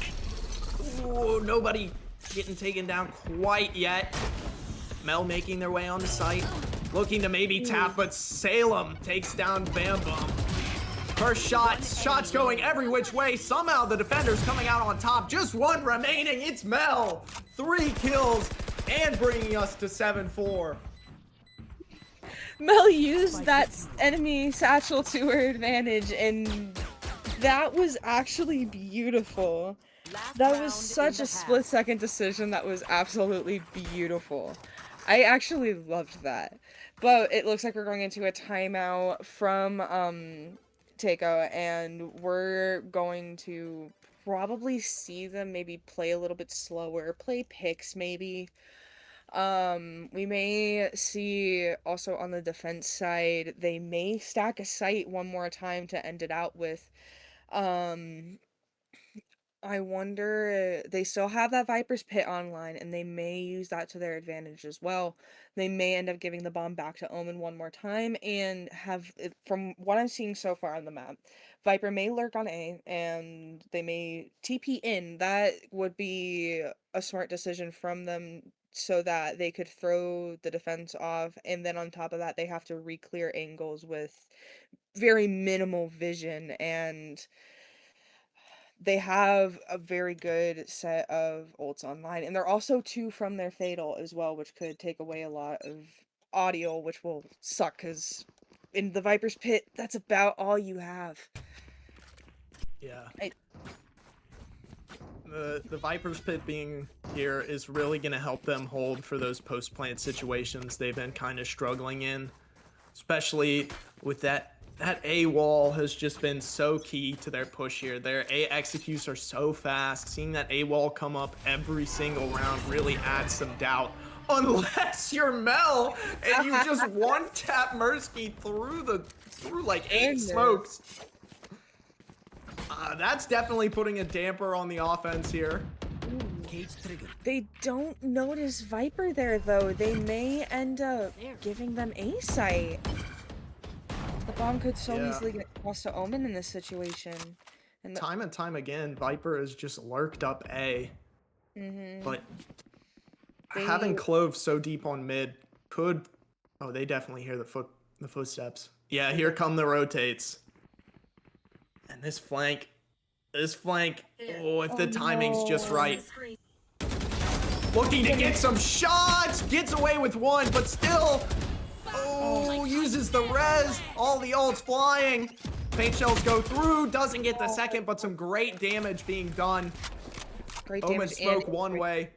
Ooh, nobody getting taken down quite yet. Mel making their way on the site. Looking to maybe tap, but Salem takes down Bam Bum. First shots going every which way. Somehow the defender's coming out on top. Just 1 remaining. It's Mel. 3 kills and bringing us to 7-4. Mel used that enemy satchel to her advantage, and that was actually beautiful. That was such a split-second decision that was absolutely beautiful. I actually loved that. But it looks like we're going into a timeout from Teiko, and we're going to probably see them maybe play a little bit slower, play picks maybe. We may see also on the defense side, they may stack a site one more time to end it out with. I wonder, they still have that Viper's Pit online, and they may use that to their advantage as well. They may end up giving the bomb back to Omen one more time, and have, from what I'm seeing so far on the map, Viper may lurk on A, and they may TP in. That would be a smart decision from them, so that they could throw the defense off, and then on top of that, they have to re-clear angles with very minimal vision, and they have a very good set of ults online, and they're also 2 from their Fatal as well, which could take away a lot of audio, which will suck, because in the Viper's Pit, that's about all you have. Yeah. the Viper's Pit being here is really going to help them hold for those post-plant situations they've been kind of struggling in. Especially with that A wall has just been so key to their push here. Their A executes are so fast. Seeing that A wall come up every single round really adds some doubt. Unless you're Mel and you just one-tap Mursky through like 8 smokes. That's definitely putting a damper on the offense here. They don't notice Viper there, though. They may end up giving them A site. The bomb could so easily get tossed to Omen in this situation. And time and time again, Viper has just lurked up A. But having Clove so deep on mid could... Oh, they definitely hear the footsteps. Yeah, here come the rotates. And this flank, oh, if the timing's just right. Looking to get some shots, gets away with one, but still, uses the res, all the ults flying. Paint shells go through, doesn't get the second, but some great damage being done. Omen smoke one way.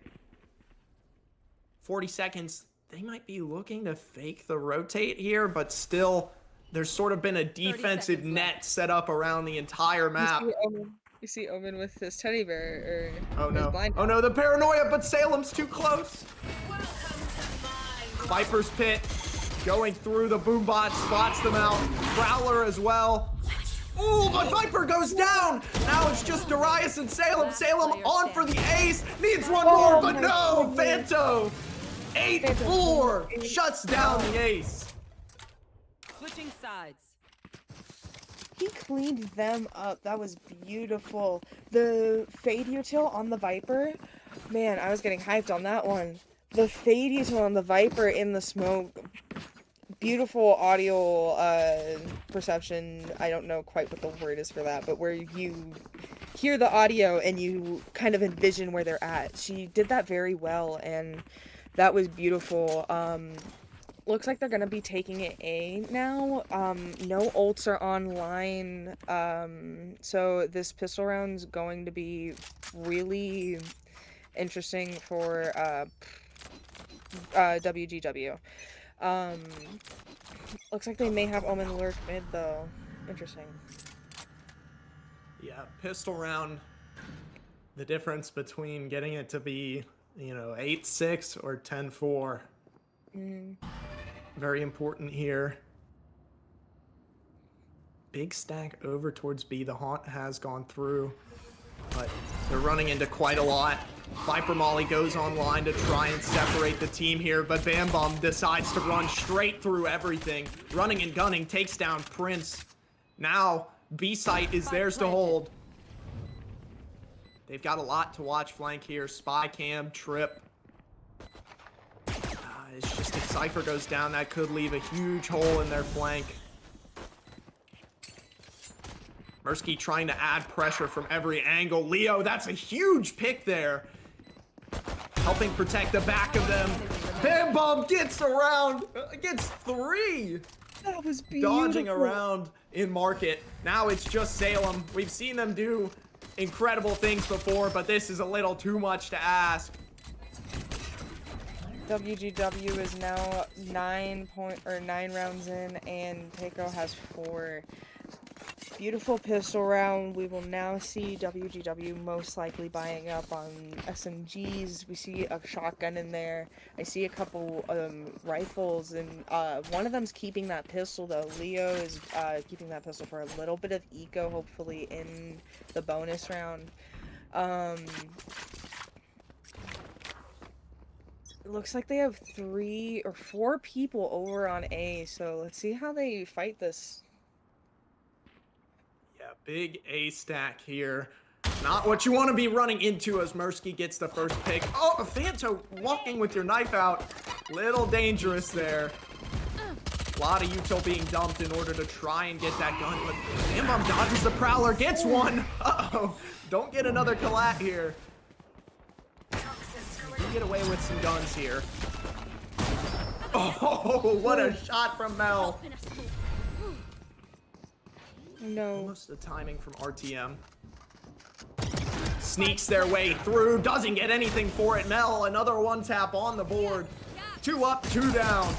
40 seconds, they might be looking to fake the rotate here, but still, there's sort of been a defensive net set up around the entire map. You see Omen with his teddy bear, or oh no, blind oh no, the paranoia, but Salem's too close. Viper's Pit going through the boombot, spots them out. Prowler as well. Ooh, but Viper goes down. Now it's just Darius and Salem. Salem on for the ace. Needs one more, but no, Fanto. 8-4 shuts down the ace. Switching sides. He cleaned them up. That was beautiful. The fade util on the Viper, man, I was getting hyped on that one. The fade util on the Viper in the smoke, beautiful audio perception. I don't know quite what the word is for that, but where you hear the audio and you kind of envision where they're at. She did that very well, and that was beautiful. Looks like they're gonna be taking it A now. No ults are online, so this pistol round's going to be really interesting for WgW. Looks like they may have Omen lurk mid though. Interesting. Yeah, pistol round. The difference between getting it to be, 8-6 or 10-4. Very important here. Big stack over towards B. The haunt has gone through, but they're running into quite a lot. Viper Molly goes online to try and separate the team here, but Bam Bum decides to run straight through everything. Running and gunning, takes down Prince. Now, B site is theirs to hold. They've got a lot to watch flank here. Spy cam, trip. It's just if Cypher goes down, that could leave a huge hole in their flank. Mursky trying to add pressure from every angle. Leo, that's a huge pick there. Helping protect the back of them. Bam Bum gets around, gets 3. That was beautiful. Dodging around in market. Now it's just Salem. We've seen them do incredible things before, but this is a little too much to ask. WgW is now 9 rounds in, and Teiko has 4. Beautiful pistol round. We will now see WgW most likely buying up on SMGs. We see a shotgun in there. I see a couple rifles, and one of them's keeping that pistol though. Leo is keeping that pistol for a little bit of eco, hopefully in the bonus round. It looks like they have 3 or 4 people over on A, so let's see how they fight this. Yeah, big A stack here. Not what you want to be running into as Mursky gets the first pick. Oh, a Fanto walking with your knife out. Little dangerous there. A lot of util being dumped in order to try and get that gun, but Bam Bum dodges the Prowler, gets one. Uh-oh, don't get another collat here. Get away with some guns here. Oh, what a shot from Mel. No. Almost the timing from RTM. sneaks their way through, doesn't get anything for it. Mel, another one tap on the board. 2 up, 2 down.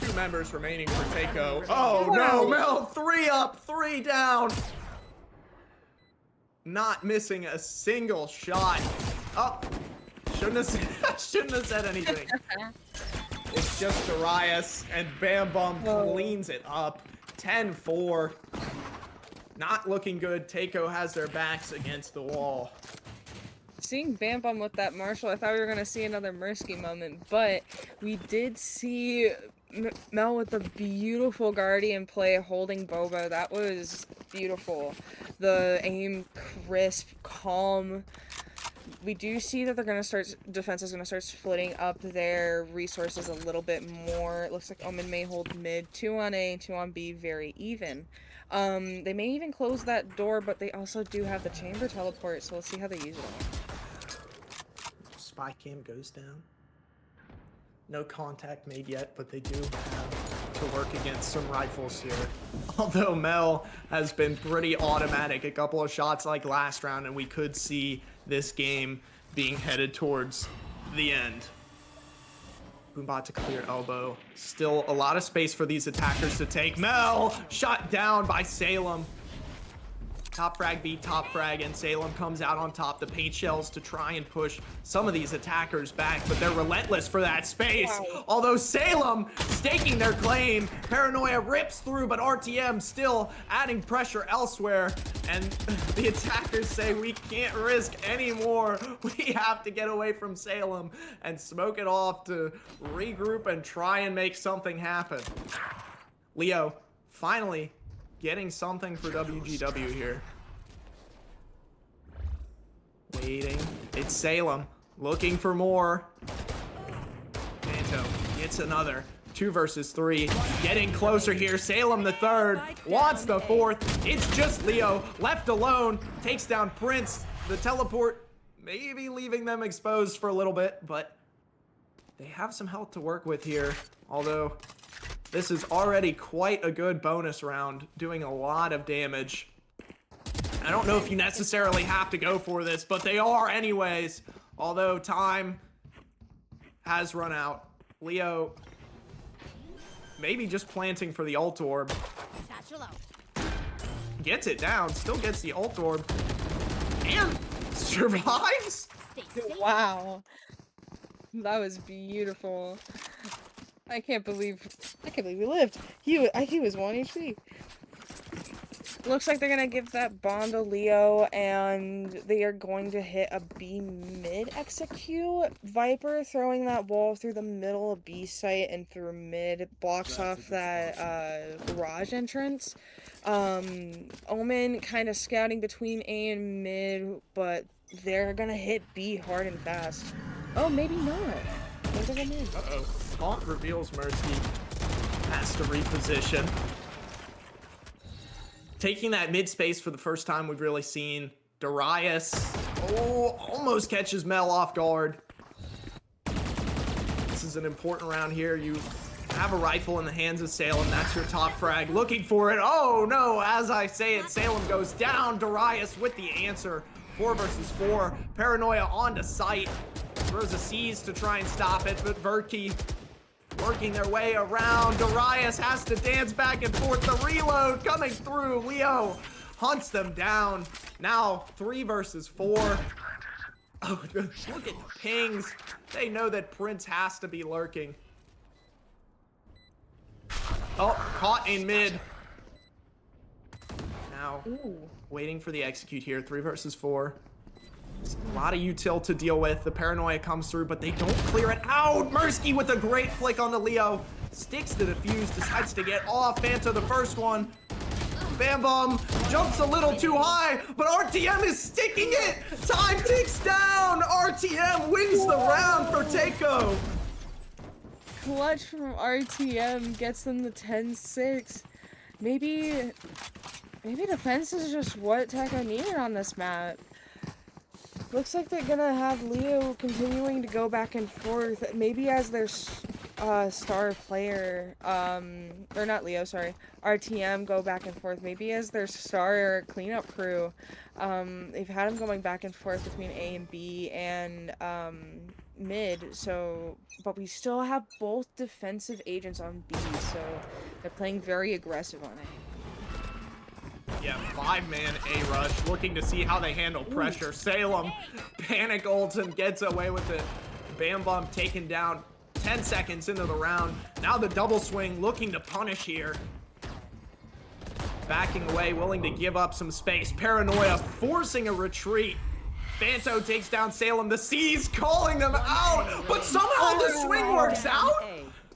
2 members remaining for Teiko. Oh no, Mel, 3 up, 3 down. Not missing a single shot. Oh, shouldn't have said anything. It's just Darius, and Bam Bum cleans it up. 10-4. Not looking good. Teiko has their backs against the wall. Seeing Bam Bum with that Marshall, I thought we were going to see another Mirsky moment, but we did see Mel with a beautiful Guardian play holding Boba. That was beautiful. The aim crisp, calm. We do see that they're going to start, defense is going to start splitting up their resources a little bit more. It looks like Omen may hold mid, 2 on A, 2 on B, very even. They may even close that door, but they also do have the chamber teleport, so let's see how they use it. Spy cam goes down. No contact made yet, but they do have to work against some rifles here. Although Mel has been pretty automatic, a couple of shots like last round, and we could see this game being headed towards the end. Boombot to clear elbow. Still a lot of space for these attackers to take. Mel shot down by Salem. Top frag beat top frag, and Salem comes out on top. The paint shells to try and push some of these attackers back, but they're relentless for that space. Wow. Although Salem staking their claim, Paranoia rips through, but RTM still adding pressure elsewhere, and the attackers say we can't risk anymore. We have to get away from Salem and smoke it off to regroup and try and make something happen. Leo finally getting something for WgW here. Waiting. It's Salem. Looking for more. Manto gets another. 2 versus 3. Getting closer here. Salem the third. Wants the fourth. It's just Leo. Left alone. Takes down Prince. The teleport maybe leaving them exposed for a little bit, but they have some health to work with here. Although this is already quite a good bonus round, doing a lot of damage. I don't know if you necessarily have to go for this, but they are anyways. Although time has run out. Leo maybe just planting for the ult orb. Gets it down, still gets the ult orb, and survives? Wow. That was beautiful. I can't believe we lived. He was 1 HP. Looks like they're gonna give that bond to Leo, and they are going to hit a B mid execute. Viper throwing that wall through the middle of B site and through mid blocks off that garage entrance. Omen kind of scouting between A and mid, but they're gonna hit B hard and fast. Oh, maybe not. Uh-oh. Taunt reveals Mirsky has to reposition. Taking that mid space for the first time we've really seen. Darius, almost catches Mel off guard. This is an important round here. You have a rifle in the hands of Salem. That's your top frag. Looking for it. Oh no, as I say it, Salem goes down. Darius with the answer. 4 versus 4. Paranoia onto site. Throws a seize to try and stop it, but Verkey working their way around. Darius has to dance back and forth. The reload coming through. Leo hunts them down. Now 3 versus 4. Oh, look at the pings. They know that Prince has to be lurking. Oh, caught in mid. Now, waiting for the execute here. 3 versus 4. A lot of util to deal with. The Paranoia comes through, but they don't clear it out. Mirsky with a great flick on the Leo. Sticks the defuse, decides to get off. Fanta the first one. Bam Bum jumps a little too high, but RTM is sticking it. Time ticks down. RTM wins the round for Teiko. Clutch from RTM gets them the 10-6. Maybe defense is just what Teiko needed on this map. Looks like they're gonna have Leo continuing to go back and forth. Maybe as their star player, or not Leo, sorry, RTM go back and forth, maybe as their star cleanup crew. They've had them going back and forth between A and B and mid, so, but we still have both defensive agents on B, so they're playing very aggressive on A. Yeah, 5-man A rush, looking to see how they handle pressure. Salem panic ults and gets away with it. Bam Bum taken down 10 seconds into the round. Now the double swing looking to punish here. Backing away, willing to give up some space. Paranoia forcing a retreat. Fanto takes down Salem. The C's calling them out, but somehow the swing works out.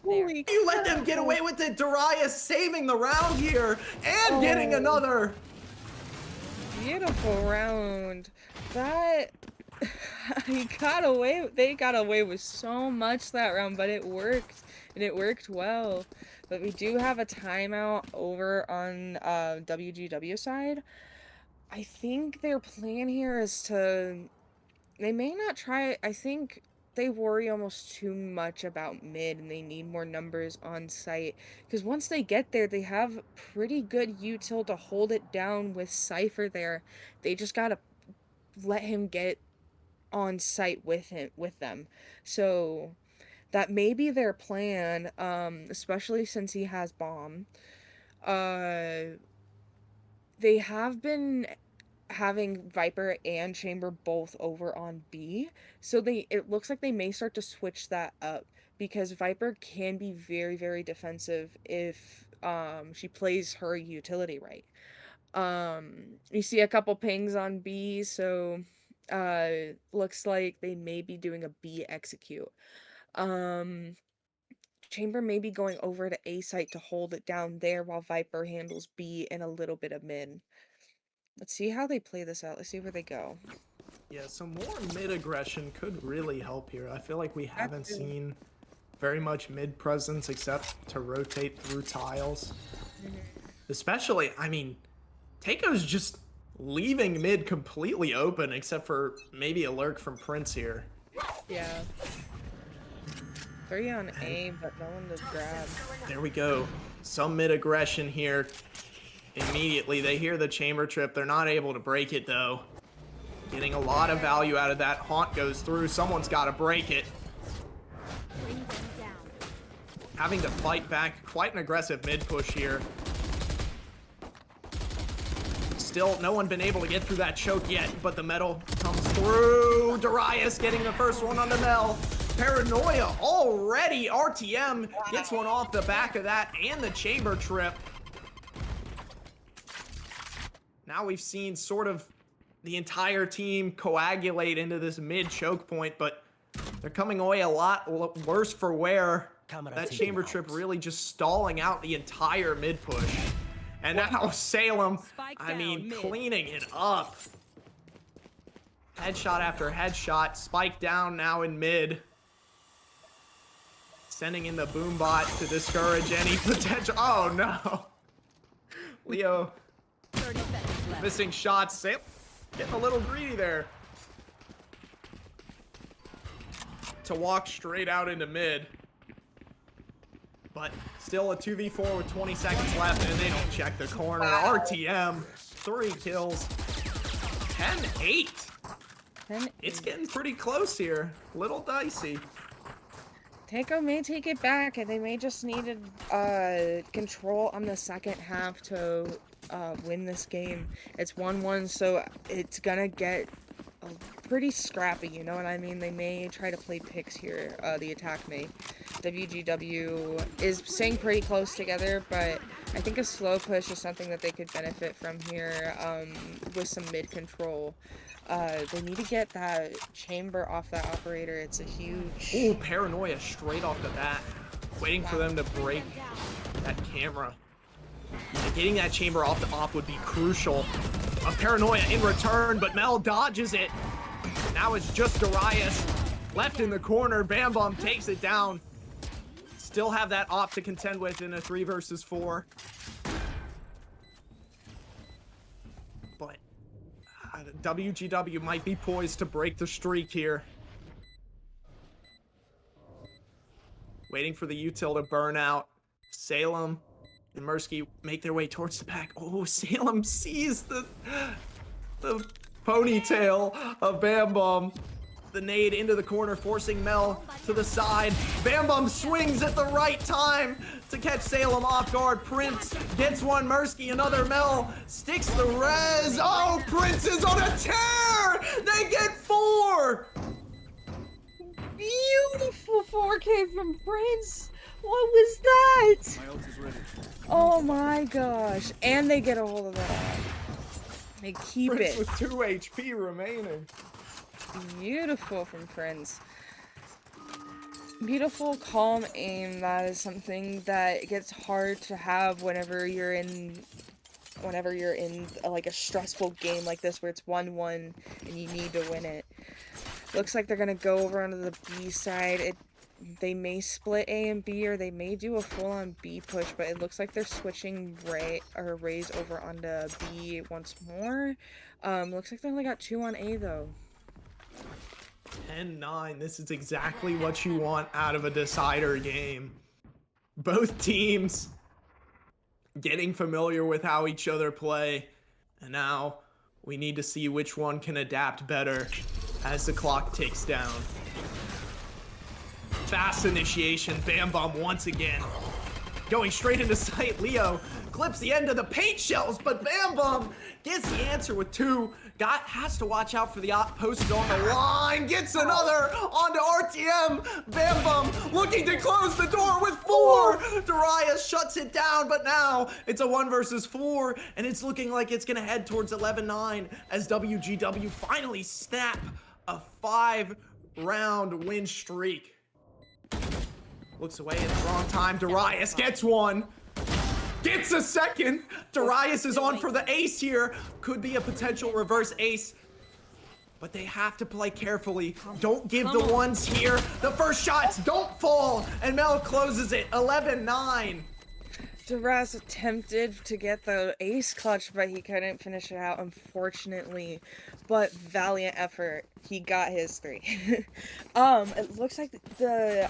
You let them get away with it. Darius saving the round here and getting another. Beautiful round. That they got away with so much that round, but it worked, and it worked well. But we do have a timeout over on WgW side. I think their plan here is they may not try, I think they worry almost too much about mid and they need more numbers on site, because once they get there, they have pretty good util to hold it down with Cypher there. They just gotta let him get on site with them. So that may be their plan, especially since he has bomb. They have been having Viper and Chamber both over on B, so it looks like they may start to switch that up, because Viper can be very, very defensive if she plays her utility right. You see a couple pings on B, so looks like they may be doing a B execute. Chamber may be going over to A site to hold it down there while Viper handles B and a little bit of mid. Let's see how they play this out. Let's see where they go. Yeah, some more mid aggression could really help here. I feel like we haven't seen very much mid presence except to rotate through tiles. Especially, I mean, Teiko's just leaving mid completely open except for maybe a lurk from Prince here. Yeah. 3 on A, but no one to grab. There we go. Some mid aggression here. Immediately, they hear the chamber trip. They're not able to break it, though. Getting a lot of value out of that. Haunt goes through. Someone's got to break it. Having to fight back. Quite an aggressive mid push here. Still, no one been able to get through that choke yet, but the metal comes through. Darius getting the first one on the Mel. Paranoia already. RTM gets one off the back of that and the chamber trip. Now we've seen sort of the entire team coagulate into this mid choke point, but they're coming away a lot worse for wear. That chamber trip really just stalling out the entire mid push. And now Salem, I mean, cleaning it up. Headshot after headshot, spike down now in mid. Sending in the boombot to discourage any potential. Oh no. Leo missing shots. Salem getting a little greedy there. To walk straight out into mid. But still a 2v4 with 20 seconds left, and they don't check the corner. RTM, 3 kills. 10-8. It's getting pretty close here. Little dicey. Teiko may take it back, and they may just need control on the second half to win this game. It's 1-1, so it's gonna get pretty scrappy, you know what I mean? They may try to play picks here, the attack may. WgW is staying pretty close together, but I think a slow push is something that they could benefit from here, with some mid control. They need to get that chamber off that operator. It's a huge... Ooh, Paranoia straight off the bat. Waiting for them to break that camera. And getting that chamber off the op would be crucial. A Paranoia in return, but Mel dodges it. Now it's just Darius left in the corner. Bam Bum takes it down. Still have that op to contend with in a 3 versus 4. But WgW might be poised to break the streak here. waiting for the util to burn out. Salem and Mirsky make their way towards the back. Oh, Salem sees the ponytail of Bam Bum. The nade into the corner, forcing Mel to the side. Bam Bum swings at the right time to catch Salem off guard. Prince gets one, Mirsky, another. Mel sticks the res. Oh, Prince is on a tear! They get 4! Beautiful 4K from Prince. What was that? Oh my gosh. And they get a hold of that. They keep Prince it. with 2 HP remaining. Beautiful from Prince. Beautiful, calm aim. That is something that gets hard to have whenever you're in like a stressful game like this where it's 1-1 and you need to win it. Looks like they're gonna go over onto the B side. They may split A and B, or they may do a full-on B push, but it looks like they're switching Rays over onto B once more. Looks like they only got 2 on A though. 10-9. This is exactly what you want out of a decider game. Both teams getting familiar with how each other play, and now we need to see which one can adapt better as the clock ticks down. Fast initiation. Bam Bum once again going straight into sight. Leo clips the end of the paint shells, but Bam Bum gets the answer with 2. Has to watch out for the post on the line. Gets another onto RTM. Bam Bum looking to close the door with 4. Darius shuts it down, but now it's a 1 versus 4, and it's looking like it's gonna head towards 11-9 as WgW finally snap a 5-round win streak. Looks away at the wrong time. Darius gets one. Gets a second. Darius is on for the ace here. Could be a potential reverse ace. But they have to play carefully. Don't give the ones here. The first shots don't fall. And Mel closes it. 11-9. Darius attempted to get the ace clutch, but he couldn't finish it out, unfortunately. But valiant effort. He got his 3. It looks like the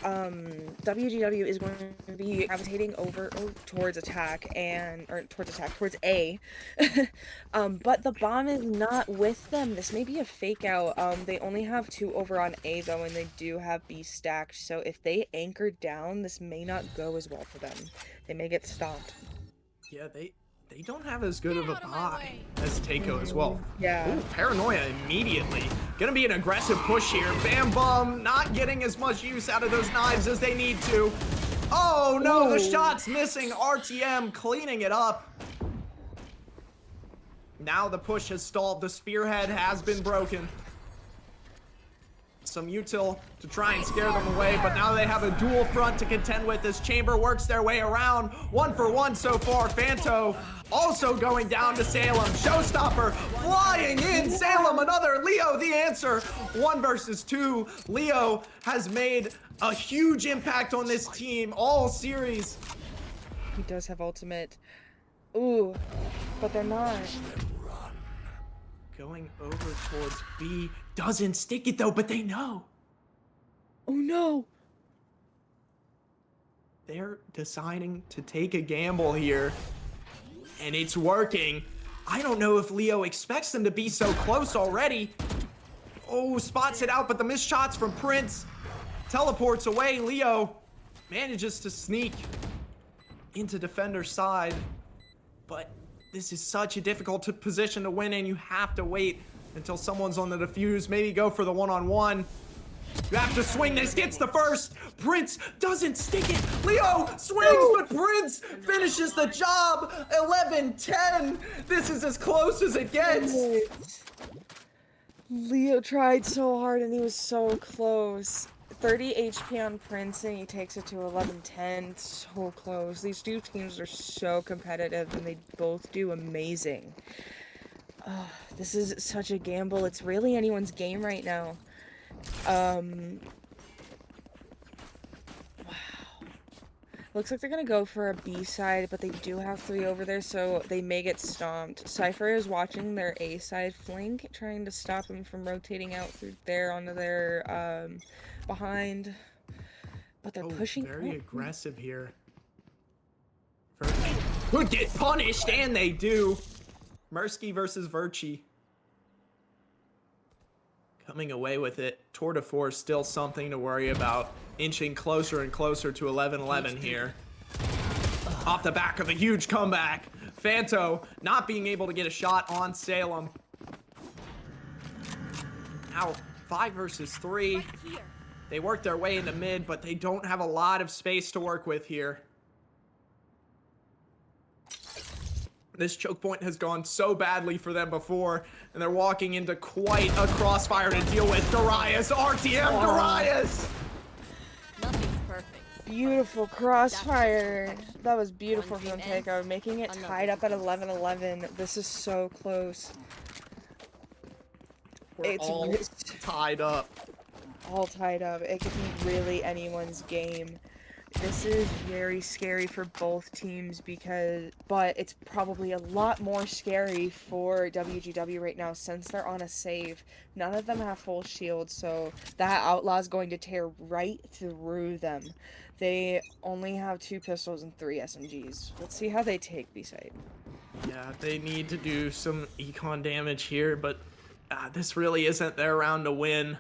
WgW is going to be gravitating over towards towards A. But the bomb is not with them. This may be a fake out. They only have 2 over on A though, and they do have B stacked. So if they anchor down, this may not go as well for them. They may get stomped. Yeah, they don't have as good of a buy as Teiko as well. Yeah. Ooh, Paranoia immediately. Gonna be an aggressive push here. Bam Bum not getting as much use out of those knives as they need to. Oh no, the shot's missing. RTM cleaning it up. Now the push has stalled. The spearhead has been broken. Some util to try and scare them away, but now they have a dual front to contend with as Chamber works their way around. 1 for 1 so far. Fanto also going down to Salem. Showstopper flying in. Salem another. Leo the answer. 1 versus 2. Leo has made a huge impact on this team all series. He does have ultimate. Ooh, but they're not. Going over towards B. Doesn't stick it though, but they know. Oh no. They're deciding to take a gamble here. And it's working. I don't know if Leo expects them to be so close already. Oh, spots it out, but the missed shots from Prince teleports away. Leo manages to sneak into defender's side. But this is such a difficult position to win in. You have to wait until someone's on the defuse. Maybe go for the one-on-one. You have to swing this. Gets the first. Prince doesn't stick it. Leo swings, but Prince finishes the job. 11-10. This is as close as it gets. Leo tried so hard and he was so close. 30 HP on Prince and he takes it to 11-10. So close. These two teams are so competitive and they both do amazing. This is such a gamble. It's really anyone's game right now. Wow. Looks like they're gonna go for a B side, but they do have 3 over there, so they may get stomped. Cypher is watching their A side flank, trying to stop them from rotating out through there onto their behind. but they're Oh, pushing. very aggressive here. Verchi would get punished, and they do. Mursky versus Verchi. Coming away with it. Tour de Force still something to worry about. Inching closer and closer to 11-11 here. Off the back of a huge comeback. Fanto not being able to get a shot on Salem. Now 5 versus 3. They work their way into mid, but they don't have a lot of space to work with here. This choke point has gone so badly for them before, and they're walking into quite a crossfire to deal with. Darius, RTM Darius! Nothing's perfect. Beautiful crossfire. That was beautiful from Teiko, making it tied up at 11-11. This is so close. We're all tied up. All tied up. It could be really anyone's game. This is very scary for both teams but it's probably a lot more scary for WgW right now since they're on a save. None of them have full shields, so that outlaw's going to tear right through them. They only have 2 pistols and 3 SMGs. Let's see how they take B-side. Yeah, they need to do some econ damage here, but this really isn't their round to win.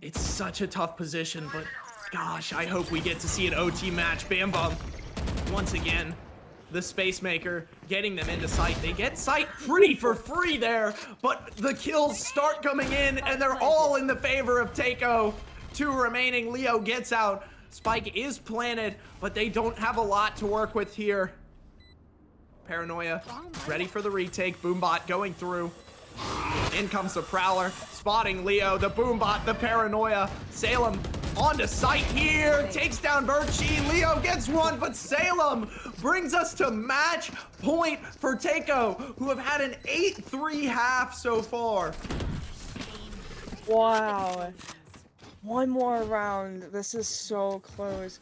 It's such a tough position, but gosh, I hope we get to see an OT match. Bam Bum, once again, the Space Maker getting them into sight. They get sight pretty for free there, but the kills start coming in, and they're all in the favor of Teiko. 2 remaining, Leo gets out. Spike is planted, but they don't have a lot to work with here. Paranoia, ready for the retake. Boombot going through. In comes the Prowler, spotting Leo, the Boombot, the Paranoia. Salem onto sight here, takes down Verchi. Leo gets one, but Salem brings us to match point for Teiko, who have had an 8-3 half so far. Wow. One more round. This is so close.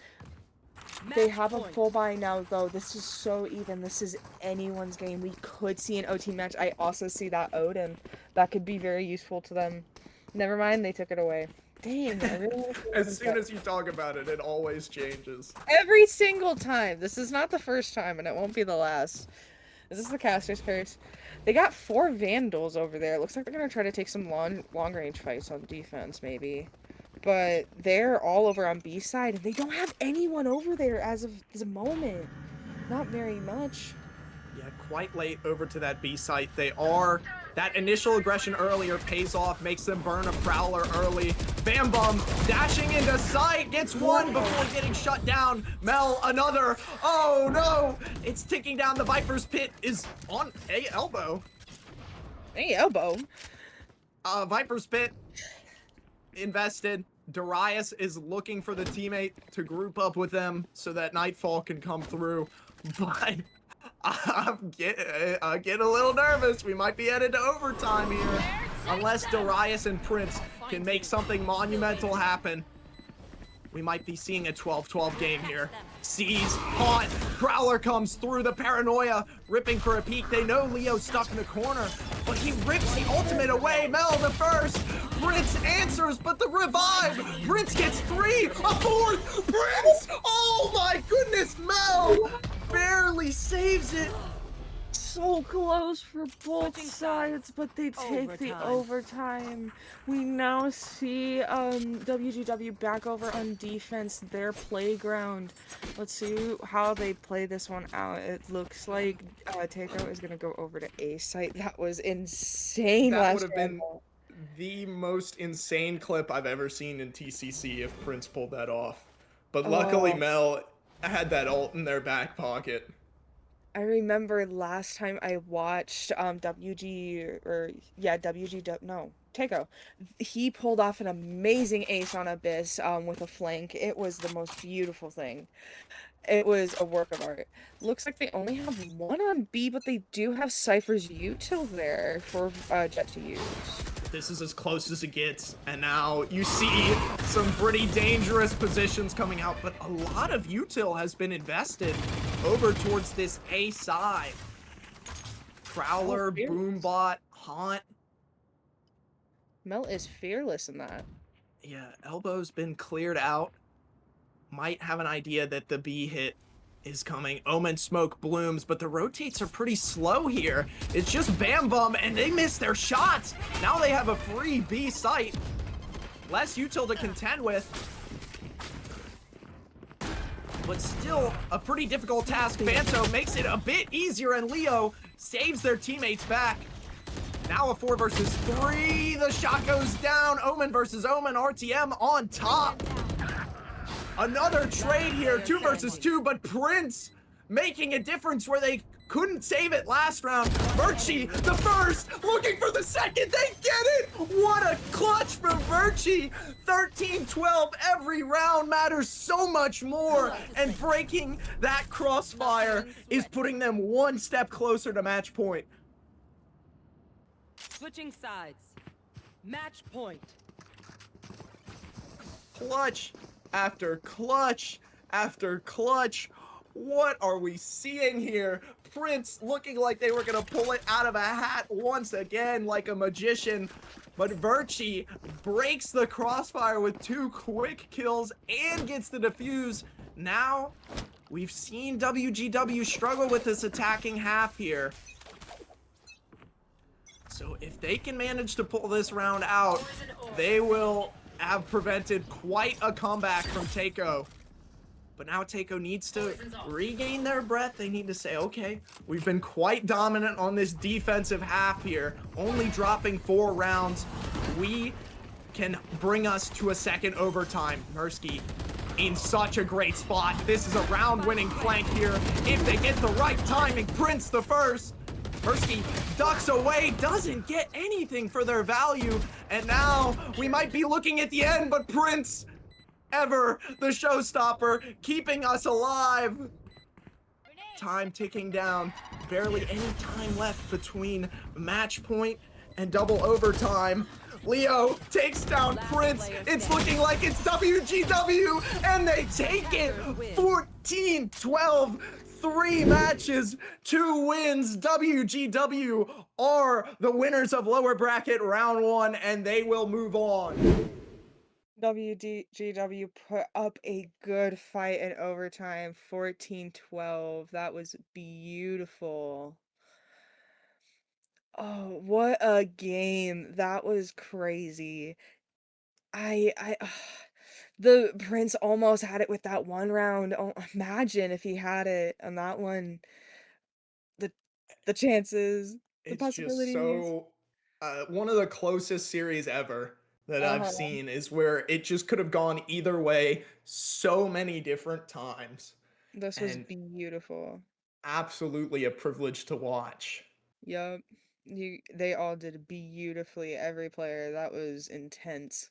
They have a full buy now, though. This is so even. This is anyone's game. We could see an OT match. I also see that Odin. That could be very useful to them. Never mind, they took it away. Dang, I really As soon as you talk about it, it always changes. every single time. This is not the first time, and it won't be the last. This is the caster's curse. They got 4 Vandals over there. Looks like they're gonna try to take some long-range fights on defense, maybe. But they're all over on B side, and they don't have anyone over there as of the moment. Not very much. Yeah, quite late over to that B site. They are. That initial aggression earlier pays off, makes them burn a Prowler early. Bam Bum dashing into sight, gets one before getting shut down. Mel, another. Oh no! It's ticking down. The Viper's Pit is on a elbow. Hey, elbow. Viper's Pit invested. Darius is looking for the teammate to group up with them so that Nightfall can come through. But I'm getting a little nervous. We might be headed to overtime here. Unless Darius and Prince can make something monumental happen. We might be seeing a 12-12 game here. Sees, haunt, Prowler comes through, the Paranoia, ripping for a peek. They know Leo's stuck in the corner, but he rips the ultimate away. Mel the first, Prince answers, but the revive. Prince gets 3, a 4th, Prince! Oh my goodness, Mel barely saves it. So close for both sides, but they take the overtime. We now see WgW back over on defense, their playground. Let's see how they play this one out. It looks like Teiko is going to go over to A site. That was insane. That would have been the most insane clip I've ever seen in TCC if Prince pulled that off. But luckily Mel had that ult in their back pocket. I remember last time I watched Teiko. He pulled off an amazing ace on Abyss with a flank. It was the most beautiful thing. It was a work of art. Looks like they only have 1 on B, but they do have Cypher's util there for Jet to use. This is as close as it gets, and now you see some pretty dangerous positions coming out, but a lot of util has been invested over towards this A side. Prowler, Boombot, Haunt. Mel is fearless in that. Yeah, Elbow's been cleared out. might have an idea that the B hit is coming. Omen smoke blooms, but the rotates are pretty slow here. It's just Bam Bum, and they miss their shots. Now they have a free B site. Less util to contend with. But still a pretty difficult task. Banto makes it a bit easier, and Leo saves their teammates back. Now a 4 versus 3. The shot goes down. Omen versus Omen. RTM on top. Another trade here. 2 versus 2, but Prince making a difference where they couldn't save it last round. Virchie, the first, looking for the second. They get it. What a clutch from Virchie. 13-12. Every round matters so much more. And breaking that crossfire is putting them one step closer to match point. Switching sides. Match point. Clutch after clutch after clutch. What are we seeing here? Prince looking like they were gonna pull it out of a hat once again like a magician. But Virchie breaks the crossfire with 2 quick kills and gets the defuse. Now, we've seen WgW struggle with this attacking half here. So if they can manage to pull this round out, they will have prevented quite a comeback from Teiko. But now Teiko needs to regain their breath. They need to say, okay, we've been quite dominant on this defensive half here, only dropping 4 rounds. We can bring us to a second overtime. Mirsky in such a great spot. This is a round-winning flank here. If they get the right timing, Prince the first. Mirsky ducks away, doesn't get anything for their value. And now we might be looking at the end, but Prince, ever the showstopper, keeping us alive. Time ticking down. Barely any time left between match point and double overtime. Leo takes down Prince. It's looking like it's WgW, and they take it. 14-12. 3 matches, 2 wins. WgW are the winners of lower bracket round 1, and they will move on. WgW put up a good fight in overtime, 14-12. That was beautiful. Oh, what a game. That was crazy. The Prince almost had it with that one round. Oh, imagine if he had it on that one. The chances, the It's just possibilities. so one of the closest series ever that I've seen is where it just could have gone either way so many different times. This was beautiful. Absolutely a privilege to watch. Yup. They all did beautifully, every player. That was intense.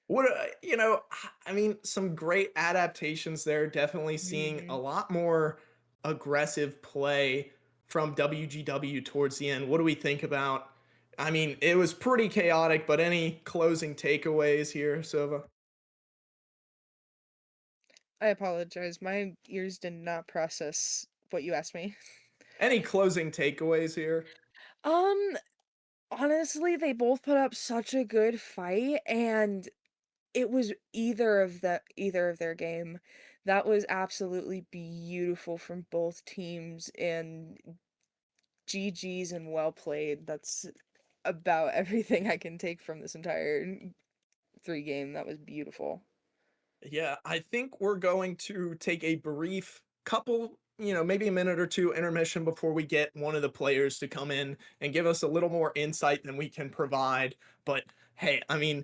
What, you know, I mean, some great adaptations there. Definitely seeing a lot more aggressive play from WgW towards the end. What do we think about? I mean, it was pretty chaotic, but any closing takeaways here, Sova? I apologize. My ears did not process what you asked me. Any closing takeaways here? Honestly, they both put up such a good fight, and it was either of their game. That was absolutely beautiful from both teams, and GG's and well played. That's about everything I can take from this entire 3 game. That was beautiful. Yeah, I think we're going to take a brief couple, maybe a minute or 2 intermission before we get one of the players to come in and give us a little more insight than we can provide. But hey, I mean,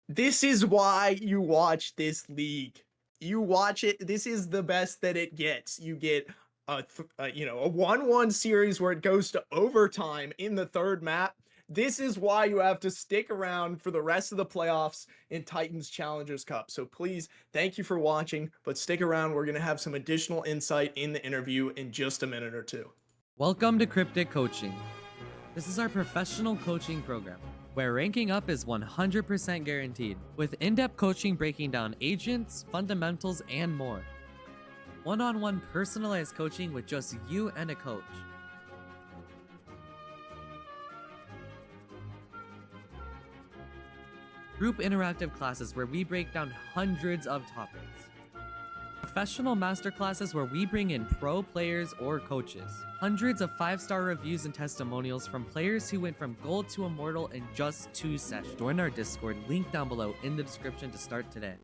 this is why you watch this league. You watch it. This is the best that it gets. You get a 1-1 series where it goes to overtime in the 3rd map. This is why you have to stick around for the rest of the playoffs in Titans Challengers Cup. So please, thank you for watching, but stick around. We're going to have some additional insight in the interview in just a minute or 2. Welcome to Cryptic Coaching. This is our professional coaching program, where ranking up is 100% guaranteed, with in-depth coaching breaking down agents, fundamentals, and more. One-on-one personalized coaching with just you and a coach. Group interactive classes where we break down hundreds of topics. Professional masterclasses where we bring in pro players or coaches. Hundreds of 5-star reviews and testimonials from players who went from gold to immortal in just 2 sessions. Join our Discord, link down below in the description to start today.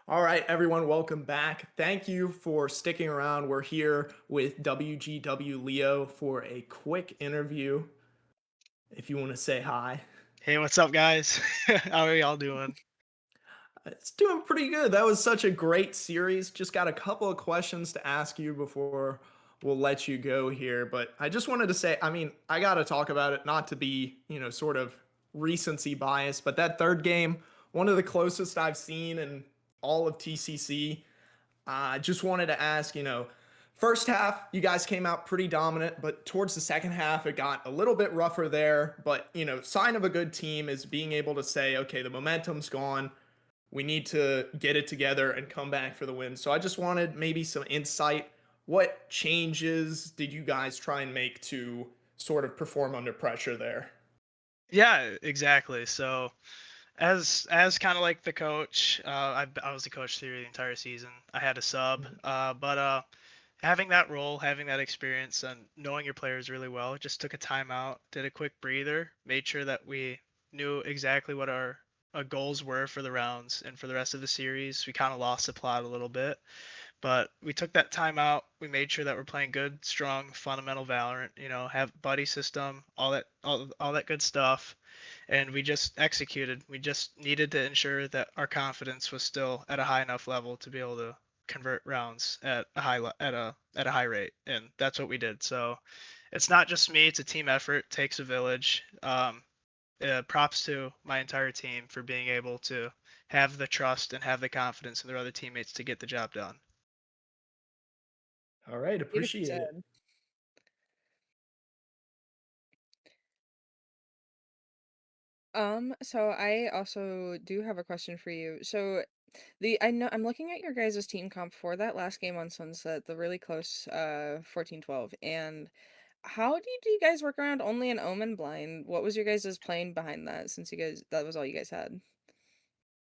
All right, everyone, welcome back. Thank you for sticking around. We're here with WgW Leo for a quick interview. If you want to say hi. Hey, what's up, guys? How are y'all doing? It's doing pretty good. That was such a great series. Just got a couple of questions to ask you before we'll let you go here. But I just wanted to say, I mean, I got to talk about it, not to be, sort of recency bias, but that third game, one of the closest I've seen in all of TCC. I just wanted to ask, first half, you guys came out pretty dominant, but towards the second half, it got a little bit rougher there. But, sign of a good team is being able to say, okay, the momentum's gone. We need to get it together and come back for the win. So I just wanted maybe some insight. What changes did you guys try and make to sort of perform under pressure there? Yeah, exactly. So, as kind of like the coach, I was the coach through the entire season. I had a sub, but having that role, having that experience, and knowing your players really well, just took a timeout, did a quick breather, made sure that we knew exactly what our goals were for the rounds and for the rest of the series. We kind of lost the plot a little bit. But we took that time out. We made sure that we're playing good, strong, fundamental Valorant. Have buddy system, all that good stuff, and we just executed. We just needed to ensure that our confidence was still at a high enough level to be able to convert rounds at a high rate, and that's what we did. So it's not just me; it's a team effort. It takes a village. Props to my entire team for being able to have the trust and have the confidence in their other teammates to get the job done. All right, Beautifully appreciate it. said. So I also do have a question for you. So I know I'm looking at your guys' team comp for that last game on Sunset, the really close 14-12. And how did you guys work around only an Omen blind? What was your guys' plan behind that, since you guys that was all you guys had?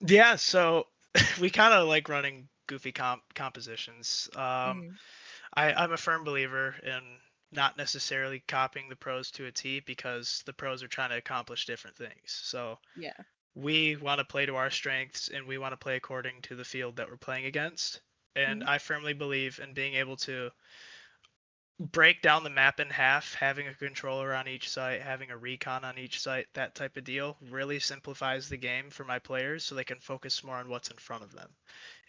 Yeah, so we kind of like running goofy compositions. Mhm. I'm a firm believer in not necessarily copying the pros to a T because the pros are trying to accomplish different things. So Yeah. we want to play to our strengths and we want to play according to the field that we're playing against. And Mhm. I firmly believe in being able to break down the map in half, having a controller on each site, having a recon on each site, that type of deal really simplifies the game for my players so they can focus more on what's in front of them.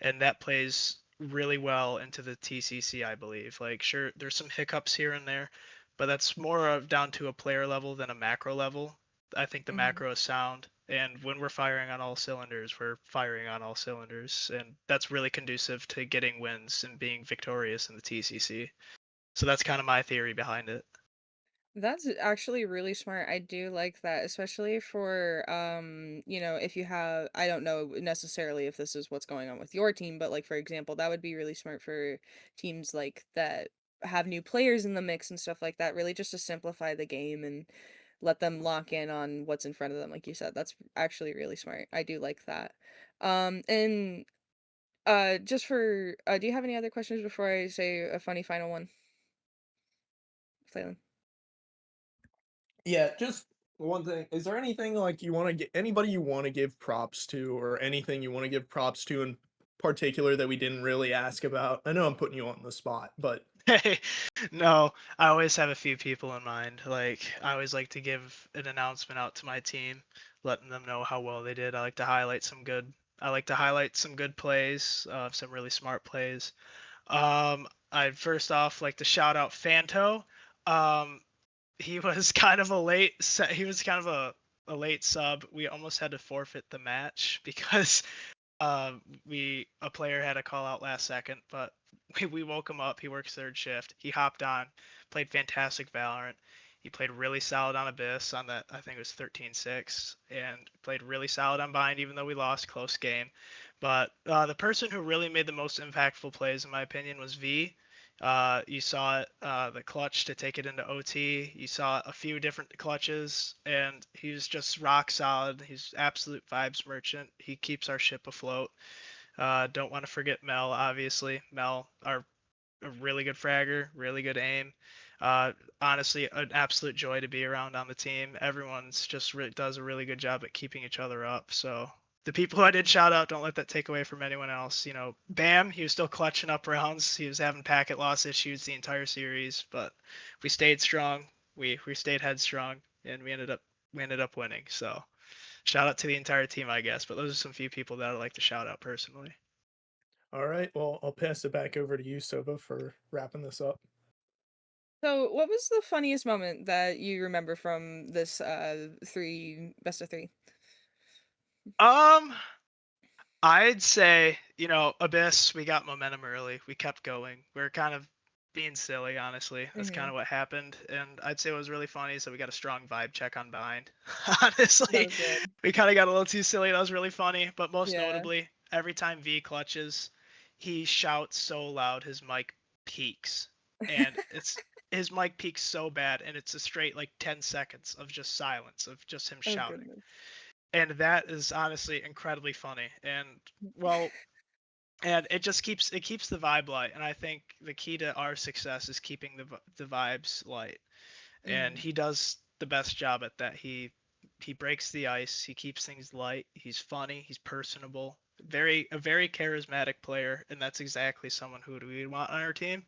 And that plays really well into the TCC, I believe. Like, sure, there's some hiccups here and there, but that's more of down to a player level than a macro level. I think the Mhm. macro is sound, and when we're firing on all cylinders, we're firing on all cylinders, and that's really conducive to getting wins and being victorious in the TCC. So that's kind of my theory behind it. That's actually really smart. I do like that, especially for if you have, I don't know necessarily if this is what's going on with your team, but like for example, that would be really smart for teams like that have new players in the mix and stuff like that, really just to simplify the game and let them lock in on what's in front of them, like you said. That's actually really smart. I do like that. And just for do you have any other questions before I say a funny final one? Playland. Yeah, just one thing. Is there anything like you want to get anybody you want to give props to, or anything you want to give props to in particular that we didn't really ask about? I know I'm putting you on the spot, but Hey, no, I always have a few people in mind. Like, I always like to give an announcement out to my team, letting them know how well they did. I like to highlight some good plays, some really smart plays. I'd first off like to shout out Fanto. Um, he was kind of a he was kind of a late sub. We almost had to forfeit the match because a player had a call out last second, but we woke him up. He works third shift. He hopped on, played fantastic Valorant. He played really solid on Abyss on that, I think it was 13-6, and played really solid on Bind, even though we lost close game. But the person who really made the most impactful plays, in my opinion, was V. You saw it, the clutch to take it into OT. You saw a few different clutches, and he's just rock solid. He's absolute vibes merchant. He keeps our ship afloat. Don't want to forget Mel, obviously. Mel, a really good fragger, really good aim. Uh, Honestly, an absolute joy to be around on the team. Everyone's just does a really good job at keeping each other up. So the people who I did shout out, don't let that take away from anyone else. You know, Bam, he was still clutching up rounds. He was having packet loss issues the entire series, but we stayed strong. We stayed headstrong, and we ended up winning. So shout out to the entire team, I guess. But those are some few people that I'd like to shout out personally. all right. Well, I'll pass it back over to you, Sova, for wrapping this up. So, what was the funniest moment that you remember from this three best of three? Um, I'd say, Abyss, we got momentum early. We kept going. We were kind of being silly, honestly. That's kind Mhm. of what happened. And I'd say what was really funny, so we got a strong vibe check on Bind. That Honestly, was good. we kind of got a little too silly. That was really funny. But most Yeah. notably, every time V clutches, he shouts so loud his mic peaks. And his mic peaks so bad, and it's a straight like 10 seconds of just silence, of just him Oh shouting, goodness. and that is honestly incredibly funny. And well, and it keeps the vibe light. And I think the key to our success is keeping the vibes light. And Mhm. he does the best job at that. He breaks the ice. He keeps things light. He's funny. He's personable. A very charismatic player, and that's exactly someone who we want on our team.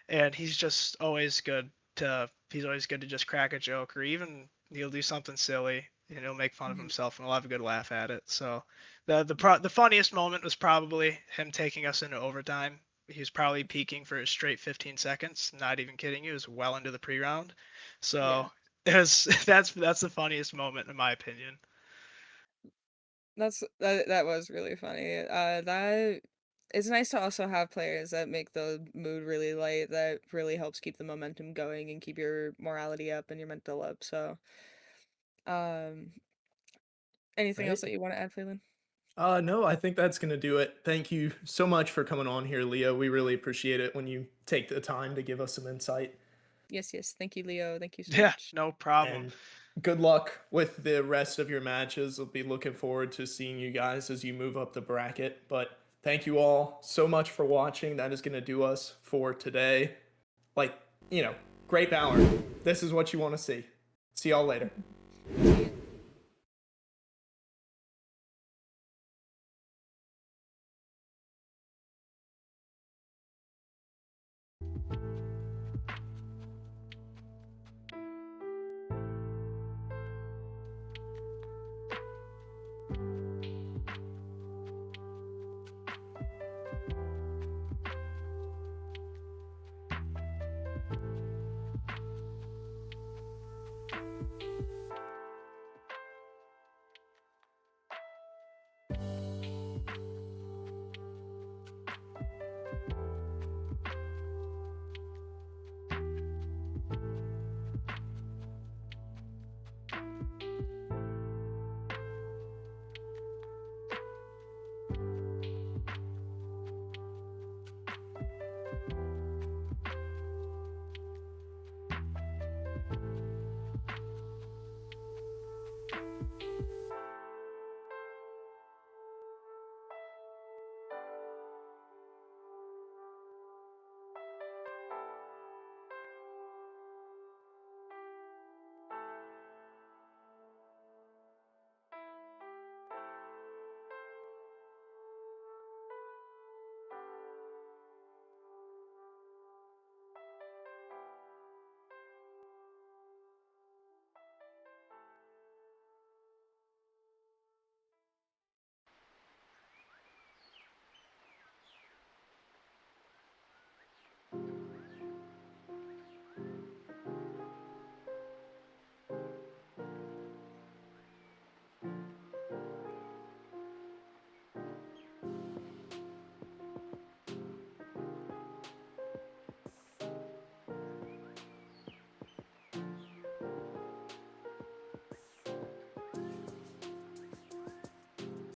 And he's always good to just crack a joke, or even he'll do something silly and he'll make fun of Mhm. himself and we'll have a good laugh at it. So the funniest moment was probably him taking us into overtime. He was probably peaking for a straight 15 seconds, not even kidding you. It was well into the pre-round. Yeah. So that's the funniest moment in my opinion. That was really funny. That it's nice to also have players that make the mood really light. That really helps keep the momentum going and keep your morality up and your mental up. So, um, anything else Right? that you want to add, Phelan? No, I think that's going to do it. Thank you so much for coming on here, Leo. We really appreciate it when you take the time to give us some insight. Yes, yes. Thank you, Leo. Thank you so Yeah, much. no problem. And good luck with the rest of your matches. I'll be looking forward to seeing you guys as you move up the bracket. But thank you all so much for watching. That is going to do us for today. Like, great Valor. This is what you want to see. See y'all later. See ya.